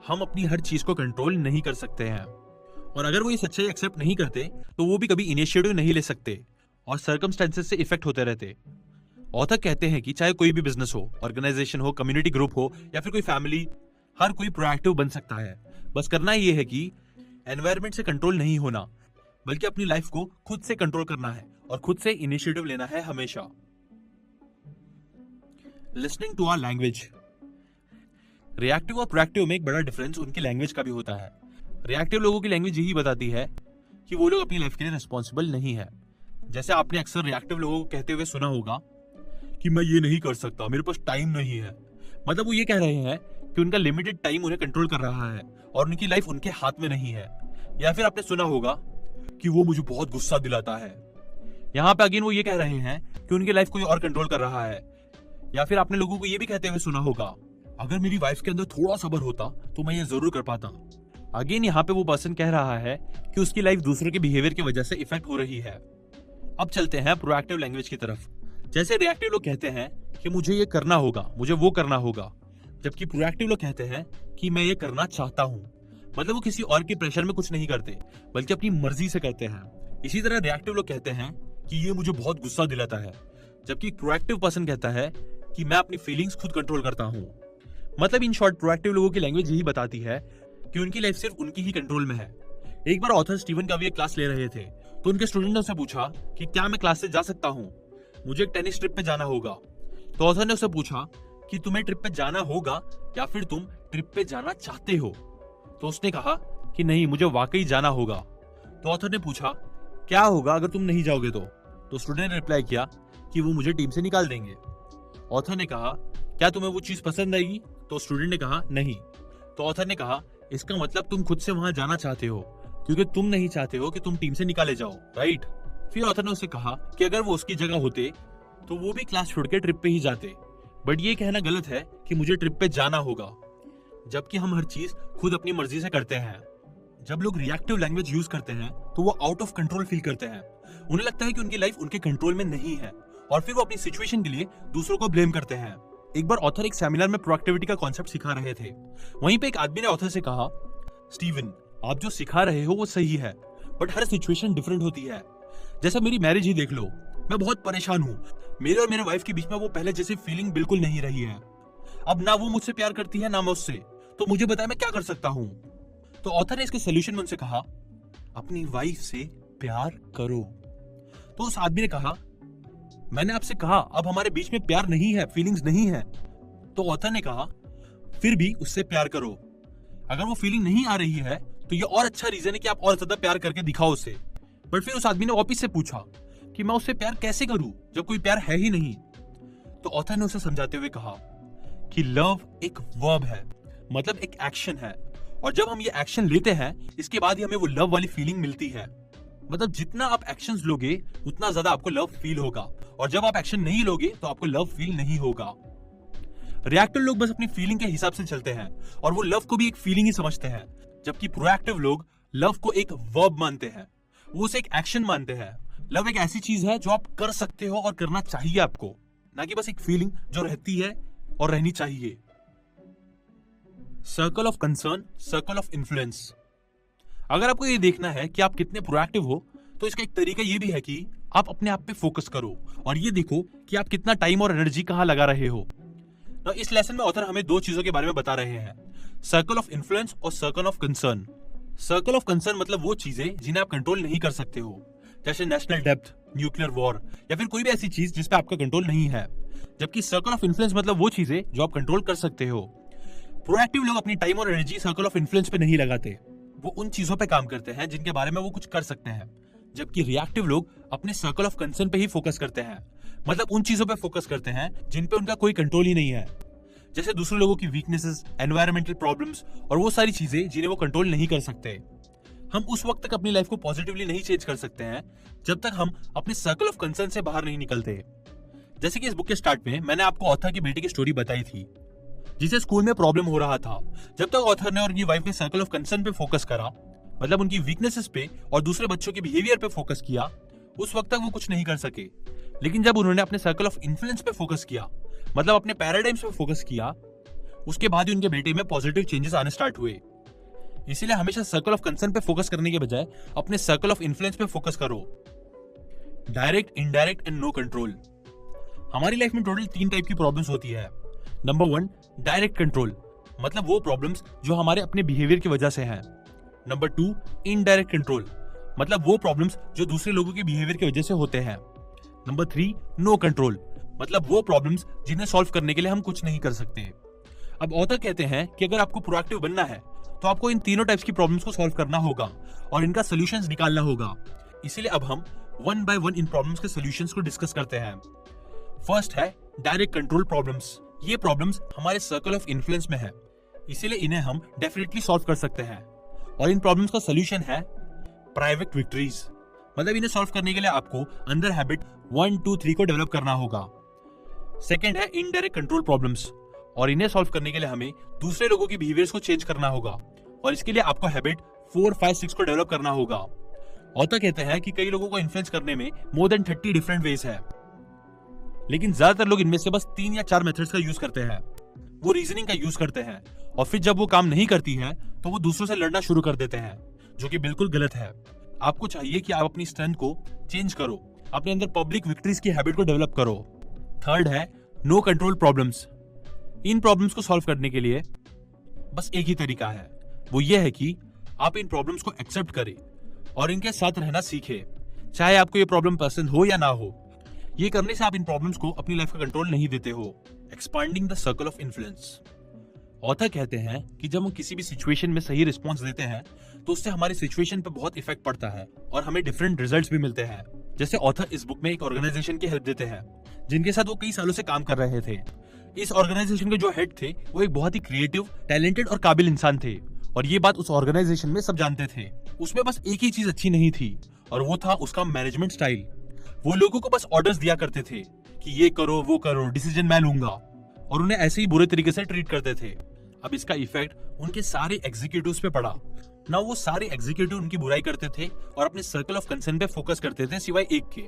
हम अपनी हर चीज को कंट्रोल नहीं कर सकते हैं और अगर वो ये सच्चाई एक्सेप्ट नहीं करते तो वो भी कभी इनिशिएटिव नहीं ले सकते और सर्कमस्टेंसेस से इफेक्ट होते रहते। ऑथर कहते हैं कि चाहे कोई भी बिजनेस हो, ऑर्गेनाइजेशन हो, कम्युनिटी ग्रुप हो या फिर कोई फैमिली, हर कोई प्रोएक्टिव बन सकता है। बस करना ये है कि एनवायरनमेंट से कंट्रोल नहीं होना, बल्कि अपनी लाइफ को खुद से कंट्रोल करना है और खुद से इनिशिएटिव लेना है हमेशा। Listening to our language. Reactive और प्रोएक्टिव में एक बड़ा डिफरेंस उनकी लैंग्वेज का भी होता है। रिएक्टिव लोगों की लैंग्वेज यही बताती है कि वो लोग अपनी लाइफ के लिए रिस्पॉन्सिबल नहीं है। जैसे आपने अक्सर रिएक्टिव लोगों को कहते हुए सुना होगा कि मैं ये नहीं कर सकता, मेरे पास टाइम नहीं है। मतलब वो ये कह रहे हैं कि उनका लिमिटेड टाइम उन्हें कंट्रोल कर रहा है और उनकी लाइफ उनके हाथ में नहीं है। या फिर आपने सुना होगा कि वो मुझे बहुत गुस्सा दिलाता है। यहाँ पे अगेन वो ये कह रहे हैं कि उनकी लाइफ कोई और कंट्रोल कर रहा है। या फिर आपने लोगों को ये भी कहते हुए सुना होगा, अगर मेरी वाइफ के अंदर थोड़ा सब्र होता तो मैं ये जरूर कर पाता। अगेन यहाँ पे वो पर्सन कह रहा है कि उसकी लाइफ दूसरों के बिहेवियर की वजह से इफेक्ट हो रही है। अब चलते हैं प्रोएक्टिव लैंग्वेज की तरफ। जैसे रिएक्टिव लोग कहते हैं कि मुझे ये करना होगा, मुझे वो करना होगा, जबकि प्रोएक्टिव लोग कहते हैं कि मैं ये करना चाहता हूँ। मतलब वो किसी और के प्रेशर में कुछ नहीं करते, बल्कि अपनी मर्जी से करते हैं। इसी तरह रिएक्टिव लोग कहते हैं कि ये मुझे बहुत गुस्सा दिलाता है, जबकि प्रोएक्टिव पर्सन कहता है कि मैं अपनी फीलिंग्स खुद कंट्रोल करता हूँ। मतलब इन शॉर्ट प्रोएक्टिव लोगों की लैंग्वेज यही बताती है कि उनकी लाइफ सिर्फ उनकी ही कंट्रोल में है। एक बार ऑथर स्टीवन कवी एक क्लास ले रहे थे तो उनके स्टूडेंट ने उससे पूछा कि क्या मैं क्लास से जा सकता हूँ, मुझे एक टेनिस ट्रिप पे जाना होगा। तो ऑथर ने उससे पूछा कि तुम्हें ट्रिप पे जाना होगा या फिर तुम ट्रिप पे जाना चाहते हो। तो उसने कहा कि नहीं, मुझे वाकई जाना होगा। तो ऑथर ने पूछा क्या होगा अगर तुम नहीं जाओगे तो स्टूडेंट ने रिप्लाई किया कि वो मुझे टीम से निकाल देंगे। ऑथर ने कहा क्या तुम्हें वो चीज पसंद आएगी? तो स्टूडेंट ने कहा नहीं। तो ऑथर ने कहा इसका मतलब तुम खुद से वहां जाना चाहते हो, क्योंकि तुम नहीं चाहते हो कि तुम टीम से निकाले जाओ, राइट? फिर ऑथर ने उससे कहा कि अगर वो उसकी जगह होते तो वो भी क्लास छोड़ के ट्रिप पे ही जाते। बट ये कहना गलत है कि मुझे ट्रिप पे जाना होगा, जबकि हम हर चीज खुद अपनी मर्जी से करते हैं। जब लोग रिएक्टिव लैंग्वेज यूज करते हैं तो वो आउट ऑफ कंट्रोल फील करते हैं। उन्हें लगता है कि उनकी लाइफ उनके कंट्रोल में नहीं है और फिर वो अपनी सिचुएशन के लिए दूसरों को ब्लेम करते हैं। एक बार ऑथर एक सेमिनार में प्रोएक्टिविटी का कॉन्सेप्ट सिखा रहे थे। वहीं पे एक आदमी ने ऑथर से कहा, स्टीवन आप जो सिखा रहे हो वो सही है, बट हर सिचुएशन डिफरेंट होती है। जैसा मेरी मैरिज ही देख लो, मैं बहुत परेशान हूँ। मेरे और मेरे वाइफ के बीच में वो पहले जैसी फीलिंग बिल्कुल नहीं रही है। अब ना वो मुझसे प्यार करती है ना मैं उससे। तो मुझे बताया मैं क्या कर सकता हूँ? तो ऑथर ने इसके सोल्यूशन में उनसे कहा, अपनी वाइफ से प्यार करो। तो उस आदमी ने कहा, मैंने आपसे कहा अब हमारे बीच में प्यार नहीं है, फीलिंग्स नहीं है। तो ऑथर ने कहा, फिर भी उससे प्यार करो। अगर वो फीलिंग नहीं आ रही है तो ये और अच्छा रीजन है कि आप और ज्यादा प्यार करके दिखाओ उसे। बट फिर उस आदमी ने वापिस से पूछा कि मैं उससे प्यार कैसे करूं जब कोई प्यार है ही नहीं। तो ऑथर ने उसे समझाते हुए कहा कि लव एक वर्ब है, मतलब एक एक्शन है, और जब हम ये एक्शन लेते हैं इसके बाद ही हमें वो लव वाली फीलिंग मिलती है। मतलब जितना आप एक्शंस लोगे उतना ज्यादा आपको लव फील होगा, और जब आप एक्शन नहीं लोगे तो आपको लव फील नहीं होगा। रिएक्टिव लोग बस अपनी फीलिंग के हिसाब से चलते हैं और वो लव को भी एक फीलिंग ही समझते हैं, जबकि प्रोएक्टिव लोग लव को एक वर्ब मानते हैं, वो उसे एक एक्शन मानते हैं। लव एक ऐसी चीज है जो आप कर सकते हो और करना चाहिए आपको, ना कि बस एक फीलिंग जो रहती है और रहनी चाहिए। Circle of concern, circle of influence. अगर आपको ये देखना है कि आप कितने प्रोएक्टिव हो तो इसका एक तरीका ये भी है कि आप अपने आप पे फोकस करो और ये देखो कि आप कितना टाइम और एनर्जी कहां लगा रहे हो। तो इस लेसन में ऑथर हमें दो चीजों के बारे में बता रहे हैं, सर्कल ऑफ इन्फ्लुएंस और circle of concern. Circle of concern मतलब वो चीजें जिन्हें आप कंट्रोल नहीं कर सकते हो, जैसे नेशनल डेप्थ, न्यूक्लियर वॉर या फिर कोई भी ऐसी चीज जिस पे आपका कंट्रोल नहीं है। जबकि सर्कल ऑफ इन्फ्लुएंस मतलब वो चीजें जो आप कंट्रोल कर सकते हो। प्रोएक्टिव लोग अपनी टाइम और एनर्जी सर्कल ऑफ इन्फ्लुएंस पे नहीं लगाते, वो उन चीजों पे काम करते हैं जिनके बारे में वो कुछ कर सकते हैं। जबकि रिएक्टिव लोग अपने सर्कल ऑफ कंसर्न पे ही फोकस करते हैं, मतलब उन चीजों पे फोकस करते हैं जिन पे उनका कोई कंट्रोल ही नहीं है, जैसे दूसरे लोगों की वीकनेसेस, एनवायरमेंटल प्रॉब्लम्स और वो सारी चीजें जिन्हें वो कंट्रोल नहीं कर सकते। हम उस वक्त तक अपनी लाइफ को पॉजिटिवली नहीं चेंज कर सकते हैं जब तक हम अपने सर्कल ऑफ कंसर्न से बाहर नहीं निकलते। जैसे कि इस बुक के स्टार्ट में मैंने आपको ऑथर की बेटी की स्टोरी बताई थी, जिसे स्कूल में प्रॉब्लम हो रहा था। जब तक ऑथर ने और उनकी वाइफ के सर्कल ऑफ कंसर्न पे फोकस करा, मतलब उनकी वीकनेसेस पे और दूसरे बच्चों के बिहेवियर पे फोकस किया, उस वक्त तक वो कुछ नहीं कर सके। लेकिन जब उन्होंने अपने सर्कल ऑफ इन्फ्लुएंस पे फोकस किया, मतलब अपने पैराडाइम्स पे फोकस किया, उसके बाद ही उनके बेटे में पॉजिटिव चेंजेस आने स्टार्ट हुए। इसीलिए हमेशा सर्कल ऑफ कंसर्न पे फोकस करने के बजाय अपने सर्कल ऑफ इन्फ्लुएंस पे फोकस करो। Direct, indirect and no control. हमारी लाइफ में टोटल 3 टाइप की प्रॉब्लम्स होती है। नंबर 1, डायरेक्ट कंट्रोल, मतलब वो प्रॉब्लम्स जो हमारे अपने बिहेवियर की वजह से हैं। नंबर 2, इनडायरेक्ट कंट्रोल, मतलब वो प्रॉब्लम्स जो दूसरे लोगों के बिहेवियर की वजह से होते हैं। नंबर 3, नो कंट्रोल, मतलब वो प्रॉब्लम्स जिन्हें सॉल्व करने के लिए हम कुछ नहीं कर सकते। अब ऑथर कहते हैं कि अगर आपको प्रोएक्टिव बनना है तो आपको इन तीनों टाइप्स की प्रॉब्लम्स को सॉल्व करना होगा और इनका सॉल्यूशंस निकालना होगा। इसीलिए अब हम 1 बाय 1 इन प्रॉब्लम्स के सॉल्यूशंस को डिस्कस करते हैं। फर्स्ट है डायरेक्ट कंट्रोल प्रॉब्लम्स। ये प्रॉब्लम्स हमारे सर्कल ऑफ इन्फ्लुएंस में है, इसीलिए इन्हें हम डेफिनेटली सॉल्व कर सकते हैं। और इन प्रॉब्लम्स का सॉल्यूशन है प्राइवेट विक्ट्रीज, मतलब इन्हें सॉल्व करने के लिए आपको अंदर हैबिट 1, 2, 3 को डेवलप करना होगा। सेकेंड है इनडायरेक्ट कंट्रोल प्रॉब्लम्स, और इन्हें सॉल्व करने के लिए हमें दूसरे लोगों के बिहेवियर्स को चेंज करना होगा, और इसके लिए आपको हैबिट 4, 5, 6 को डेवलप करना होगा। ऑथर कहते हैं कि कई लोगों को इन्फ्लुएंस करने में मोर देन 30 डिफरेंट वेज है, लेकिन ज्यादातर लोग इनमें से बस 3 या 4 मेथड्स का यूज करते हैं। वो रीजनिंग का यूज करते हैं और फिर जब वो काम नहीं करती है तो वो दूसरों से लड़ना शुरू कर देते हैं, जो कि बिल्कुल गलत है। आपको चाहिए कि आप अपनी स्ट्रेंथ को चेंज करो, अपने अंदर पब्लिक विक्ट्रीज की हैबिट को डेवलप करो। थर्ड है नो कंट्रोल प्रॉब्लम्स। इन प्रॉब्लम्स को सॉल्व करने के लिए बस एक ही तरीका है, वो ये है कि आप इन प्रॉब्लम्स को एक्सेप्ट करें और इनके साथ रहना सीखें, चाहे आपको ये प्रॉब्लम पसंद हो या ना हो। ये करने से आप इन प्रॉब्लम्स को अपनी लाइफ का कंट्रोल नहीं देते हो। Expanding the circle of influence. Author कहते हैं कि जब हम किसी भी सिचुएशन में सही रिस्पॉन्स देते हैं तो उससे हमारी सिचुएशन पर बहुत इफेक्ट पड़ता है और हमें डिफरेंट रिजल्ट्स भी मिलते हैं। जैसे ऑथर इस बुक में एक ऑर्गेनाइजेशन की हेल्प देते हैं जिनके साथ वो कई सालों से काम कर रहे थे। इस ऑर्गेनाइजेशन के जो हेड थे वो एक बहुत ही क्रिएटिव, टैलेंटेड और काबिल इंसान थे, और ये बात उस ऑर्गेनाइजेशन में सब जानते थे। उसमें बस एक ही चीज अच्छी नहीं थी, और वो था उसका मैनेजमेंट स्टाइल। वो लोगों को बस ऑर्डर्स दिया करते थे कि ये करो, वो करो, डिसीजन मैं लूंगा, और उन्हें ऐसे ही बुरे तरीके से ट्रीट करते थे। अब इसका इफेक्ट उनके सारे एग्जीक्यूटिव्स पे पड़ा ना। वो सारे एग्जीक्यूटिव उनकी बुराई करते थे और अपने सर्कल ऑफ कंसर्न पे फोकस करते थे, सिवाय एक के।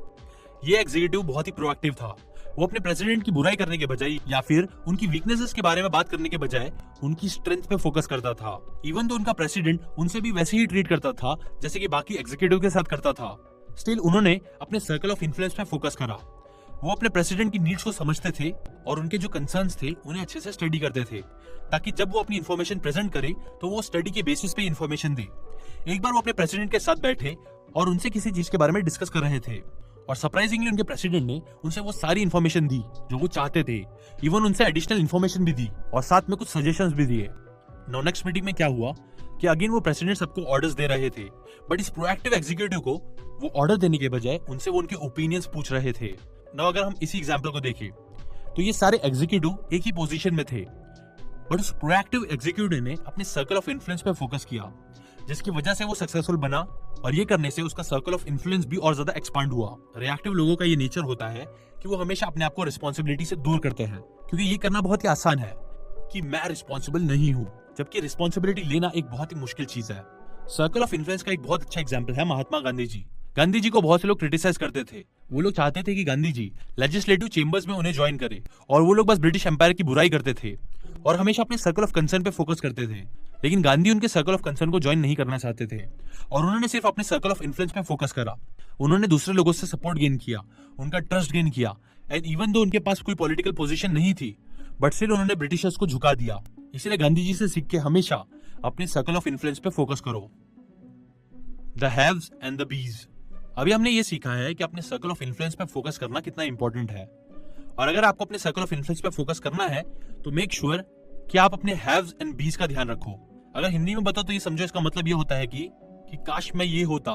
ये एग्जीक्यूटिव बहुत ही प्रोएक्टिव था। वो अपने प्रेसिडेंट की बुराई करने के बजाय या फिर उनकी वीकनेसेस के बारे में बात करने के बजाय उनकी स्ट्रेंथ पे फोकस करता था। इवन तो उनका प्रेसिडेंट उनसे भी वैसे ही ट्रीट करता था जैसे कि बाकी एग्जीक्यूटिव के साथ करता था। स्टिल उन्होंने अपने सर्कल ऑफ इन्फ्लुएंस पे फोकस करा। वो अपने प्रेसिडेंट की नीड्स को समझते थे और उनके जो कंसर्न्स थे उन्हें अच्छे से स्टडी करते थे, ताकि जब वो अपनी इन्फॉर्मेशन प्रेजेंट करे तो वो स्टडी के बेसिस पे इन्फॉर्मेशन दे। एक बार वो अपने प्रेसिडेंट के साथ बैठे और उनसे किसी चीज के बारे में डिस्कस कर रहे थे, और सरप्राइजिंगली उनके प्रेसिडेंट ने उनसे वो सारी इन्फॉर्मेशन दी जो वो चाहते थे। इवन उनसे एडिशनल इन्फॉर्मेशन भी दी और साथ में कुछ सजेशंस भी दिए। नो नेक्स्ट मीटिंग में क्या हुआ कि अगेन वो प्रेसिडेंट सबको ऑर्डर्स दे रहे थे, बट इस प्रोएक्टिव एग्जीक्यूटिव को वो ऑर्डर देने के बजाय उनसे वो उनके ओपिनियंस पूछ रहे थे। ना अगर हम इसी एग्जांपल को देखें तो ये सारे एग्जीक्यूटिव एक ही पोजीशन में थे, बट उस प्रोएक्टिव एग्जीक्यूटिव ने अपने सर्कल ऑफ इन्फ्लुएंस पे फोकस किया, जिसकी वजह से वो सक्सेसफुल बना और ये करने से उसका सर्कल ऑफ इन्फ्लुएंस भी और ज्यादा एक्सपांड हुआ। रिएक्टिव लोगों का ये नेचर होता है कि वो हमेशा अपने आप को रिस्पॉन्सिबिलिटी से दूर करते हैं, क्योंकि ये करना बहुत ही आसान है कि मैं रिस्पॉन्सिबल नहीं हूँ, जबकि रिस्पॉन्सिबिलिटी लेना एक बहुत ही मुश्किल चीज है। सर्कल ऑफ इन्फ्लुएंस का एक बहुत अच्छा एग्जाम्पल है महात्मा गांधी जी। गांधी जी को बहुत से लोग क्रिटिसाइज करते थे। वो लोग चाहते थे कि गांधी जी लेजिस्लेटिव चेंबर्स में उन्हें ज्वाइन करे, और वो लोग बस ब्रिटिश एम्पायर की बुराई करते थे और हमेशा अपने सर्कल ऑफ कंसर्न पे फोकस करते थे। लेकिन गांधी उनके सर्कल ऑफ कंसर्न को ज्वाइन नहीं करना चाहते थे और उन्होंने सिर्फ अपने सर्कल ऑफ इन्फ्लुएंस पे फोकस करा। उन्होंने दूसरे लोगों से सपोर्ट गेन किया, उनका ट्रस्ट गेन किया, एंड इवन दो उनके पास कोई पॉलिटिकल पोजीशन नहीं थी, बट स्टिल उन्होंने ब्रिटिशर्स को झुका दिया। इसलिए गांधी जी से सीख के हमेशा अपने सर्कल ऑफ इन्फ्लुएंस पे फोकस करो। The haves and the bees. अभी हमने ये सीखा है कि अपने सर्कल ऑफ इन्फ्लुएंस पे फोकस करना कितना इंपॉर्टेंट है, और अगर आपको अपने सर्कल ऑफ इन्फ्लुएंस पे फोकस करना है तो मेक श्योर कि आप अपने हैव्स एंड बीज का ध्यान रखो। अगर हिंदी में बताओ तो ये समझो, इसका मतलब ये होता है कि काश मैं ये होता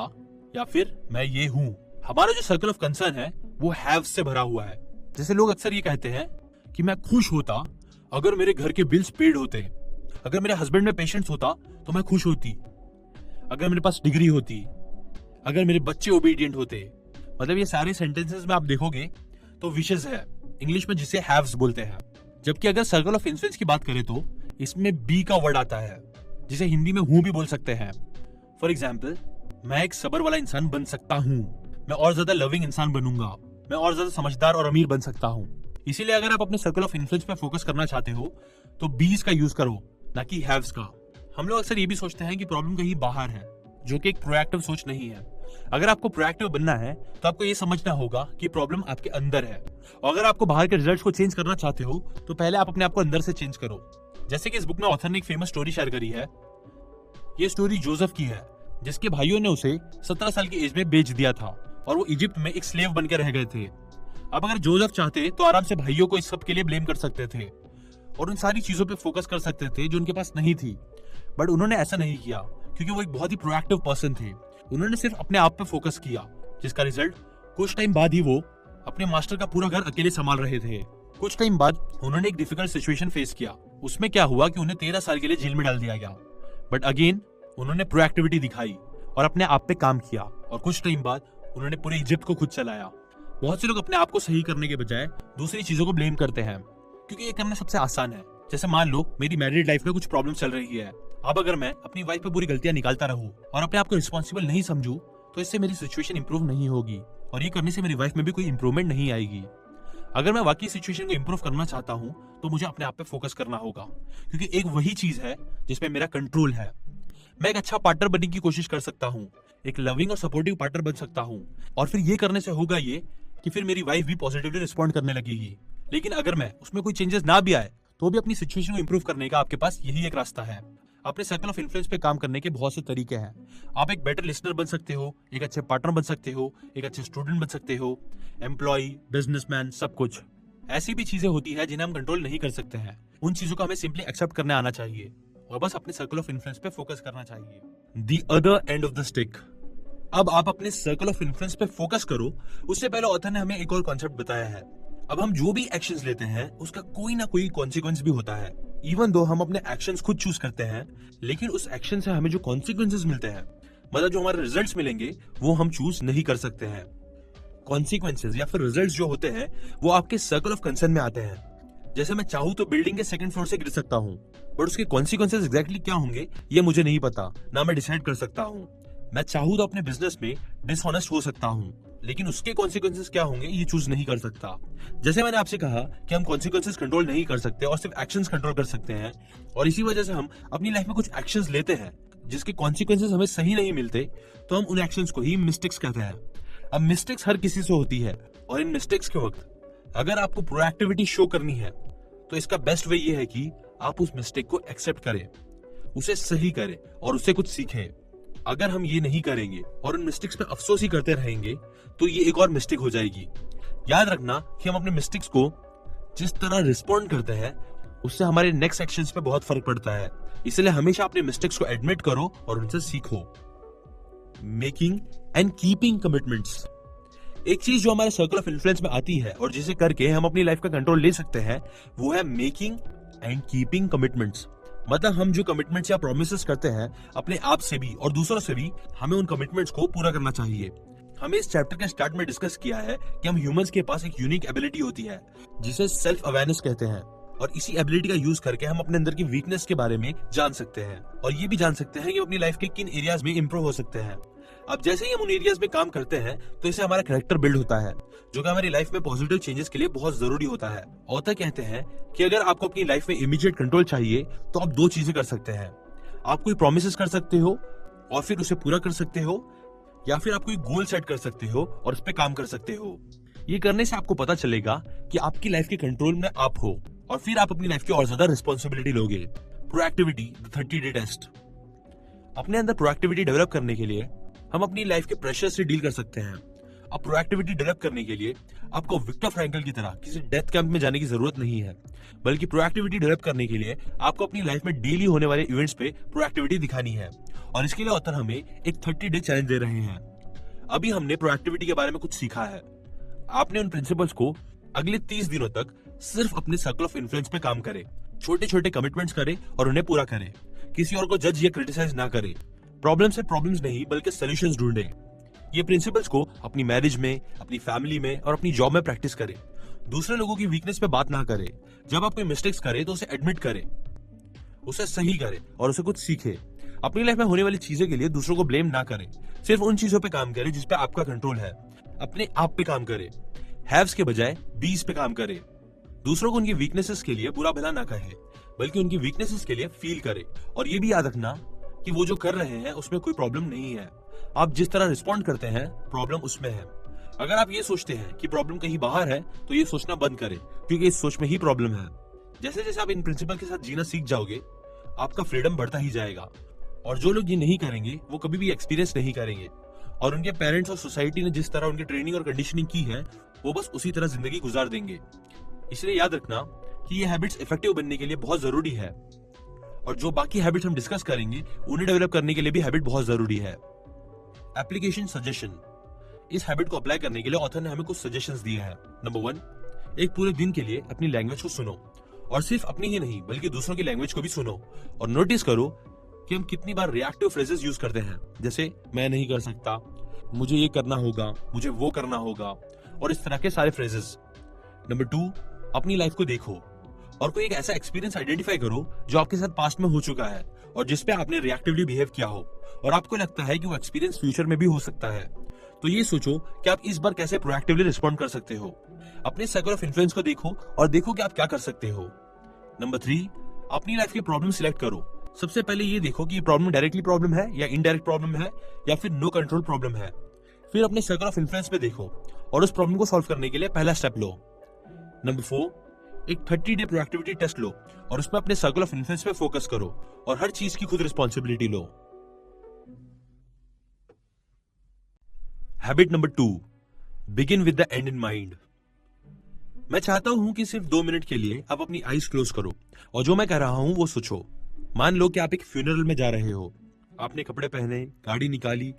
या फिर मैं ये हूं। हमारा जो सर्कल ऑफ कंसर्न है वो हैव्स से भरा हुआ है। जैसे लोग अक्सर ये कहते हैं कि मैं खुश होता अगर मेरे घर के बिल्स पेड होते, अगर मेरे हस्बैंड में पेशेंस होता तो मैं खुश होती, अगर मेरे पास डिग्री होती, अगर मेरे बच्चे ओबीडियंट होते। मतलब ये सारे सेंटेंसेस में आप देखोगे तो विशेस है, इंग्लिश में जिसे हैव्स बोलते हैं। जबकि अगर सर्कल ऑफ इन्फ्लुएंस की बात करें तो इसमें बी का वर्ड आता है, जिसे हिंदी में हूं भी बोल सकते हैं। फॉर एग्जाम्पल, मैं एक सबर वाला इंसान बन सकता हूं, मैं और ज्यादा लविंग इंसान बनूंगा, मैं और ज्यादा समझदार और अमीर बन सकता हूं। इसीलिए अगर आप अपने सर्कल ऑफ इन्फ्लुएंस पे फोकस करना चाहते हो तो बीज का यूज करो, ना कि हैव्स का। हम लोग अक्सर ये भी सोचते हैं कि प्रॉब्लम कहीं बाहर है, जो कि एक प्रोएक्टिव सोच नहीं है। अगर आपको प्रोएक्टिव बनना है तो आपको ये समझना होगा कि प्रॉब्लम आपके अंदर है, और अगर आपको बाहर के रिजल्ट्स को चेंज करना चाहते हो तो पहले आप अपने आप को अंदर से चेंज करो। जैसे कि इस बुक में ऑथर ने एक फेमस स्टोरी शेयर करी है। ये स्टोरी जोसेफ की है, जिसके भाइयों ने उसे 17 साल की एज में बेच दिया था और वो इजिप्ट में एक स्लेव बनकर रह गए थे। अब अगर जोसेफ चाहते तो आराम से भाइयों को इस सब के लिए ब्लेम कर सकते थे और उन सारी चीजों पे फोकस कर सकते थे जो उनके पास नहीं थी, बट उन्होंने ऐसा नहीं किया क्योंकि वो एक बहुत ही प्रोएक्टिव पर्सन थे। उन्होंने सिर्फ अपने आप पे फोकस किया, जिसका रिजल्ट कुछ टाइम बाद ही वो अपने मास्टर का पूरा घर अकेले संभाल रहे थे। कुछ टाइम बाद उन्होंने एक डिफिकल्ट सिचुएशन फेस किया। उसमें क्या हुआ कि उन्हें 13 साल के लिए जेल में डाल दिया गया, बट अगेन उन्होंने प्रोएक्टिविटी दिखाई और अपने आप पे काम किया, और कुछ टाइम बाद उन्होंने पूरे इजिप्ट को खुद चलाया। बहुत से लोग अपने आप को सही करने के बजाय दूसरी चीजों को ब्लेम करते हैं, क्योंकि ये करना सबसे आसान है। जैसे मान लो मेरी मैरिड लाइफ में कुछ प्रॉब्लम चल रही है, अब अगर मैं अपनी वाइफ पे पूरी गलतियां निकालता रहूं और अपने आप को रिस्पॉन्सिबल नहीं समझूं तो इससे मेरी सिचुएशन इंप्रूव नहीं होगी, और ये करने से मेरी वाइफ में भी कोई इंप्रूवमेंट नहीं आएगी। अगर मैं वाकई सिचुएशन को इंप्रूव करना चाहता हूं तो मुझे अपने आप पे फोकस करना होगा, क्योंकि एक वही चीज है जिसपे मेरा कंट्रोल है। मैं एक अच्छा पार्टनर बनने की कोशिश कर सकता हूँ, एक लविंग और सपोर्टिव पार्टनर बन सकता हूँ, और फिर ये करने से होगा ये कि फिर मेरी वाइफ भी पॉजिटिवली रिस्पॉन्ड करने लगेगी। लेकिन अगर मैं उसमें कोई चेंजेस ना भी आए तो भी अपनी सिचुएशन को इंप्रूव करने का आपके पास यही एक रास्ता है। अपने सर्कल ऑफ इन्फ्लुएंस पे काम करने के बहुत से तरीके हैं। आप एक बेटर लिसनर बन सकते हो, एक अच्छे पार्टनर बन सकते हो, एक अच्छे स्टूडेंट बन सकते हो, एम्प्लॉय, बिजनेसमैन, सब कुछ। ऐसी भी चीजें होती है जिन्हें हम कंट्रोल नहीं कर सकते हैं। उन चीजों को हमें सिंपली एक्सेप्ट करने आना चाहिए और बस अपने सर्कल ऑफ इन्फ्लुएंस पे फोकस करना चाहिए। The other end of the stick. अब आप अपने सर्कल ऑफ इन्फ्लुएंस पे फोकस करो, उससे पहले ऑथर ने हमें एक और कॉन्सेप्ट बताया है। अब हम जो भी एक्शंस लेते हैं उसका कोई ना कोई कॉन्सिक्वेंस भी होता है। इवन दो हम अपने एक्शंस खुद चूज करते हैं, लेकिन उस एक्शन से हमें जो कॉन्सिक्वेंसेस मिलते हैं, मतलब जो हमारे रिजल्ट्स मिलेंगे, वो हम चूज नहीं कर सकते हैं। कॉन्सिक्वेंसेस या फिर रिजल्ट्स जो होते हैं वो आपके सर्कल ऑफ कंसर्न में आते हैं। जैसे मैं चाहूं तो बिल्डिंग के 2nd फ्लोर से गिर सकता हूं, बट उसके कॉन्सिक्वेंसेस एग्जैक्टली क्या होंगे ये मुझे नहीं पता, ना मैं डिसाइड कर सकता हूं। मैं चाहूं तो अपने बिजनेस में डिसऑनेस्ट हो सकता हूं, लेकिन उसके कॉन्सिक्वेंसेस क्या होंगे ये चूज नहीं कर सकता। जैसे मैंने आपसे कहा कि हम कॉन्सिक्वेंसेस कंट्रोल नहीं कर सकते और सिर्फ एक्शंस कंट्रोल कर सकते हैं, और इसी वजह से हम अपनी लाइफ में कुछ एक्शंस लेते हैं जिसके कॉन्सिक्वेंसेस हमें सही नहीं मिलते, तो हम उन एक्शंस को ही मिस्टेक्स कहते हैं। अब मिस्टेक्स हर किसी से होती है, और इन मिस्टेक्स के वक्त अगर आपको प्रोएक्टिविटी शो करनी है तो इसका बेस्ट वे ये है कि आप उस मिस्टेक को एक्सेप्ट करें, उसे सही करें और उससे कुछ सीखें। अगर हम ये नहीं करेंगे और उन मिस्टेक्स पे अफसोस ही करते रहेंगे तो ये एक और मिस्टेक हो जाएगी। याद रखना कि हम अपने मिस्टेक्स को जिस तरह रिस्पॉन्ड करते हैं उससे हमारे नेक्स्ट एक्शंस पे बहुत फर्क पड़ता है। इसलिए हमेशा अपने मिस्टेक्स को एडमिट करो और उनसे सीखो। Making and keeping commitments. एक चीज जो हमारे सर्कल ऑफ इन्फ्लुएंस में आती है और जिसे करके हम अपनी लाइफ का कंट्रोल ले सकते हैं वो है मेकिंग एंड कीपिंग कमिटमेंट्स। मतलब हम जो कमिटमेंट्स या प्रोमिसेस करते हैं अपने आप से भी और दूसरों से भी, हमें उन कमिटमेंट्स को पूरा करना चाहिए। हमें इस चैप्टर के स्टार्ट में डिस्कस किया है कि हम ह्यूमंस के पास एक यूनिक एबिलिटी होती है जिसे सेल्फ अवेयरनेस कहते हैं, और इसी एबिलिटी का यूज करके हम अपने अंदर की वीकनेस के बारे में जान सकते हैं और ये भी जान सकते हैं कि अपनी लाइफ के किन एरियाज में इंप्रूव हो सकते हैं। अब जैसे ही हम उन एरियाज में काम करते हैं तो इससे हमारा कैरेक्टर बिल्ड होता है, जो कि हमारी लाइफ में पॉजिटिव चेंजेस के लिए बहुत जरूरी होता है। ऑथर कहते हैं कि अगर आपको अपनी लाइफ में इमीडिएट कंट्रोल चाहिए तो आप दो चीजें कर सकते हैं। आप कोई प्रोमिसेस कर सकते हो और फिर उसे पूरा कर सकते हो, या फिर आप कोई गोल सेट कर सकते हो और उस पर काम कर सकते हो। ये करने से आपको पता चलेगा कि आपकी लाइफ के कंट्रोल में आप हो, और फिर आप अपनी लाइफ की और ज्यादा रिस्पॉन्सिबिलिटी लोगे। Proactivity, the 30 day test. अपने अंदर प्रोएक्टिविटी डेवलप करने के लिए हम अपनी लाइफ के प्रेशर से डील कर सकते हैं। अब प्रोएक्टिविटी डेवलप करने के लिए आपको विक्टर फ्रैंकल की तरह किसी डेथ कैंप में जाने की जरूरत नहीं है, बल्कि प्रोएक्टिविटी डेवलप करने के लिए आपको अपनी लाइफ में डेली होने वाले इवेंट्स पे प्रोएक्टिविटी दिखानी है। और इसके लिए ऑथर हमें एक 30 डे चैलेंज दे रहे हैं। अभी हमने प्रोएक्टिविटी के बारे में कुछ सीखा है। आपने उन प्रिंसिपल्स को अगले 30 दिनों तक सिर्फ अपने सर्कल ऑफ इन्फ्लुएंस पे काम करे, छोटे छोटे कमिटमेंट्स करे और उन्हें पूरा करे। किसी और को जज या क्रिटिसाइज ना करे। प्रॉब्लम से प्रॉब्लम्स नहीं बल्कि सॉल्यूशंस ढूंढे। ये प्रिंसिपल्स को अपनी मैरिज में, अपनी फैमिली में और अपनी जॉब में प्रैक्टिस करे। दूसरे लोगों की वीकनेस पे बात ना करे। जब आप कोई मिस्टेक्स करे तो उसे एडमिट करे, उसे सही करे और उसे कुछ सीखे। अपनी लाइफ में होने वाली चीजें के लिए दूसरों को ब्लेम ना करे। सिर्फ उन चीजों पे काम करे जिस पे आपका कंट्रोल है। अपने आप पे काम करे। हैव्स के बजाय बीज पे काम करे। दूसरों को उनकी वीकनेसेस के लिए बुरा भला ना कहे, बल्कि उनकी वीकनेसेस के लिए फील करे। और ये भी याद रखना कि वो जो कर रहे हैं उसमें कोई प्रॉब्लम नहीं है। आप जिस तरह रिस्पॉन्ड करते हैं प्रॉब्लम उसमें है। अगर आप ये सोचते हैं कि प्रॉब्लम कहीं बाहर है तो ये सोचना बंद करें, क्योंकि इस सोच में ही प्रॉब्लम है। जैसे जैसे आप इन प्रिंसिपल के साथ जीना सीख जाओगे, आपका फ्रीडम बढ़ता ही जाएगा। और जो लोग ये नहीं करेंगे वो कभी भी एक्सपीरियंस नहीं करेंगे, और उनके पेरेंट्स और सोसाइटी ने जिस तरह उनकी ट्रेनिंग और कंडीशनिंग की है वो बस उसी तरह जिंदगी गुजार देंगे। इसलिए याद रखना कि ये हैबिट्स इफेक्टिव बनने के लिए बहुत जरूरी है, और जो बाकी हैबिट्स हम डिस्कस करेंगे उन्हें डेवलप करने के लिए भी हैबिट बहुत जरूरी है। Application suggestion. इस हैबिट को अप्लाई करने के लिए ऑथर ने हमें कुछ सजेशंस दिए हैं। नंबर 1, एक पूरे दिन के लिए अपनी लैंग्वेज को सुनो, और सिर्फ अपनी ही नहीं बल्कि दूसरों की लैंग्वेज को भी सुनो, और नोटिस करो कि हम कितनी बार रिएक्टिव फ्रेजेस यूज करते हैं, जैसे मैं नहीं कर सकता, मुझे ये करना होगा, मुझे वो करना होगा, और इस तरह के सारे फ्रेजेस। नंबर 2, अपनी लाइफ को देखो और कोई एक ऐसा एक्सपीरियंस आइडेंटिफाई करो जो आपके साथ पास्ट में हो चुका है और जिसपे आपने रिएक्टिवली बिहेव किया हो और आपको लगता है कि वो एक्सपीरियंस फ्यूचर में भी हो सकता है। तो ये सोचो कि आप इस बार कैसे प्रोएक्टिवली रिस्पॉन्ड कर सकते हो। अपने सर्कल ऑफ इन्फ्लुएंस को देखो और देखो कि आप क्या कर सकते हो। नंबर 3, अपनी लाइफ के प्रॉब्लम सिलेक्ट करो। सबसे पहले ये देखो कि ये प्रॉब्लम डायरेक्टली प्रॉब्लम है या इनडायरेक्ट प्रॉब्लम है या फिर नो कंट्रोल प्रॉब्लम है। फिर अपने सर्कल ऑफ इन्फ्लुएंस पे देखो और उस प्रॉब्लम को सॉल्व करने के लिए पहला स्टेप लो। नंबर 4, एक 30 डे प्रोएक्टिविटी टेस्ट लो और उसमें अपने सर्कल ऑफ इन्फ्लुएंस पे फोकस करो और हर चीज की खुद responsibility low. Habit number 2, begin with the end in mind. मैं चाहता हूं कि सिर्फ 2 मिनट के लिए आप अपनी आईज क्लोज करो और जो मैं कह रहा हूं वो सोचो। मान लो कि आप एक फ्यूनरल में जा रहे हो। आपने कपड़े पहने, गाड़ी निकाली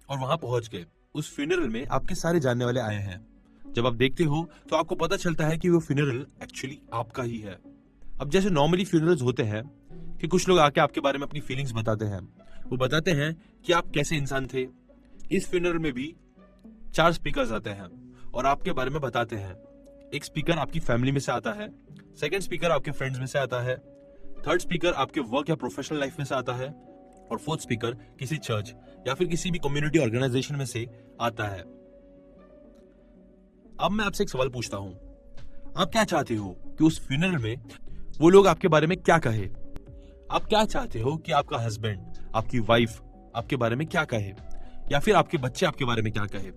और वहां पहुंच गए। उस फ्यूनरल में आपके सारे जानने वाले आए हैं। जब आप देखते हो तो आपको पता चलता है कि वो फ्यूनरल एक्चुअली आपका ही है। अब जैसे नॉर्मली फ्यूनरल्स होते हैं कि कुछ लोग आके आपके बारे में अपनी फीलिंग्स बताते हैं। वो बताते हैं कि आप कैसे इंसान थे। इस फ्यूनरल में भी 4 स्पीकर्स आते हैं और आपके बारे में बताते हैं। एक स्पीकर आपकी फैमिली में से आता है, सेकंड स्पीकर आपके फ्रेंड्स में से आता है, थर्ड स्पीकर आपके वर्क या प्रोफेशनल लाइफ में से आता है, और फोर्थ स्पीकर किसी चर्च या फिर किसी भी कम्युनिटी ऑर्गेनाइजेशन में से आता है। अब मैं आपसे एक सवाल पूछता हूं, आप क्या चाहते हो कि उस फ्यूनरल में वो लोग आपके बारे में क्या कहे? आप क्या चाहते हो कि आपका हस्बैंड, आपकी वाइफ आपके बारे में क्या कहे, या फिर आपके बच्चे आपके बारे में क्या कहे,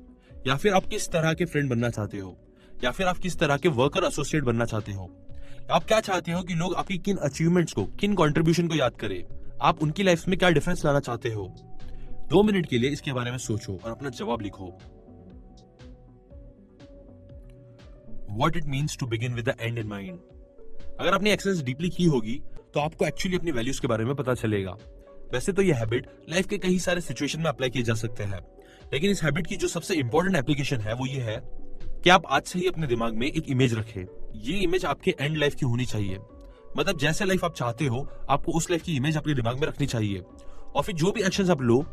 या फिर आप किस तरह के फ्रेंड बनना चाहते हो, या फिर आप किस तरह के वर्कर एसोसिएट बनना चाहते हो? आप क्या चाहते हो कि लोग आपकी किन अचीवमेंट्स को, किन कंट्रीब्यूशन को याद करें? आप उनकी लाइफ में क्या डिफरेंस लाना चाहते हो? 2 मिनट के लिए इसके बारे में सोचो और अपना जवाब लिखो। What it means to begin with the end in mind। अगर आपने एक्सरसाइज डीपली की होगी तो आपको एक्चुअली अपनी वैल्यूज के बारे में पता चलेगा। वैसे तो ये हैबिट लाइफ के कई सारे सिचुएशन में अप्लाई किए जा सकते हैं, लेकिन इस हैबिट की जो सबसे इंपॉर्टेंट एप्लीकेशन है वो ये है कि आप आज से ही अपने दिमाग में एक इमेज रखें। ये इमेज आपके एंड लाइफ की होनी चाहिए। मतलब जैसे लाइफ आप चाहते हो आपको उस लाइफ की इमेज अपने दिमाग में रखनी चाहिए, और फिर जो भी एक्शंस आप लो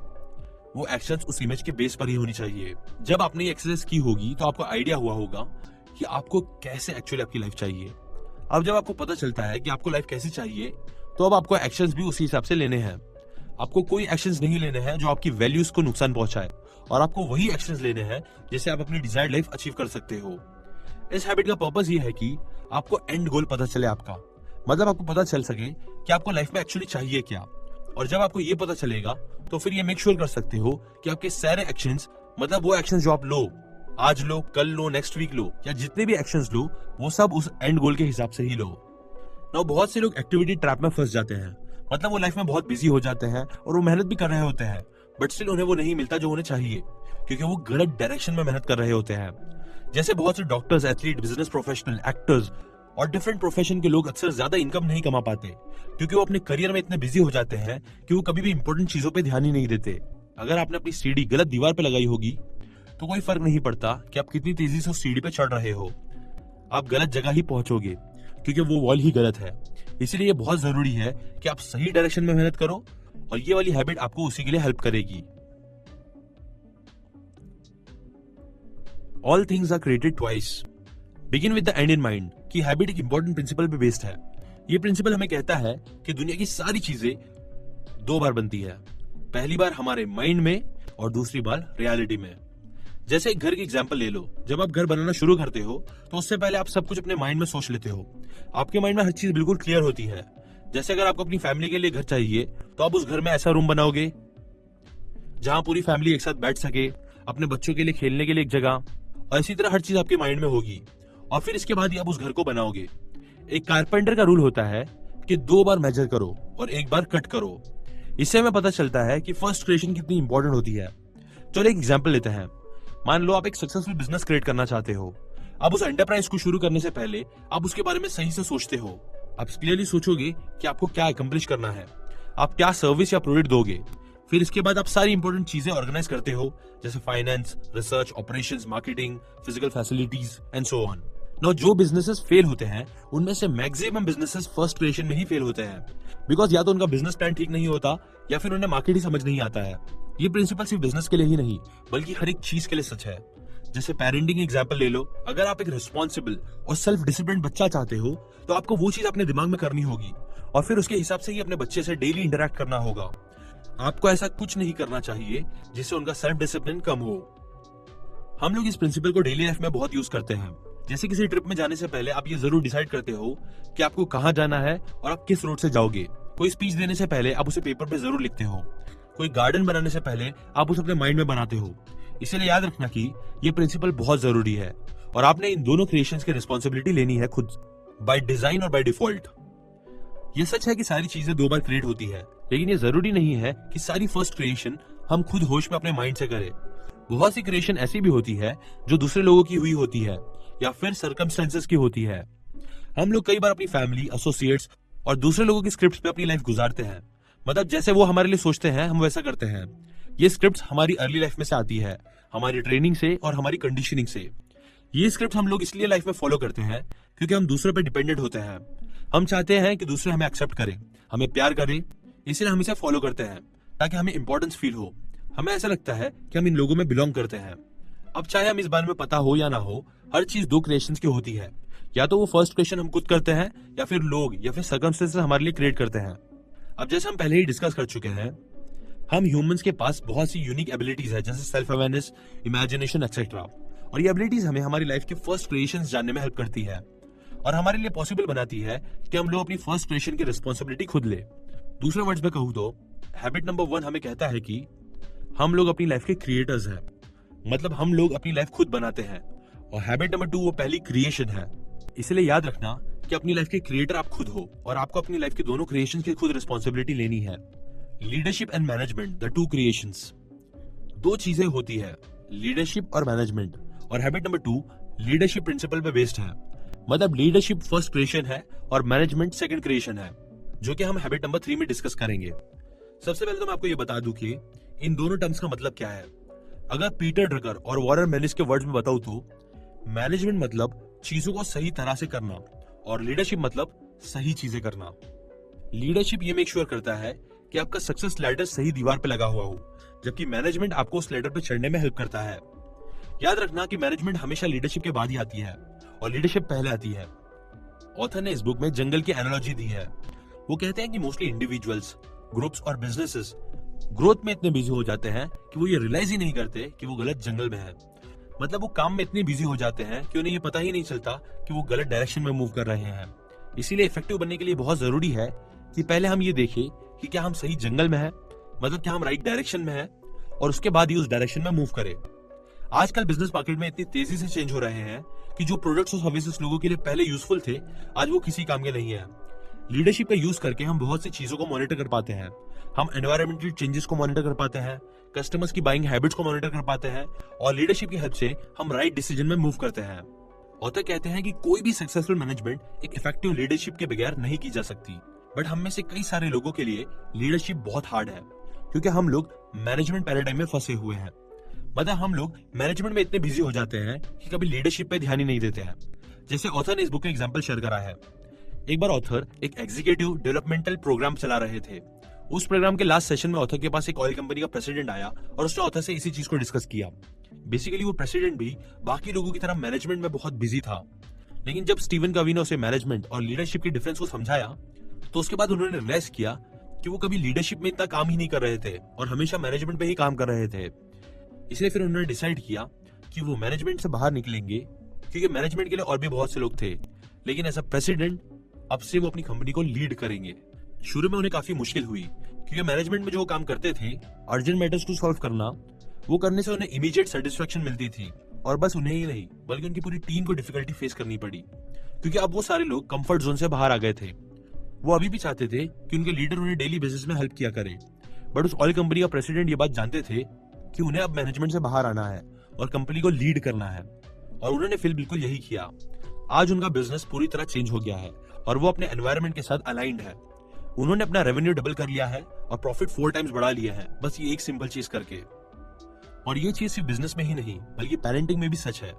वो एक्शंस उस इमेज के बेस पर ही होनी चाहिए। जब आपने ये एक्सरसाइज की होगी तो आपको आइडिया हुआ होगा कि आपको कैसे एक्चुअली आपकी लाइफ चाहिए। अब जब आपको पता चलता है कि आपको लाइफ कैसी चाहिए, तो अब आपको एक्शंस भी उसी हिसाब से लेने हैं। आपको कोई एक्शंस नहीं लेने हैं जो आपकी वैल्यूज को नुकसान पहुंचाए, और आपको वही एक्शंस लेने हैं जिससे आप अपनी डिजायर्ड लाइफ अचीव कर सकते हो। इस हैबिट का पर्पस ये है कि आपको एंड गोल पता चले आपका, मतलब आपको पता चल सके कि आपको लाइफ में एक्चुअली चाहिए क्या। और जब आपको ये पता चलेगा तो फिर ये मेक श्योर कर सकते हो कि आपके सारे एक्शंस, मतलब वो एक्शंस जो आप लो, आज लो, कल लो, नेक्स्ट वीक लो, या जितने भी एक्शंस लो वो सब उस एंड गोल के हिसाब से ही लो। नाउ बहुत से लोग एक्टिविटी ट्रैप में फंस जाते हैं, मतलब वो लाइफ में बहुत बिजी हो जाते हैं और वो मेहनत भी कर रहे होते हैं, बट स्टिल उन्हें वो नहीं मिलता जो उन्हें चाहिए, क्योंकि वो गलत डायरेक्शन में मेहनत कर रहे होते हैं। जैसे बहुत से doctors, athlete, business professional, actors और डिफरेंट प्रोफेशन के लोग अक्सर ज्यादा इनकम नहीं कमा पाते, क्योंकि वो अपने करियर में इतने बिजी हो जाते हैं कि वो कभी भी इंपॉर्टेंट चीजों पे ध्यान ही नहीं देते। अगर आपने अपनी सीढ़ी गलत दीवार पे लगाई होगी तो कोई फर्क नहीं पड़ता कि आप कितनी तेजी से उस सीढ़ी पे चढ़ रहे हो, आप गलत जगह ही पहुंचोगे, क्योंकि वो वॉल ही गलत है। इसीलिए ये बहुत जरूरी है कि आप सही डायरेक्शन में मेहनत करो, और ये वाली हैबिट आपको उसी के लिए हेल्प करेगी। All things are created twice, begin with the end in mind की हैबिट एक इंपॉर्टेंट प्रिंसिपल पे बेस्ड है। ये प्रिंसिपल हमें कहता है कि दुनिया की सारी चीजें दो बार बनती है, पहली बार हमारे माइंड में और दूसरी बार रियलिटी में। जैसे एक घर की एग्जांपल ले लो, जब आप घर बनाना शुरू करते हो तो उससे पहले आप सब कुछ अपने माइंड में सोच लेते हो, आपके माइंड में हर चीज बिल्कुल क्लियर होती है। जैसे अगर आपको अपनी फैमिली के लिए घर चाहिए तो आप उस घर में ऐसा रूम बनाओगे जहां पूरी फैमिली एक साथ बैठ सके, अपने बच्चों के लिए खेलने के लिए एक जगह, और इसी तरह हर चीज आपके माइंड में होगी, और फिर इसके बाद ही आप उस घर को बनाओगे। एक कारपेंटर का रूल होता है कि 2 बार मेजर करो और 1 बार कट करो। इससे हमें पता चलता है कि फर्स्ट क्रिएशन कितनी इंपॉर्टेंट होती है। चलो एक एग्जांपल लेते हैं। मान लो आप एक सक्सेसफुल बिजनेस क्रिएट करना चाहते हो। अब उस एंटरप्राइज को शुरू करने से पहले आप उसके बारे में सही से सोचते हो। आप क्लियरली सोचोगे कि आपको क्या अकम्प्लिश करना है, आप क्या सर्विस या प्रोडक्ट दोगे। फिर इसके बाद आप सारी इंपॉर्टेंट चीजें ऑर्गेनाइज करते हो, जैसे finance, research, operations, marketing, physical facilities and so on. Now जो बिजनेसेस फेल होते हैं उनमें से मैक्सिमम बिजनेसेस फर्स्ट क्रिएशन में ही फेल होते हैं, बिकॉज या तो उनका बिजनेस प्लान ठीक नहीं होता या फिर उन्हें मार्केट ही समझ नहीं आता है। ये प्रिंसिपल सिर्फ बिजनेस के लिए ही नहीं बल्कि हर एक चीज के लिए सच है। जैसे पेरेंटिंग एग्जांपल ले लो, अगर आप एक रिस्पॉन्सिबल और सेल्फ डिसिप्लिन बच्चा चाहते हो तो आपको वो चीज अपने दिमाग में करनी होगी, और फिर उसके हिसाब से ही अपने बच्चे से डेली इंटरेक्ट करना होगा। आपको ऐसा कुछ नहीं करना चाहिए जिससे उनका सेल्फ डिसिप्लिन कम हो। हम लोग इस प्रिंसिपल को डेली लाइफ में बहुत यूज करते हैं। जैसे किसी ट्रिप में जाने से पहले आप ये जरूर डिसाइड करते हो कि आपको कहाँ जाना है और आप किस रोड से जाओगे। कोई स्पीच देने से पहले आप उसे पेपर पे जरूर लिखते हो। कोई गार्डन बनाने से पहले आप उसे अपने माइंड में बनाते हो। इसलिए याद रखना कि ये प्रिंसिपल बहुत जरूरी है, और आपने इन दोनों क्रिएशंस की रिस्पॉन्सिबिलिटी लेनी है खुद, बाय डिजाइन और बाय डिफॉल्ट। ये सच है कि सारी चीजें 2 बार क्रिएट होती है, लेकिन ये जरूरी नहीं है कि सारी फर्स्ट क्रिएशन हम खुद होश में अपने माइंड से करें। बहुत सी क्रिएशन ऐसी भी होती है जो दूसरे लोगों की हुई होती है या फिर सर्कमस्टेंसेस की होती है। हम लोग कई बार अपनी फैमिली, एसोसिएट्स और दूसरे लोगों की स्क्रिप्ट्स पे अपनी लाइफ गुजारते हैं। मतलब जैसे वो हमारे लिए सोचते हैं हम वैसा करते हैं। ये स्क्रिप्ट्स हमारी अर्ली लाइफ में से आती है, हमारी ट्रेनिंग से और हमारी कंडीशनिंग से। ये स्क्रिप्ट हम लोग इसलिए लाइफ में फॉलो करते हैं क्योंकि हम दूसरों पे डिपेंडेंट होते हैं। हम चाहते हैं कि दूसरे हमें एक्सेप्ट करें, हमें प्यार करें, इसलिए हम इसे फॉलो करते हैं ताकि हमें इंपॉर्टेंस फील हो। हमें ऐसा लगता है कि हम इन लोगों में बिलोंग करते हैं। अब चाहे हम इस बारे में पता हो या ना हो, हर चीज 2 क्रिएशंस की होती है। या तो वो फर्स्ट क्रिएशन हम खुद करते हैं या फिर लोग या फिर सर्कमस्टेंसेस हमारे लिए क्रिएट करते हैं। अब जैसे हम पहले ही डिस्कस कर चुके हैं, हम ह्यूमंस के पास बहुत सी यूनिक एबिलिटीज है, जैसे सेल्फ अवेयरनेस, इमेजिनेशन एक्सेट्रा। और ये एबिलिटीज हमें हमारी लाइफ के फर्स्ट क्रिएशंस जानने में हेल्प करती है और हमारे लिए पॉसिबल बनाती है कि हम लोग अपनी फर्स्ट क्रिएशन की रिस्पॉन्सिबिलिटी खुद ले। दूसरे वर्ड्स में कहूँ तो हैबिट नंबर 1 हमें कहता है कि हम लोग अपनी लाइफ के क्रिएटर्स हैं, मतलब हम लोग अपनी लाइफ खुद बनाते हैं। और हैबिट नंबर 2 वो पहली क्रिएशन है। इसलिए याद रखना कि अपनी लाइफ के क्रिएटर आप खुद हो और आपको अपनी लाइफ के दोनों क्रिएशंस की खुद रिस्पॉन्सिबिलिटी लेनी है। Leadership and management, the 2 creations. 2 चीजें होती है, लीडरशिप और मैनेजमेंट। और हैबिट नंबर 2 लीडरशिप प्रिंसिपल पे बेस्ड है। मतलब लीडरशिप फर्स्ट क्रिएशन है और मैनेजमेंट सेकंड क्रिएशन है, जो कि हम हैबिट नंबर 3 में डिस्कस करेंगे। सबसे पहले तो मैं आपको ये बता दूं कि इन दोनों टर्म्स का मतलब क्या है। अगर पीटर ड्रकर और वॉरेन मेलिस के वर्ड्स में बताऊं तो मैनेजमेंट मतलब चीजों को सही तरह से करना और लीडरशिप मतलब सही चीजें करना। लीडरशिप ये मेक श्योर करता है कि आपका सक्सेस लैडर सही दीवार पे लगा हुआ हो, जबकि मैनेजमेंट आपको उस लैडर पे चढ़ने में हेल्प करता है। याद रखना कि मैनेजमेंट हमेशा लीडरशिप के बाद ही आती है और लीडरशिप पहले आती है। ऑथर ने इस बुक में जंगल की एनालॉजी दी है। वो कहते हैं कि मोस्टली इंडिविजुअल्स, ग्रुप्स और बिजनेसेस ग्रोथ में इतने बिजी हो जाते हैं कि वो ये रियलाइज ही नहीं करते कि वो गलत जंगल में है। मतलब वो काम में इतने बिजी हो जाते हैं कि उन्हें ये पता ही नहीं चलता कि वो गलत डायरेक्शन में मूव कर रहे हैं। इसीलिए इफेक्टिव बनने के लिए बहुत जरूरी है कि पहले हम ये देखें कि क्या हम सही जंगल में हैं, मतलब क्या हम राइट डायरेक्शन में हैं, और उसके बाद ही उस डायरेक्शन में मूव करें। आजकल बिजनेस मार्केट में इतनी तेजी से चेंज हो रहे हैं कि जो प्रोडक्ट्स और सर्विसेज लोगों के लिए पहले यूजफुल थे, आज वो किसी काम के नहीं है। लीडरशिप का यूज करके हम बहुत सी चीजों को मॉनिटर कर पाते हैं। हम एनवायरमेंटल चेंजेस को मॉनिटर कर पाते हैं, कस्टमर्स की बाइंग हैबिट्स को मॉनिटर कर पाते हैं, और लीडरशिप की हेल्प से हम राइट डिसीजन में मूव करते हैं। ऑथर कहते हैं कि कोई भी सक्सेसफुल मैनेजमेंट एक इफेक्टिव लीडरशिप के बगैर नहीं की जा सकती। बट हम में से कई सारे लोगों के लिए लीडरशिप बहुत हार्ड है, क्योंकि हम लोग मैनेजमेंट पैराडाइम में फंसे हुए हैं। मतलब हम लोग मैनेजमेंट में इतने बिजी हो जाते हैं कि कभी लीडरशिप पे ध्यान ही नहीं देते हैं। जैसे ऑथर ने इस बुक में एग्जांपल शेयर करा है। एक बार ऑथर एक एग्जीक्यूटिव डेवलपमेंटल प्रोग्राम चला रहे थे। उस प्रोग्राम के लास्ट सेशन में ऑथर के पास एक ऑयल कंपनी का प्रेसिडेंट आया और उसने ऑथर से इसी चीज को डिस्कस किया। बेसिकली वो प्रेसिडेंट भी बाकी लोगों की तरह मैनेजमेंट में बहुत बिजी था, लेकिन जब स्टीवन कवी ने उसे मैनेजमेंट और लीडरशिप के डिफरेंस को समझाया तो उसके बाद उन्होंने रियलाइज किया कि वो कभी लीडरशिप में इतना काम ही नहीं कर रहे थे और हमेशा मैनेजमेंट पे ही काम कर रहे थे। इसलिए फिर उन्होंने डिसाइड किया कि वो मैनेजमेंट से बाहर निकलेंगे, क्योंकि मैनेजमेंट के लिए और भी बहुत से लोग थे, लेकिन एज अ प्रेसिडेंट अब से वो अपनी कंपनी को लीड करेंगे। शुरू में उन्हें काफी मुश्किल हुई, क्योंकि मैनेजमेंट में जो काम करते थे, अर्जेंट मैटर्स को सॉल्व करना, वो करने से उन्हें इमीडिएट सेटिस्फेक्शन मिलती थी। और बस उन्हें ही नहीं बल्कि उनकी पूरी टीम को डिफिकल्टी फेस करनी पड़ी, क्योंकि अब वो सारे लोग कंफर्ट जोन से बाहर आ गए थे। वो अभी भी चाहते थे कि उनके लीडर उन्हें डेली बेसिस में हेल्प किया करे, बट उस ऑयल कंपनी का प्रेसिडेंट ये बात जानते थे कि उन्हें अब मैनेजमेंट से बाहर आना है और कंपनी को लीड करना है, और उन्होंने फिर बिल्कुल यही किया। आज उनका बिजनेस पूरी तरह चेंज हो गया है और वो अपने एनवायरनमेंट के साथ अलाइंड है। उन्होंने अपना रेवेन्यू डबल कर लिया है और प्रॉफिट 4 टाइम्स बढ़ा लिया है, बस ये एक सिंपल चीज करके। और ये चीज सिर्फ बिजनेस में ही नहीं बल्कि पेरेंटिंग में भी सच है।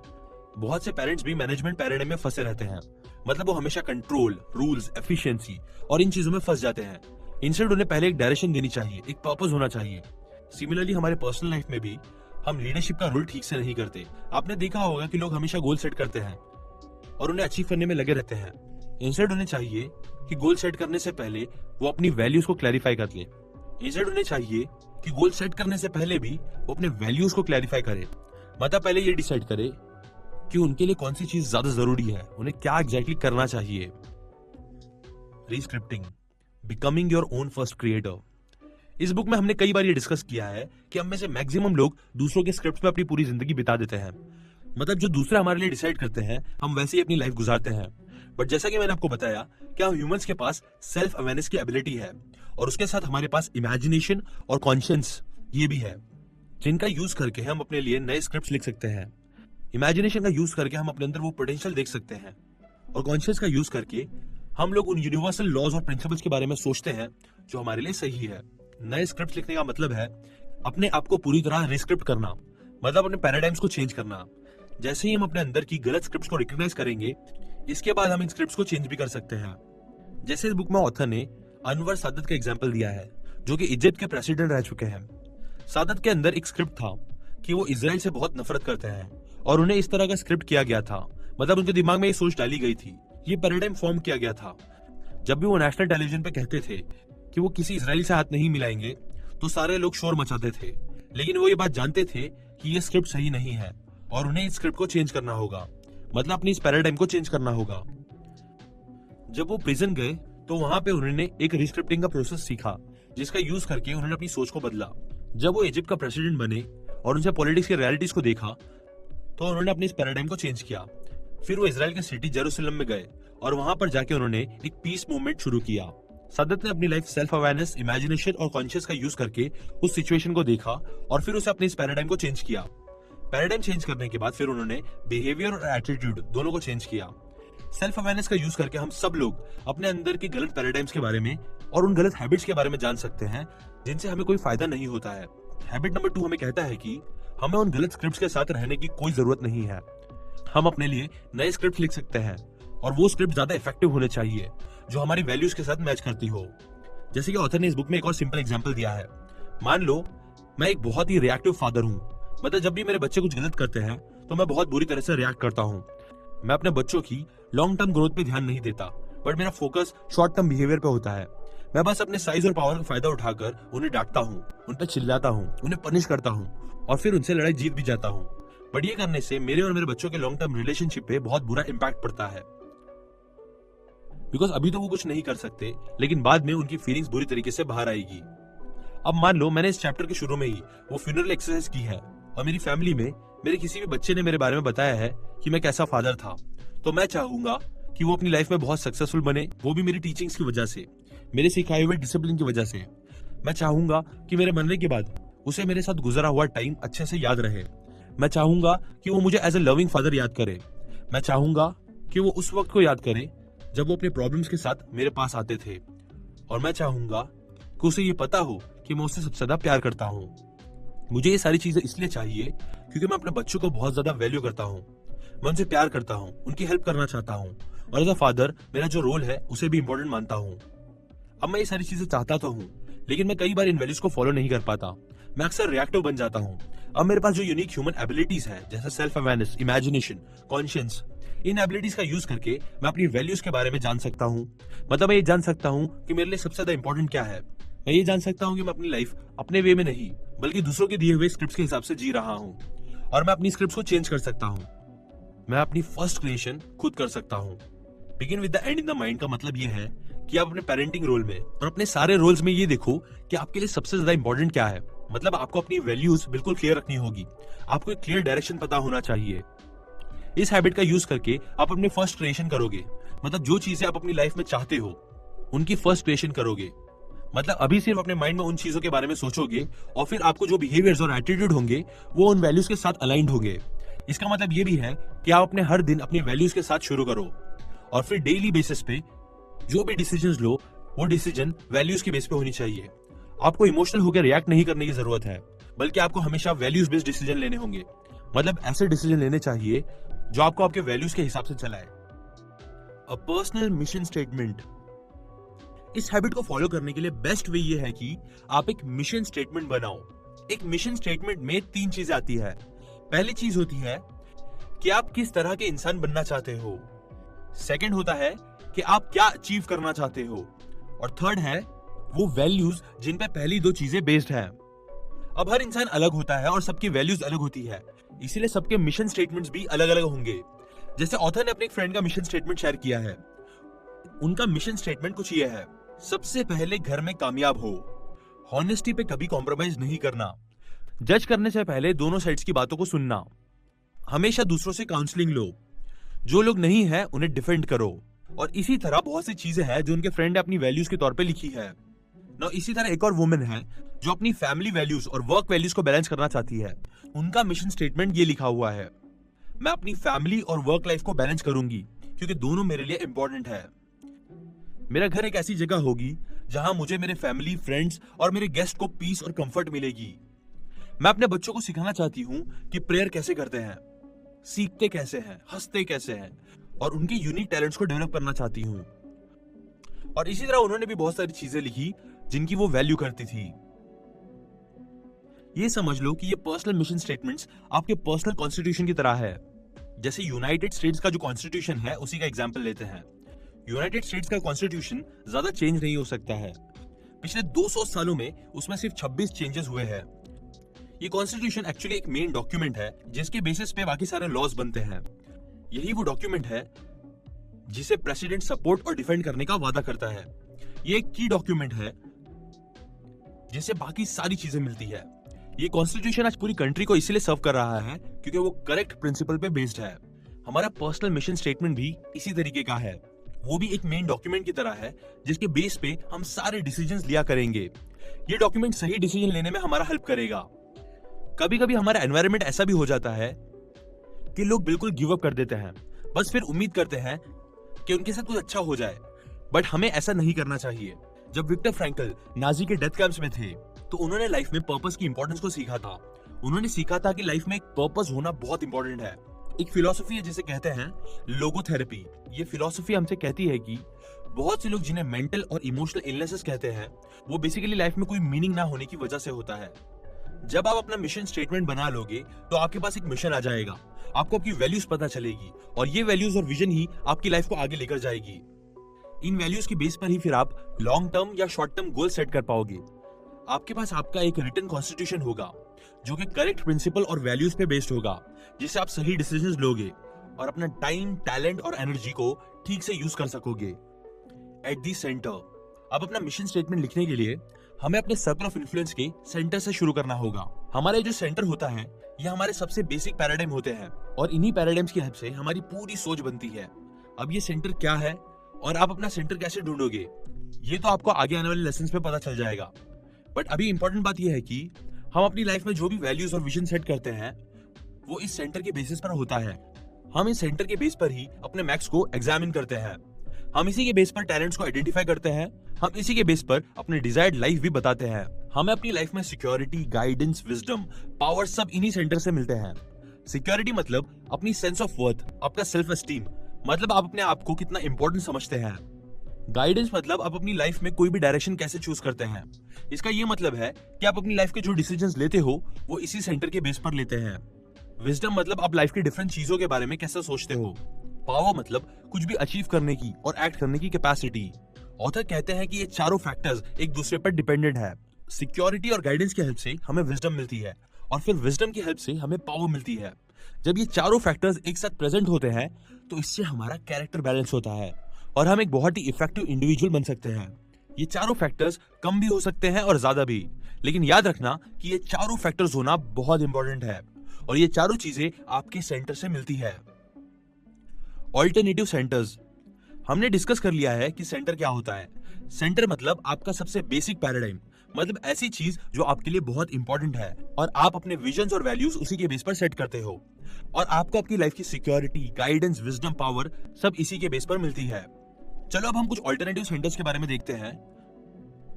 बहुत से पेरेंट्स भी मैनेजमेंट पैराडाइम में फंसे रहते हैं। मतलब वो हमेशा कंट्रोल, रूल्स, एफिशिएंसी और इन चीजों में फंस जाते हैं। इंस्टेड उन्हें पहले एक डायरेक्शन देनी चाहिए, एक पर्पस होना चाहिए। सिमिलरली हमारे पर्सनल लाइफ में भी हम लीडरशिप का रोल ठीक से नहीं करते। आपने देखा होगा कि लोग हमेशा गोल सेट करते हैं और उन्हें अचीव करने में लगे रहते हैं। इंस्टेड उन्हें चाहिए कि गोल सेट करने से पहले वो अपनी वैल्यूज को क्लैरिफाई कर ले। इंस्टेड उन्हें चाहिए कि गोल सेट करने से पहले भी वो अपने वैल्यूज को क्लैरिफाई करे। मतलब पहले ये डिसाइड करे कि उनके लिए कौन सी चीज ज्यादा जरूरी है, उन्हें क्या एग्जैक्टली करना चाहिए। Rescripting, becoming your own first creator. इस बुक में हमने कई बार ये डिस्कस किया है कि हम में से मैक्सिमम लोग दूसरों के स्क्रिप्ट पे अपनी पूरी जिंदगी बिता देते हैं। मतलब जो दूसरे हमारे लिए डिसाइड करते हैं, हम वैसे ही अपनी लाइफ गुजारते हैं। बट जैसा कि मैंने आपको बताया कि हम ह्यूमंस के पास सेल्फ अवेयरनेस की एबिलिटी है, और उसके साथ हमारे पास इमेजिनेशन और कॉन्शियस ये भी है, जिनका यूज करके हम अपने लिए नए स्क्रिप्ट लिख सकते हैं। इमेजिनेशन का यूज करके हम अपने अंदर वो पोटेंशियल देख सकते हैं, और कॉन्शियस का यूज करके हम लोग उन यूनिवर्सल लॉज और प्रिंसिपल्स के बारे में सोचते हैं जो हमारे लिए सही है। नए स्क्रिप्ट लिखने का मतलब है अपने आप को पूरी तरह रिस्क्रिप्ट करना, मतलब अपने पैराडाइम्स को चेंज करना। जैसे ही हम अपने अंदर की गलत स्क्रिप्ट्स को रिकॉग्नाइज करेंगे, इसके बाद हम इन स्क्रिप्ट्स को चेंज भी कर सकते हैं। जैसे इस बुक में ऑथर ने अनवर सादत का एग्जांपल दिया है, जो कि इजिप्ट के प्रेसिडेंट रह चुके हैं। सादत के अंदर एक स्क्रिप्ट था कि वो इजराइल से बहुत नफरत करते हैं, और उन्हें इस तरह का स्क्रिप्ट किया गया था। मतलब उनके दिमाग में ये सोच डाली गई थी, ये पैराडाइम फॉर्म किया गया था। जब भी वो नेशनल टेलीविजन पे कहते थे कि वो किसी इजरायली से हाथ नहीं मिलाएंगे, तो सारे लोग शोर मचाते थे। लेकिन वो ये बात जानते थे कि ये स्क्रिप्ट सही नहीं है और उन्हें इस स्क्रिप्ट को चेंज करना होगा, मतलब अपनी इस पैराडाइम को चेंज करना होगा। जब वो प्रिजन गए तो वहां पे उन्होंने एक रिस्क्रिप्टिंग का प्रोसेस सीखा, जिसका यूज करके उन्होंने अपनी सोच को बदला। जब वो इजिप्ट का प्रेसिडेंट बने और उनसे पॉलिटिक्स की रियलिटीज को देखा, तो उन्होंने अपने इस पैराडाइम को चेंज किया। फिर वो इजराइल के सिटी जेरूसलम में गए और वहां पर जाके उन्होंने एक पीस मूवमेंट शुरू किया। सादत ने अपनी लाइफ सेल्फ अवेयरनेस, इमेजिनेशन और कॉन्शियस का यूज करके उस सिचुएशन को देखा और फिर उसे अपने इस पैराडाइम को चेंज किया। पैराडाइम चेंज करने के बाद फिर उन्होंने बिहेवियर और एटीट्यूड दोनों को चेंज किया। सेल्फ अवेयरनेस का यूज करके हम सब लोग अपने अंदर के गलत पैराडाइम्स के बारे में और उन गलत हैबिट्स के बारे में जान सकते हैं जिनसे हमें कोई फायदा नहीं होता है। हैबिट नंबर 2 हमें कहता है कि हमें उन गलत स्क्रिप्ट्स के साथ रहने की कोई जरूरत नहीं है। हम अपने लिए नए स्क्रिप्ट लिख सकते हैं, और वो स्क्रिप्ट ज्यादा इफेक्टिव होने चाहिए, जो हमारी वैल्यूज के साथ मैच करती हो। जैसे कि ऑथर ने इस बुक में एक और सिंपल एग्जांपल दिया है। मान लो मैं एक बहुत ही रिएक्टिव फादर हूँ, मतलब जब भी मेरे बच्चे कुछ गलत करते हैं तो मैं बहुत बुरी तरह से रिएक्ट करता हूँ। मैं अपने बच्चों की लॉन्ग टर्म ग्रोथ पे ध्यान नहीं देता, बट मेरा फोकस शॉर्ट टर्म बिहेवियर पे होता है। मैं बस अपने साइज और पावर का फायदा उठाकर उन्हें डांटता हूँ, उन पर चिल्लाता हूँ, उन्हें पनिश करता हूँ और फिर उनसे लड़ाई जीत भी जाता हूँ। बट ये करने से मेरे और मेरे बच्चों के लॉन्ग टर्म रिलेशनशिप पे बहुत बुरा इंपैक्ट पड़ता है, बिकॉज अभी तो वो कुछ नहीं कर सकते, लेकिन बाद में उनकी फीलिंग्स बुरी तरीके से बाहर आएगी। अब मान लो मैंने इस चैप्टर के शुरू में ही वो फ्यूनरल एक्सरसाइज की है और मेरी फैमिली में मेरे किसी भी बच्चे ने मेरे बारे में बताया है कि मैं कैसा फादर था, तो मैं चाहूंगा कि वो अपनी लाइफ में बहुत सक्सेसफुल बने, वो भी मेरी टीचिंग्स की वजह से, मेरे सिखाए हुए डिसिप्लिन की वजह से। मैं चाहूंगा कि मेरे मरने के बाद उसे मेरे साथ गुजरा हुआ टाइम अच्छे से याद रहे। मैं चाहूंगा कि वो मुझे एज ए लविंग फादर याद करे। मैं चाहूंगा कि वो उस वक्त को याद करे जब वो अपने प्रॉब्लम्स के साथ मेरे पास आते थे, और मैं चाहूंगा कि उसे ये पता हो कि मैं उससे सबसे ज्यादा प्यार करता हूँ। मुझे ये सारी चीजें इसलिए चाहिए क्योंकि मैं अपने बच्चों को बहुत ज्यादा वैल्यू करता हूँ, मैं उनसे प्यार करता हूँ, उनकी हेल्प करना चाहता हूँ, और एज अ फादर मेरा जो रोल है उसे भी इंपॉर्टेंट मानता हूँ। अब मैं ये सारी चीजें चाहता तो हूँ, लेकिन मैं कई बार इन वैल्यूज को फॉलो नहीं कर पाता। मैं अक्सर रिएक्टिव बन जाता हूँ। अब मेरे पास जो यूनिक ह्यूमन एबिलिटीज है, जैसे सेल्फ अवेयरनेस, इमेजिनेशन, कॉन्शियंस, इन एबिलिटीज का यूज करके मैं अपनी वैल्यूज के बारे में जान सकता हूँ। मतलब मैं ये जान सकता हूँ कि मेरे लिए सबसे ज्यादा इंपॉर्टेंट क्या है। मैं ये जान सकता हूँ कि मैं अपनी लाइफ अपने वे में नहीं, बल्कि दूसरों के दिए हुए स्क्रिप्ट्स के हिसाब से जी रहा हूँ, और मैं अपनी स्क्रिप्ट्स को चेंज कर सकता हूँ। मैं अपनी फर्स्ट क्रिएशन खुद कर सकता हूँ। Begin with the end in the mind का मतलब ये है कि आप अपने पेरेंटिंग रोल में और अपने सारे रोल्स में ये देखो कि आपके लिए सबसे ज्यादा इंपॉर्टेंट क्या है। मतलब आपको अपनी वैल्यूज बिल्कुल क्लियर रखनी होगी, आपको एक क्लियर डायरेक्शन पता होना चाहिए। इस हैबिट का यूज करके आप अपने फर्स्ट क्रिएशन करोगे। मतलब जो चीजें आप अपनी लाइफ में चाहते हो उनकी फर्स्ट क्रिएशन करोगे। मतलब अभी सिर्फ अपने माइंड में उन चीजों के बारे में सोचोगे, और फिर आपको जो बिहेवियर्स और एटीट्यूड होंगे वो उन वैल्यूज के साथ अलाइंड होंगे। इसका मतलब ये भी है कि आप अपने हर दिन अपनी वैल्यूज के साथ शुरू करो, और फिर डेली बेसिस पे जो भी डिसीजंस लो वो डिसीजन वैल्यूज के बेस पे होनी चाहिए। आपको इमोशनल होकर रिएक्ट नहीं करने की जरूरत है, बल्कि आपको हमेशा वैल्यूज बेस्ड डिसीजन लेने होंगे। मतलब ऐसे डिसीजन लेने चाहिए जो आपको आपके वैल्यूज के हिसाब से चलाए। A personal mission statement. इस हैबिट को फॉलो करने के लिए बेस्ट वे ये है कि आप एक मिशन स्टेटमेंट बनाओ। एक मिशन स्टेटमेंट में 3 चीजें आती है। पहली चीज होती है कि आप किस तरह के इंसान बनना चाहते हो। सेकंड होता है कि आप क्या अचीव करना चाहते हो, और थर्ड है वो वैल्यूज जिन पे पहली 2 चीजें बेस्ड है। अब हर इंसान अलग होता है और सबकी वैल्यूज अलग होती है, इसीलिए सबके मिशन स्टेटमेंट्स भी अलग अलग होंगे। जैसे ऑथर ने अपने एक फ्रेंड का मिशन स्टेटमेंट शेयर किया है। उनका मिशन स्टेटमेंट कुछ ये है। सबसे पहले घर में कामयाब हो, हॉनेस्टी पे कभी कॉम्प्रोमाइज नहीं करना, जज करने से पहले दोनों साइड्स की बातों को सुनना, हमेशा दूसरों से काउंसलिंग लो, जो लोग नहीं है उन्हें डिफेंड करो। और इसी तरह बहुत सी चीजें हैं जो उनके फ्रेंड ने अपनी वैल्यूज के तौर पे लिखी है। ना इसी तरह एक और वुमेन है जो अपनी फैमिली वैल्यूज और वर्क वैल्यूज को बैलेंस करना चाहती है। उनका मिशन स्टेटमेंट ये लिखा हुआ है, मैं अपनी फैमिली और वर्क लाइफ को बैलेंस करूंगी क्योंकि दोनों मेरे लिए इंपॉर्टेंट है। मेरा घर एक ऐसी जगह होगी जहां मुझे मेरे फैमिली, फ्रेंड्स और मेरे गेस्ट को पीस और कंफर्ट मिलेगी। मैं अपने बच्चों को सिखाना चाहती हूँ कि प्रेयर कैसे करते हैं, सीखते कैसे हैं, हंसते कैसे हैं, और उनके यूनिक टैलेंट्स को डेवलप करना चाहती हूँ। और इसी तरह उन्होंने भी बहुत सारी चीजें लिखी जिनकी वो वैल्यू करती थी। ये समझ लो कि ये पर्सनल मिशन स्टेटमेंट्स आपके पर्सनल कॉन्स्टिट्यूशन की तरह है। जैसे यूनाइटेड स्टेट्स का जो कॉन्स्टिट्यूशन है उसी का एग्जांपल लेते हैं। यूनाइटेड स्टेट्स का कॉन्स्टिट्यूशन ज्यादा चेंज नहीं हो सकता है। पिछले 200 सालों में उसमें सिर्फ 26 चेंजेस हुए हैं। ये कॉन्स्टिट्यूशन एक्चुअली एक मेन डॉक्यूमेंट है जिसके बेसिस पे बाकी सारे लॉज बनते हैं। यही वो डॉक्यूमेंट है जिसे प्रेसिडेंट सपोर्ट और डिफेंड करने का वादा करता है। ये एक की डॉक्यूमेंट है जिसे बाकी सारी चीजें मिलती है। ये कॉन्स्टिट्यूशन आज पूरी कंट्री को इसलिए सर्व कर रहा है क्योंकि वो करेक्ट प्रिंसिपल पे बेस्ड है। हमारा पर्सनल मिशन स्टेटमेंट भी इसी तरीके का है। वो भी एक मेन डॉक्यूमेंट की तरह है जिसके बेस पे हम सारे डिसीजंस लिया करेंगे। ये डॉक्यूमेंट सही डिसीजन लेने में हमारा हेल्प करेगा। कभी कभी हमारा एनवायरनमेंट ऐसा भी हो जाता है कि लोग बिल्कुल गिव अप कर देते हैं, बस फिर उम्मीद करते हैं कि उनके साथ कुछ अच्छा हो जाए। बट हमें ऐसा नहीं करना चाहिए। जब विक्टर फ्रैंकल नाजी के डेथ कैंप्स में थे तो उन्होंने लाइफ में पर्पस की इंपॉर्टेंस को सीखा था। उन्होंने सीखा था कि लाइफ में एक पर्पस होना बहुत इंपॉर्टेंट है। एक फिलॉसफी है जिसे कहते हैं लोगोथेरेपी। ये फिलॉसफी हमसे कहती है कि बहुत से लोग जिन्हें मेंटल और इमोशनल इलनेसेस कहते हैं, वो बेसिकली लाइफ में कोई मीनिंग ना होने की वजह से होता है। जब आप अपना मिशन स्टेटमेंट बना लोगे तो आपके पास एक मिशन आ जाएगा, आपको आपकी वैल्यूज पता चलेगी और ये वैल्यूज और विजन ही आपकी लाइफ को आगे लेकर जाएगी। इन वैल्यूज के बेस पर ही फिर आप लॉन्ग टर्म या शॉर्ट टर्म गोल सेट कर पाओगे। आपके पास आपका एक रिटन कॉन्स्टिट्यूशन होगा जो कि करेक्ट प्रिंसिपल और वैल्यूज पे बेस्ड होगा, जिससे आप सही डिसीजंस लोगे और अपना टाइम, टैलेंट और एनर्जी को ठीक से यूज कर सकोगे। एट दी सेंटर, अब अपना मिशन स्टेटमेंट लिखने के लिए हमें अपने सर्कल ऑफ इन्फ्लुएंस के सेंटर से शुरू करना होगा। हमारा जो सेंटर होता है ये हमारे सबसे बेसिक पैराडाइम होते हैं और इन्हीं पैराडाइम्स की हेल्प से हमारी पूरी सोच बनती है। अब ये सेंटर क्या है और आप अपना सेंटर कैसे ढूंढोगे, ये तो आपको आगे आने वाले लेसन्स में पता चल जाएगा। बट अभी इंपॉर्टेंट बात यह है कि हम अपनी लाइफ में जो भी वैल्यूज और विजन सेट करते हैं वो इस सेंटर के बेसिस पर होता है। हम इस सेंटर के बेस पर ही अपने मैक्स को एग्जामिन करते हैं, हम इसी के बेस पर टैलेंट्स को आइडेंटिफाई करते हैं, हम इसी के बेस पर अपने डिजायर्ड लाइफ भी बताते हैं। हमें अपनी लाइफ में सिक्योरिटी, गाइडेंस, विजडम, पावर सब इन्हीं सेंटर से मिलते हैं। सिक्योरिटी मतलब अपनी सेंस ऑफ वर्थ, आपका सेल्फ एस्टीम, मतलब आप अपने आप को कितना इंपॉर्टेंट समझते हैं। गाइडेंस मतलब आप अपनी लाइफ में कोई भी डायरेक्शन कैसे चूज करते हैं। इसका ये मतलब है कि आप अपनी लाइफ के जो डिसीजंस लेते हो वो इसी सेंटर के बेस पर लेते हैं। विजडम मतलब आप लाइफ की डिफरेंट चीजों के बारे में कैसे सोचते हो। पावर मतलब कुछ भी अचीव करने की और एक्ट करने की कैपेसिटी। ऑथर कहते हैं कि ये चारों फैक्टर्स एक दूसरे पर डिपेंडेंट है। सिक्योरिटी और गाइडेंस की हेल्प से हमें विजडम मिलती है और फिर विजडम की हेल्प से हमें पावर मिलती है। जब ये चारों फैक्टर्स एक साथ प्रेजेंट होते हैं तो इससे हमारा कैरेक्टर बैलेंस होता है और हम एक बहुत ही इफेक्टिव इंडिविजुअल बन सकते हैं। ये चारों फैक्टर्स कम भी हो सकते हैं और ज्यादा भी, लेकिन याद रखना कि ये चारों फैक्टर्स होना बहुत इंपॉर्टेंट है और ये चारों चीजें आपके सेंटर से मिलती है। ऑल्टरनेटिव सेंटर्स, हमने डिस्कस कर लिया है कि सेंटर क्या होता है। सेंटर मतलब आपका सबसे बेसिक पैराडाइम, मतलब ऐसी चीज जो आपके लिए बहुत इंपॉर्टेंट है और आप अपने विजन्स और वैल्यूज उसी के बेस पर सेट करते हो और आपको अपनी लाइफ की सिक्योरिटी, गाइडेंस, विजडम, पावर सब इसी के बेस पर मिलती है। चलो अब हम कुछ ऑल्टरनेटिव सेंटर्स के बारे में देखते हैं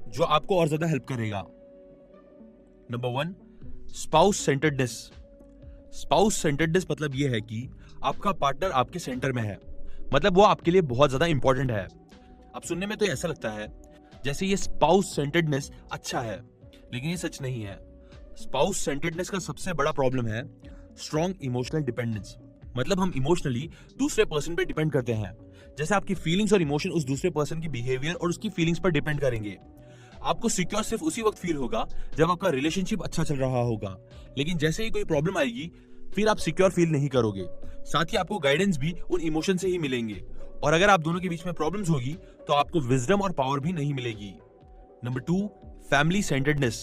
जो आपको और ज्यादा हेल्प करेगा। Number 1, spouse centredness. Spouse centredness मतलब यह है कि आपका पार्टनर आपके सेंटर में है, मतलब वो आपके लिए बहुत ज्यादा इंपॉर्टेंट है। अब सुनने में तो ऐसा लगता है जैसे ये स्पाउस सेंटर्डनेस अच्छा है, लेकिन ये सच नहीं है। स्पाउस सेंटर्डनेस का सबसे बड़ा प्रॉब्लम है स्ट्रॉन्ग इमोशनल डिपेंडेंस, मतलब हम इमोशनली दूसरे पर्सन पे डिपेंड करते हैं। जैसे आपकी फीलिंग्स और इमोशन उस दूसरे पर्सन की बिहेवियर और उसकी फीलिंग्स पर डिपेंड करेंगे। आपको सिक्योर सिर्फ उसी वक्त फील होगा जब आपका रिलेशनशिप अच्छा चल रहा होगा, लेकिन जैसे ही कोई प्रॉब्लम आएगी फिर आप सिक्योर फील नहीं करोगे। साथ ही आपको गाइडेंस भी उन इमोशन से ही मिलेंगे और अगर आप दोनों के बीच में प्रॉब्लम्स होगी तो आपको विजडम और पावर भी नहीं मिलेगी। Number 2, family centredness.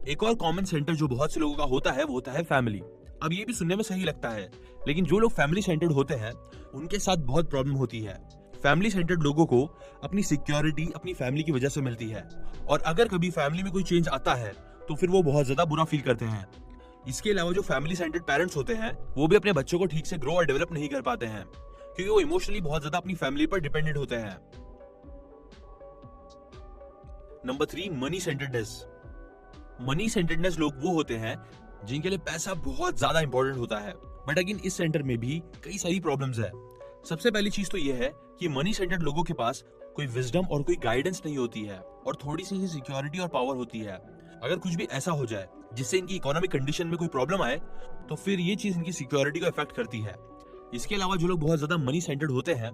एक और कॉमन सेंटर जो बहुत से लोगों का होता है वो होता है फैमिली। अब ये भी सुनने में सही लगता है, लेकिन जो लोग फैमिली सेंटर्ड होते हैं उनके साथ बहुत प्रॉब्लम होती है। फैमिली सेंटर्ड लोगों को अपनी सिक्योरिटी अपनी फैमिली की वजह से मिलती है और अगर कभी फैमिली में कोई चेंज आता है तो फिर वो बहुत ज्यादा बुरा फील करते हैं। इसके अलावा जो फैमिली सेंटर्ड पेरेंट्स होते हैं वो भी अपने बच्चों को ठीक से ग्रो और डेवलप नहीं कर पाते हैं क्योंकि वो इमोशनली बहुत ज्यादा अपनी फैमिली पर डिपेंडेंट होते हैं। Number 3, money centredness. Money centredness लोग वो होते हैं जिनके लिए पैसा बहुत ज्यादा इंपॉर्टेंट होता है, बट अगेन इस सेंटर में भी कई सारी प्रॉब्लम्स है। सबसे पहली चीज तो यह है कि मनी सेंटर्ड लोगों के पास कोई विजडम और कोई गाइडेंस नहीं होती है और थोड़ी सी ही सिक्योरिटी और पावर होती है। अगर कुछ भी ऐसा हो जाए जिससे इनकी इकोनॉमिक कंडीशन में कोई प्रॉब्लम आए तो फिर ये चीज इनकी सिक्योरिटी को इफेक्ट करती है। इसके अलावा जो लोग बहुत ज्यादा मनी सेंटर्ड होते हैं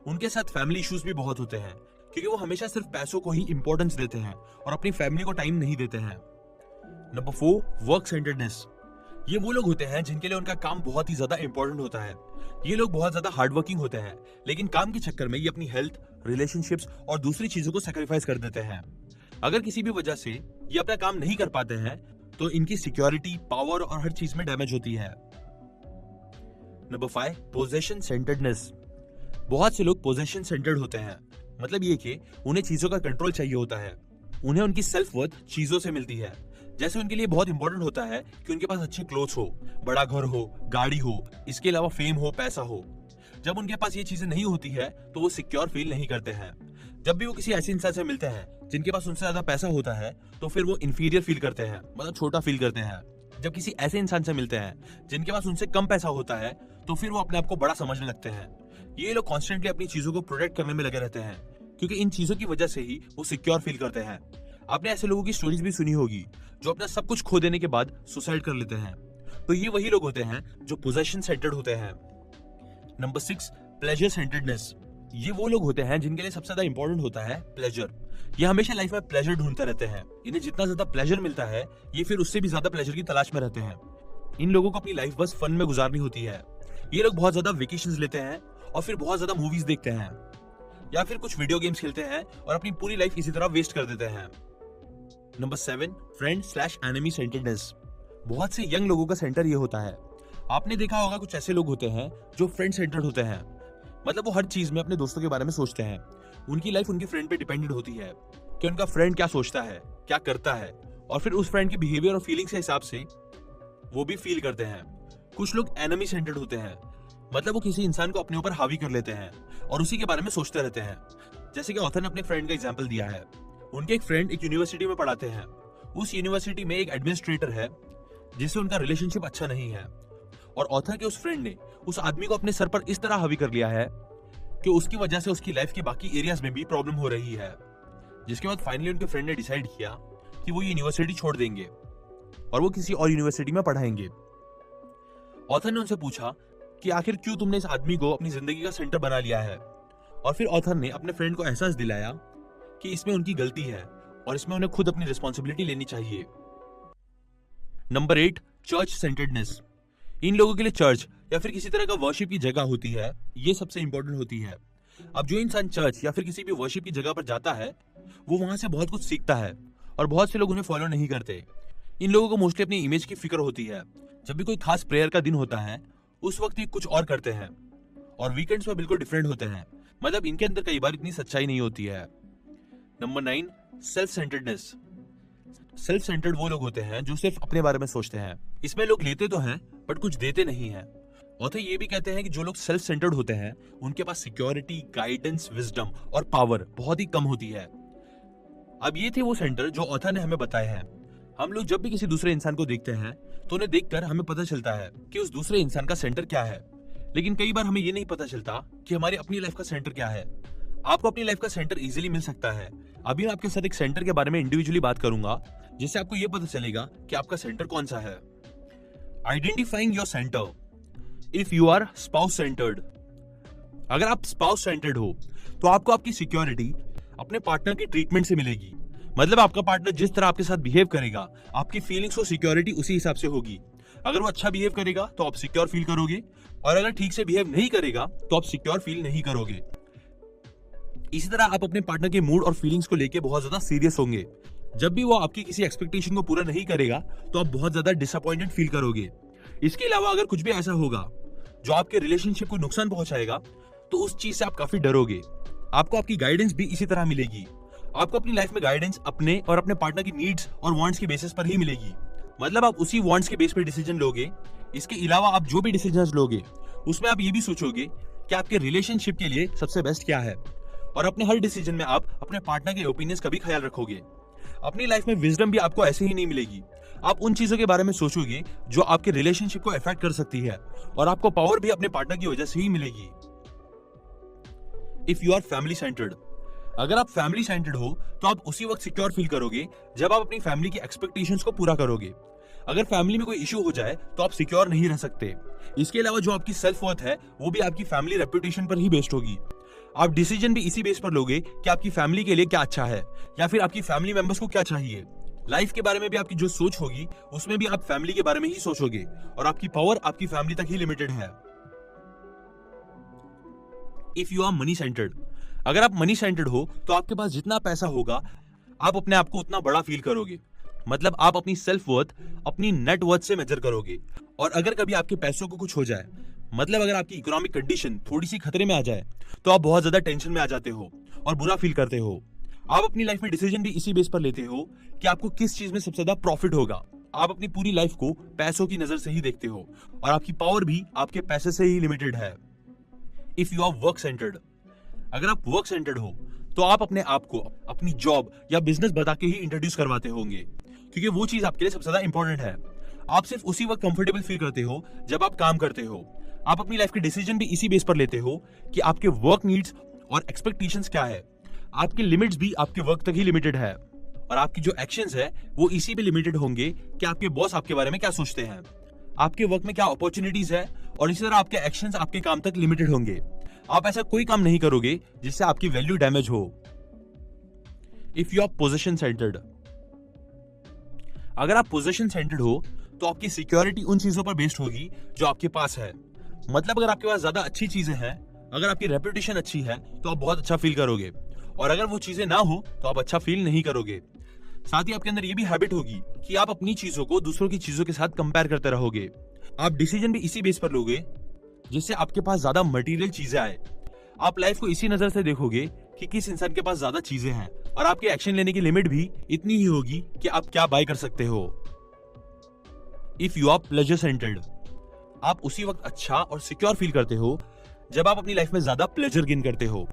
उनके साथ फैमिली इश्यूज भी बहुत होते हैं क्योंकि वो हमेशा सिर्फ पैसों को ही इंपॉर्टेंस देते हैं और अपनी फैमिली को टाइम नहीं देते हैं। Number 4, work centredness. ये वो लोग होते हैं जिनके लिए उनका काम बहुत ही ज्यादा इंपॉर्टेंट होता है। ये लोग बहुत ज्यादा हार्डवर्किंग होते हैं, लेकिन काम के चक्कर में ये अपनी हेल्थ, रिलेशनशिप्स और दूसरी चीजों को सैक्रिफाइस कर देते हैं। अगर किसी भी वजह से ये अपना काम नहीं कर पाते हैं तो इनकी सिक्योरिटी, पावर और हर चीज में डैमेज होती है। Number 5, possession centredness. बहुत से लोग पोजेशन सेंटर्ड होते हैं, मतलब ये कि उन्हें चीजों का कंट्रोल चाहिए होता है। उन्हें उनकी सेल्फ वर्थ चीजों से मिलती है। जैसे उनके लिए बहुत इंपॉर्टेंट होता है कि उनके पास अच्छे क्लोथ्स हो, बड़ा घर हो, गाड़ी हो, इसके अलावा फेम हो, पैसा हो। जब उनके पास ये चीजें नहीं होती है तो वो सिक्योर फील नहीं करते हैं। जब भी वो किसी ऐसे इंसान से मिलते हैं जिनके पास उनसे ज्यादा पैसा होता है तो फिर वो इंफीरियर फील करते हैं, मतलब छोटा फील करते हैं। जब किसी ऐसे इंसान से मिलते हैं जिनके पास उनसे कम पैसा होता है तो फिर वो अपने आप को बड़ा समझने लगते हैं। ये लोग कॉन्स्टेंटली अपनी चीजों को प्रोटेक्ट करने में लगे रहते हैं क्योंकि इन चीजों की वजह से ही वो सिक्योर फील करते हैं। आपने ऐसे लोगों की स्टोरीज भी सुनी होगी जो अपना सब कुछ खो देने के बाद सुसाइड कर लेते हैं। तो ये वही लोग होते हैं जो पोजेशन सेंटर्ड होते हैं। Number 6, pleasure centredness. ये वो लोग होते हैं जिनके लिए सबसे ज्यादा इंपॉर्टेंट होता है प्लेजर। ये हमेशा लाइफ में प्लेजर ढूंढते रहते हैं। इन्हें जितना ज्यादा प्लेजर मिलता है ये फिर उससे भी ज्यादा प्लेजर की तलाश में रहते हैं। इन लोगों को अपनी लाइफ बस फन में गुजारनी होती है। ये लोग बहुत ज्यादा वेकेशंस लेते हैं और फिर बहुत ज्यादा मूवीज देखते हैं या फिर कुछ वीडियो गेम्स खेलते हैं और अपनी पूरी लाइफ इसी तरह वेस्ट कर देते हैं। Number 7, friend enemy centredness. बहुत से यंग लोगों का सेंटर ये होता है। आपने देखा होगा कुछ ऐसे लोग होते हैं जो फ्रेंड सेंटर्ड होते हैं। मतलब वो हर चीज में अपने दोस्तों के बारे में सोचते हैं। उनकी लाइफ उनके फ्रेंड पे डिपेंडेंट होती है कि उनका फ्रेंड क्या सोचता है, क्या करता है, और फिर उस फ्रेंड के बिहेवियर और फीलिंग्स के हिसाब से वो भी फील करते हैं। कुछ लोग एनिमी सेंटर्ड होते हैं। मतलब वो किसी इंसान को अपने ऊपर हावी कर लेते हैं और उसी के बारे में सोचते रहते हैं। जैसे कि ऑथर ने अपने फ्रेंड का एग्जांपल दिया है। उनके एक फ्रेंड एक यूनिवर्सिटी में पढ़ाते हैं। उस यूनिवर्सिटी में एक एडमिनिस्ट्रेटर है जिससे उनका रिलेशनशिप अच्छा नहीं है, और ऑथर के उस फ्रेंड ने उस आदमी को अपने सर पर इस तरह हावी कर लिया है कि उसकी वजह से उसकी लाइफ के बाकी एरियाज में भी प्रॉब्लम हो रही है। जिसके बाद फाइनली उनके फ्रेंड ने डिसाइड किया कि वो यूनिवर्सिटी छोड़ देंगे और वो किसी और यूनिवर्सिटी में पढ़ाएंगे। ऑथर ने उनसे पूछा कि आखिर क्यों तुमने इस आदमी को अपनी जिंदगी का सेंटर बना लिया है, और फिर ऑथर ने अपने फ्रेंड को एहसास दिलाया कि इसमें उनकी गलती है और इसमें उन्हें खुद अपनी रिस्पॉन्सिबिलिटी लेनी चाहिए। Number 8, church centredness. इन लोगों के लिए चर्च या फिर किसी तरह का वर्शिप की जगह होती है, ये सबसे इंपॉर्टेंट होती है। अब जो इंसान चर्च या फिर किसी भी वर्शिप की जगह पर जाता है वो वहां से बहुत कुछ सीखता है, और बहुत से लोग उन्हें फॉलो नहीं करते। इन लोगों को मोस्टली अपनी इमेज की फिक्र होती है। जब भी कोई खास प्रेयर का दिन होता है उस वक्त ये कुछ और करते हैं, और वीकेंड्स में बिल्कुल डिफरेंट होते हैं। मतलब इनके अंदर कई बार इतनी सच्चाई नहीं होती है। Number 9, self centredness. Self centred वो लोग होते हैं जो सिर्फ अपने बारे में सोचते हैं। इसमें लोग लेते तो हैं बट कुछ देते नहीं हैं। ऑथर ये भी कहते हैं कि जो लोग सेल्फ सेंटर्ड होते हैं उनके पास सिक्योरिटी, गाइडेंस, विजडम और पावर बहुत ही कम होती है। अब ये थे वो सेंटर जो ऑथर ने हमें बताए हैं। हम लोग जब भी किसी दूसरे इंसान को देखते हैं तो उन्हें देखकर हमें पता चलता है कि उस दूसरे इंसान का सेंटर क्या है, लेकिन कई बार हमें ये नहीं पता चलता कि हमारी अपनी लाइफ का सेंटर क्या है। आपको अपनी लाइफ का सेंटर इजीली मिल सकता है। अभी मैं आपके साथ एक सेंटर के बारे में इंडिविजुअली बात करूंगा जिससे आपको यह पता चलेगा कि आपका सेंटर कौन सा है। Identifying your centre. If you are spouse centred, अगर आप स्पाउस सेंटर्ड हो तो आपको आपकी सिक्योरिटी अपने पार्टनर की ट्रीटमेंट से मिलेगी। मतलब आपका पार्टनर जिस तरह आपके साथ बिहेव करेगा आपकी फीलिंग्स और सिक्योरिटी उसी हिसाब से होगी। अगर वो अच्छा बिहेव करेगा तो आप सिक्योर फील करोगे, और अगर ठीक से बिहेव नहीं करेगा तो आप सिक्योर फील नहीं करोगे। इसी तरह आप अपने पार्टनर के मूड और फीलिंग्स को लेके बहुत ज्यादा सीरियस होंगे। जब भी वो आपकी किसी एक्सपेक्टेशन को पूरा नहीं करेगा तो आप बहुत ज्यादा डिसअपॉइंटेड फील करोगे। इसके अलावा अगर कुछ भी ऐसा होगा जो आपके रिलेशनशिप को नुकसान पहुंचाएगा तो उस चीज से आप काफी डरोगे। आपको आपकी गाइडेंस भी इसी तरह मिलेगी। आपको अपनी लाइफ में गाइडेंस अपने और अपने पार्टनर की नीड्स और वांट्स के बेसिस पर ही मिलेगी। मतलब आप उसी वांट्स के बेस पर डिसीजन लोगे। इसके अलावा आप जो भी डिसीजन लोगे उसमें आप ये भी सोचोगे कि आपके रिलेशनशिप के लिए सबसे बेस्ट क्या है, और अपने हर डिसीजन में आप अपने पार्टनर के ओपिनियंस का भी ख्याल रखोगे। अपनी लाइफ में विजडम भी आपको ऐसे ही नहीं मिलेगी। आप उन चीजों के बारे में सोचोगे जो आपके रिलेशनशिप को अफेक्ट कर सकती है, और आपको पावर भी अपने पार्टनर की वजह से ही मिलेगी। If you are family centred, अगर आप फैमिली सेंटर्ड हो तो आप उसी वक्त सिक्योर फील करोगे जब आप अपनी फैमिली की एक्सपेक्टेशंस को पूरा करोगे। अगर फैमिली में कोई इशू हो जाए तो आप सिक्योर नहीं रह सकते। इसके अलावा जो आपकी सेल्फ वर्थ है वो भी आपकी फैमिली रेपुटेशन पर ही बेस्ड होगी। आप डिसीजन भी इसी बेस पर लोगे कि आपकी फैमिली के लिए क्या अच्छा है या फिर आपकी फैमिली मेंबर्स को क्या चाहिए। लाइफ के बारे में भी आपकी जो सोच होगी उसमें भी आप फैमिली के बारे में ही सोचोगे, और आपकी पावर आपकी फैमिली तक ही लिमिटेड है। If you are money centred, अगर आप मनी सेंटर्ड हो तो आपके पास जितना पैसा होगा आप अपने आप को उतना बड़ा फील करोगे। मतलब आप अपनी सेल्फ वर्थ अपनी नेट वर्थ से मेजर करोगे, और अगर कभी आपके पैसों को कुछ हो जाए, मतलब अगर आपकी इकोनॉमिक कंडीशन थोड़ी सी खतरे में आ जाए तो आप बहुत ज्यादा टेंशन में आ जाते हो और बुरा फील करते हो। आप अपनी लाइफ में डिसीजन भी इसी बेस पर लेते हो कि आपको किस चीज में सबसे ज्यादा प्रॉफिट होगा। आप अपनी पूरी लाइफ को पैसों की नजर से ही देखते हो, और आपकी पावर भी आपके पैसे से ही लिमिटेड है। If you are work centred, अगर आप वर्क सेंटर्ड हो तो आप अपने आप को अपनी जॉब या बिजनेस बता के ही इंट्रोड्यूस करवाते होंगे, क्योंकि वो चीज आपके लिए सबसे ज्यादा इंपॉर्टेंट है। आप सिर्फ उसी वक्त कंफर्टेबल फील करते हो जब आप काम करते हो। आप अपनी लाइफ के डिसीजन भी इसी बेस पर लेते हो कि आपके वर्क नीड्स और एक्सपेक्टेशंस क्या है। आपकी लिमिट्स भी आपके वर्क तक ही लिमिटेड है, और आपकी जो एक्शंस है वो इसी पे लिमिटेड होंगे कि आपके बॉस आपके बारे में क्या सोचते हैं, आपके वर्क में क्या अपॉर्चुनिटीज है, और इसी तरह आपके एक्शंस आपके काम तक लिमिटेड होंगे। आप ऐसा कोई काम नहीं करोगे जिससे आपकी वैल्यू डैमेज हो। If you are position centred, अगर आप पोजीशन सेंटर्ड हो तो आपकी सिक्योरिटी उन चीजों पर बेस्ड होगी जो आपके पास है। मतलब अगर आपके पास ज्यादा अच्छी चीजें हैं, अगर आपकी रेपुटेशन अच्छी है तो आप बहुत अच्छा फील करोगे, और अगर वो चीजें ना हो तो आप अच्छा फील नहीं करोगे। साथ ही आपके अंदर ये भी हैबिट होगी कि आप अपनी चीजों को दूसरों की चीजों के साथ कंपेयर करते रहोगे। आप डिसीजन भी इसी बेस पर लोगे जिससे आपके पास ज्यादा मटेरियल चीजें आए। आप लाइफ को इसी नजर से देखोगे कि किस इंसान के पास ज्यादा चीजें हैं, और आपके एक्शन लेने की लिमिट भी इतनी ही होगी कि आप क्या बाय कर सकते हो। If you are pleasure centred, आप उसी वक्त अच्छा और सिक्योर फील करते हो जब आप अपनी लाइफ में ज्यादा प्लेजर गेन करते हो।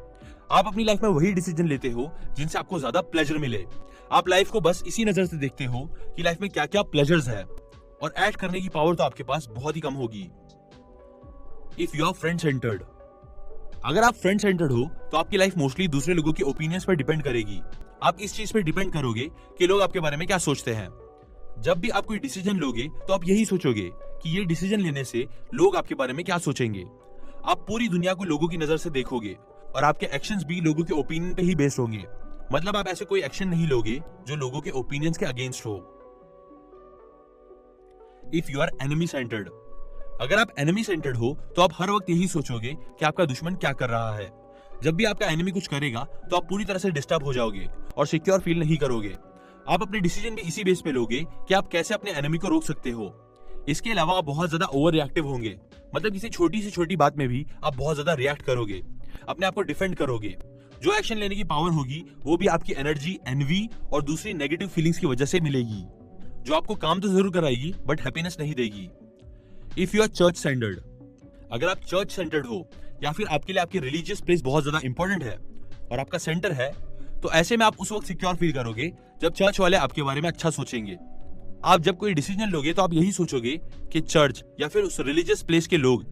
आप अपनी लाइफ में वही डिसीजन लेते हो जिनसे आपको ज्यादा प्लेजर मिले। आप लाइफ को बस इसी नजर से देखते हो कि लाइफ में क्या क्या प्लेजर्स है, और ऐड करने की पावर तो आपके पास बहुत ही कम होगी। If you are friend centred, अगर आप फ्रेंड सेंटर्ड हो तो आपकी लाइफ मोस्टली दूसरे लोगों की ओपिनियंस पर डिपेंड करेगी। आप इस चीज पर डिपेंड करोगे कि लोग आपके बारे में क्या सोचते हैं। जब भी आप कोई डिसीजन लोगे तो आप यही सोचोगे कि ये डिसीजन लेने से लोग आपके बारे में क्या सोचेंगे। आप पूरी दुनिया को लोगों की नजर से देखोगे, और आपके एक्शंस भी लोगों के ओपिनियन पे ही बेस्ड होंगे। मतलब आप ऐसे कोई एक्शन नहीं लोगे जो लोगों के ओपिनियंस के अगेंस्ट हो। If you are enemy centred, अगर आप एनिमी सेंटर्ड हो तो आप हर वक्त यही सोचोगे कि आपका दुश्मन क्या कर रहा है। जब भी आपका एनिमी कुछ करेगा तो आप पूरी तरह से डिस्टर्ब हो जाओगे और सिक्योर फील नहीं करोगे। आप अपने डिसीजन भी इसी बेस पे लोगे कि आप कैसे अपने एनिमी को रोक सकते हो। इसके अलावा आप बहुत ज्यादा ओवर रिएक्टिव होंगे, मतलब किसी छोटी से छोटी बात में भी आप बहुत ज्यादा रिएक्ट करोगे, अपने आप को डिफेंड करोगे। जो एक्शन लेने की पावर होगी वो भी आपकी एनर्जी, एनवी और दूसरी नेगेटिव फीलिंग्स की वजह से मिलेगी, जो आपको काम तो जरूर कराएगी बट हैप्पीनेस नहीं देगी। If you are church centred, अगर आप चर्च सेंटर्ड हो या फिर आपके लिए आपकी रिलीजियस प्लेस बहुत ज्यादा इंपॉर्टेंट है और आपका सेंटर है, तो ऐसे में आप उस वक्त सिक्योर फील करोगे जब चर्च वाले आपके बारे में अच्छा सोचेंगे। आप जब कोई डिसीजन लोगे तो आप यही सोचोगे कि चर्च या फिर उस रिलीजियस प्लेस के लोग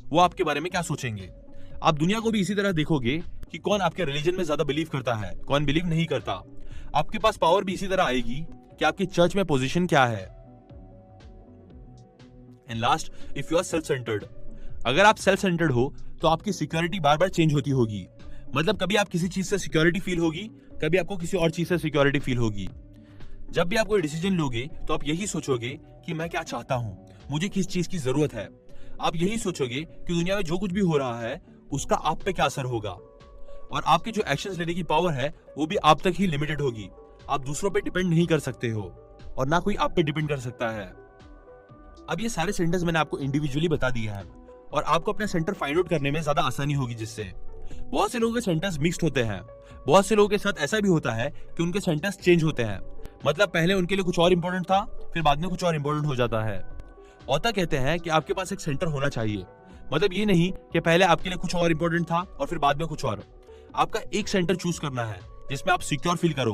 वो आपके बारे में क्या सोचेंगे। आप दुनिया को भी इसी तरह देखोगे कि कौन आपके रिलीजन में ज्यादा बिलीव करता है, कौन बिलीव नहीं करता। आपके पास पावर भी इसी तरह आएगी कि आपकी चर्च में पोजीशन क्या है। And last, if you are self centred, अगर आप सेल्फ सेंटर्ड हो तो आपकी सिक्योरिटी बार बार चेंज होती होगी। मतलब कभी आप किसी चीज से सिक्योरिटी फील होगी, कभी आपको किसी और चीज से सिक्योरिटी फील होगी। जब भी आप कोई डिसीजन लोगे तो आप यही सोचोगे कि मैं क्या चाहता हूं, मुझे किस चीज की जरूरत है। आप यही सोचोगे कि दुनिया में जो कुछ भी हो रहा है उसका आप पे क्या असर होगा, और आपके जो एक्शंस लेने की पावर है वो भी आप तक ही लिमिटेड होगी। आप दूसरों पे डिपेंड नहीं कर सकते हो और ना कोई आप पे डिपेंड कर सकता है। अब ये सारे सेंटर्स मैंने आपको इंडिविजुअली बता दिया है और आपको अपना सेंटर फाइंड आउट करने में ज्यादा आसानी होगी। जिससे बहुत से लोगों के सेंटर्स मिक्स्ड होते हैं, बहुत से लोगों के साथ ऐसा भी होता है कि उनके सेंटर्स चेंज होते हैं। मतलब पहले उनके लिए कुछ और इंपॉर्टेंट था, फिर बाद में कुछ और इंपॉर्टेंट हो जाता है। ऑथर कहते हैं कि आपके पास एक सेंटर होना चाहिए। मतलब ये नहीं कि पहले आपके लिए कुछ और इंपॉर्टेंट था और फिर बाद में कुछ और। आपका एक सेंटर चूज करना है जिसमें आप सिक्योर फील करो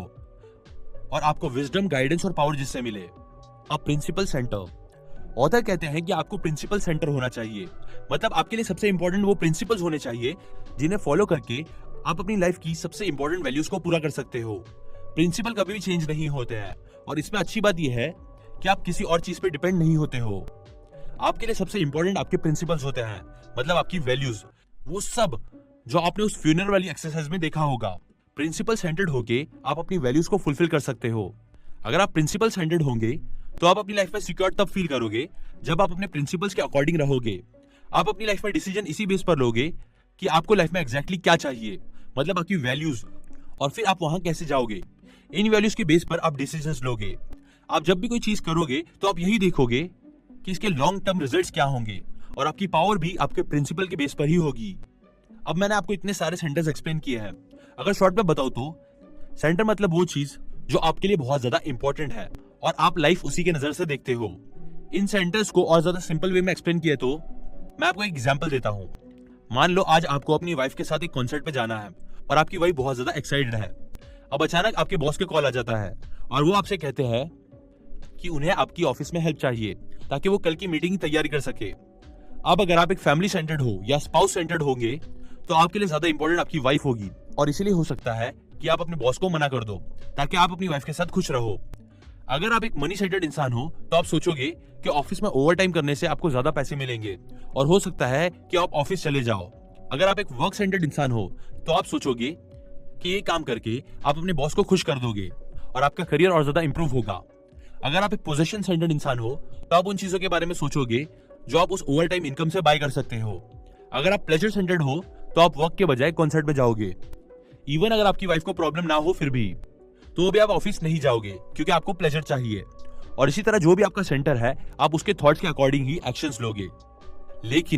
और आपको विजडम, गाइडेंस और पावर जिससे मिले। अब प्रिंसिपल सेंटर, ऑथर कहते हैं कि आपको प्रिंसिपल सेंटर होना चाहिए। मतलब आपके लिए सबसे इंपॉर्टेंट वो प्रिंसिपल्स होने चाहिए जिन्हें फॉलो करके आप अपनी लाइफ की सबसे इंपॉर्टेंट वैल्यूज को पूरा कर सकते हो। प्रिंसिपल कभी भी चेंज नहीं होते हैं और इसमें अच्छी बात यह है कि आप किसी और चीज पे डिपेंड नहीं होते हो। आपके लिए सबसे इंपॉर्टेंट आपके प्रिंसिपल्स होते हैं, मतलब आपकी वैल्यूज, वो सब जो आपने उस फ्यूनरल वाली एक्सरसाइज में देखा होगा। प्रिंसिपल सेंटर्ड होके आप अपनी वैल्यूज को फुलफिल कर सकते हो। अगर आप प्रिंसिपल सेंटर्ड होंगे तो आप अपनी लाइफ में सिक्योर तब फील करोगे जब आप अपने प्रिंसिपल्स के अकॉर्डिंग रहोगे। आप अपनी लाइफ में डिसीजन इसी बेस पर लोगे कि आपको लाइफ में एग्जैक्टली क्या चाहिए, मतलब आपकी वैल्यूज, और फिर आप वहां कैसे जाओगे। इन वैल्यूज के बेस पर आप डिसीजंस लोगे। आप जब भी कोई चीज करोगे तो आप यही देखोगे कि इसके लॉन्ग टर्म रिजल्ट्स क्या होंगे, और आपकी पावर भी आपके प्रिंसिपल के बेस पर ही होगी। अब मैंने आपको इतने सारे सेंटर्स एक्सप्लेन किए हैं। अगर शॉर्ट में बताऊं तो सेंटर मतलब वो चीज जो आपके लिए बहुत ज्यादा इंपॉर्टेंट है और आप लाइफ उसी के नजर से देखते हो। इन सेंटर्स को और ज्यादा सिंपल वे में एक्सप्लेन किया तो मैं आपको एक एग्जांपल देता हूं। मान लो आज आपको अपनी वाइफ के साथ एक कॉन्सर्ट पे जाना है और आपकी वाइफ बहुत ज्यादा एक्साइटेड है। अब अचानक आपके बॉस के कॉल आ जाता है और वो आपसे कहते हैं कि उन्हें आपकी ऑफिस में हेल्प चाहिए ताकि वो कल की मीटिंग की तैयारी कर सके। अब अगर आप एक फैमिली सेंटर्ड हो या स्पाउस सेंटर्ड होंगे तो आपके लिए ज्यादा इंपॉर्टेंट आपकी वाइफ होगी, और इसीलिए हो सकता है कि आप अपने बॉस को मना कर दो ताकि आप अपनी वाइफ के साथ खुश रहो। अगर आप एक मनी सेंटर्ड इंसान हो तो आप सोचोगे कि ऑफिस में ओवर टाइम करने से आपको ज्यादा पैसे मिलेंगे और हो सकता है कि आप ऑफिस चले जाओ। अगर आप एक वर्क सेंटर्ड इंसान हो तो आप सोचोगे कि ये काम करके आप अपने बॉस को खुश कर दोगे और आपका करियर और ज्यादा इंप्रूव होगा। अगर आप एक पोजीशन सेंटर्ड इंसान हो तो आप उन चीजों के बारे में सोचोगे जो आप उस ओवर टाइम इनकम से बाय कर सकते हो। अगर आप प्लेजर सेंटर्ड हो तो आप वर्क के बजाय कॉन्सर्ट में जाओगे। इवन अगर आपकी वाइफ को प्रॉब्लम ना हो फिर भी तो भी आप ऑफिस नहीं जाओगे क्योंकि आपको प्लेजर चाहिए। और इसी तरह जो भी आपका सेंटर है आप उसके थॉट्स के अकॉर्डिंग ही एक्शंस लोगे। लेकिन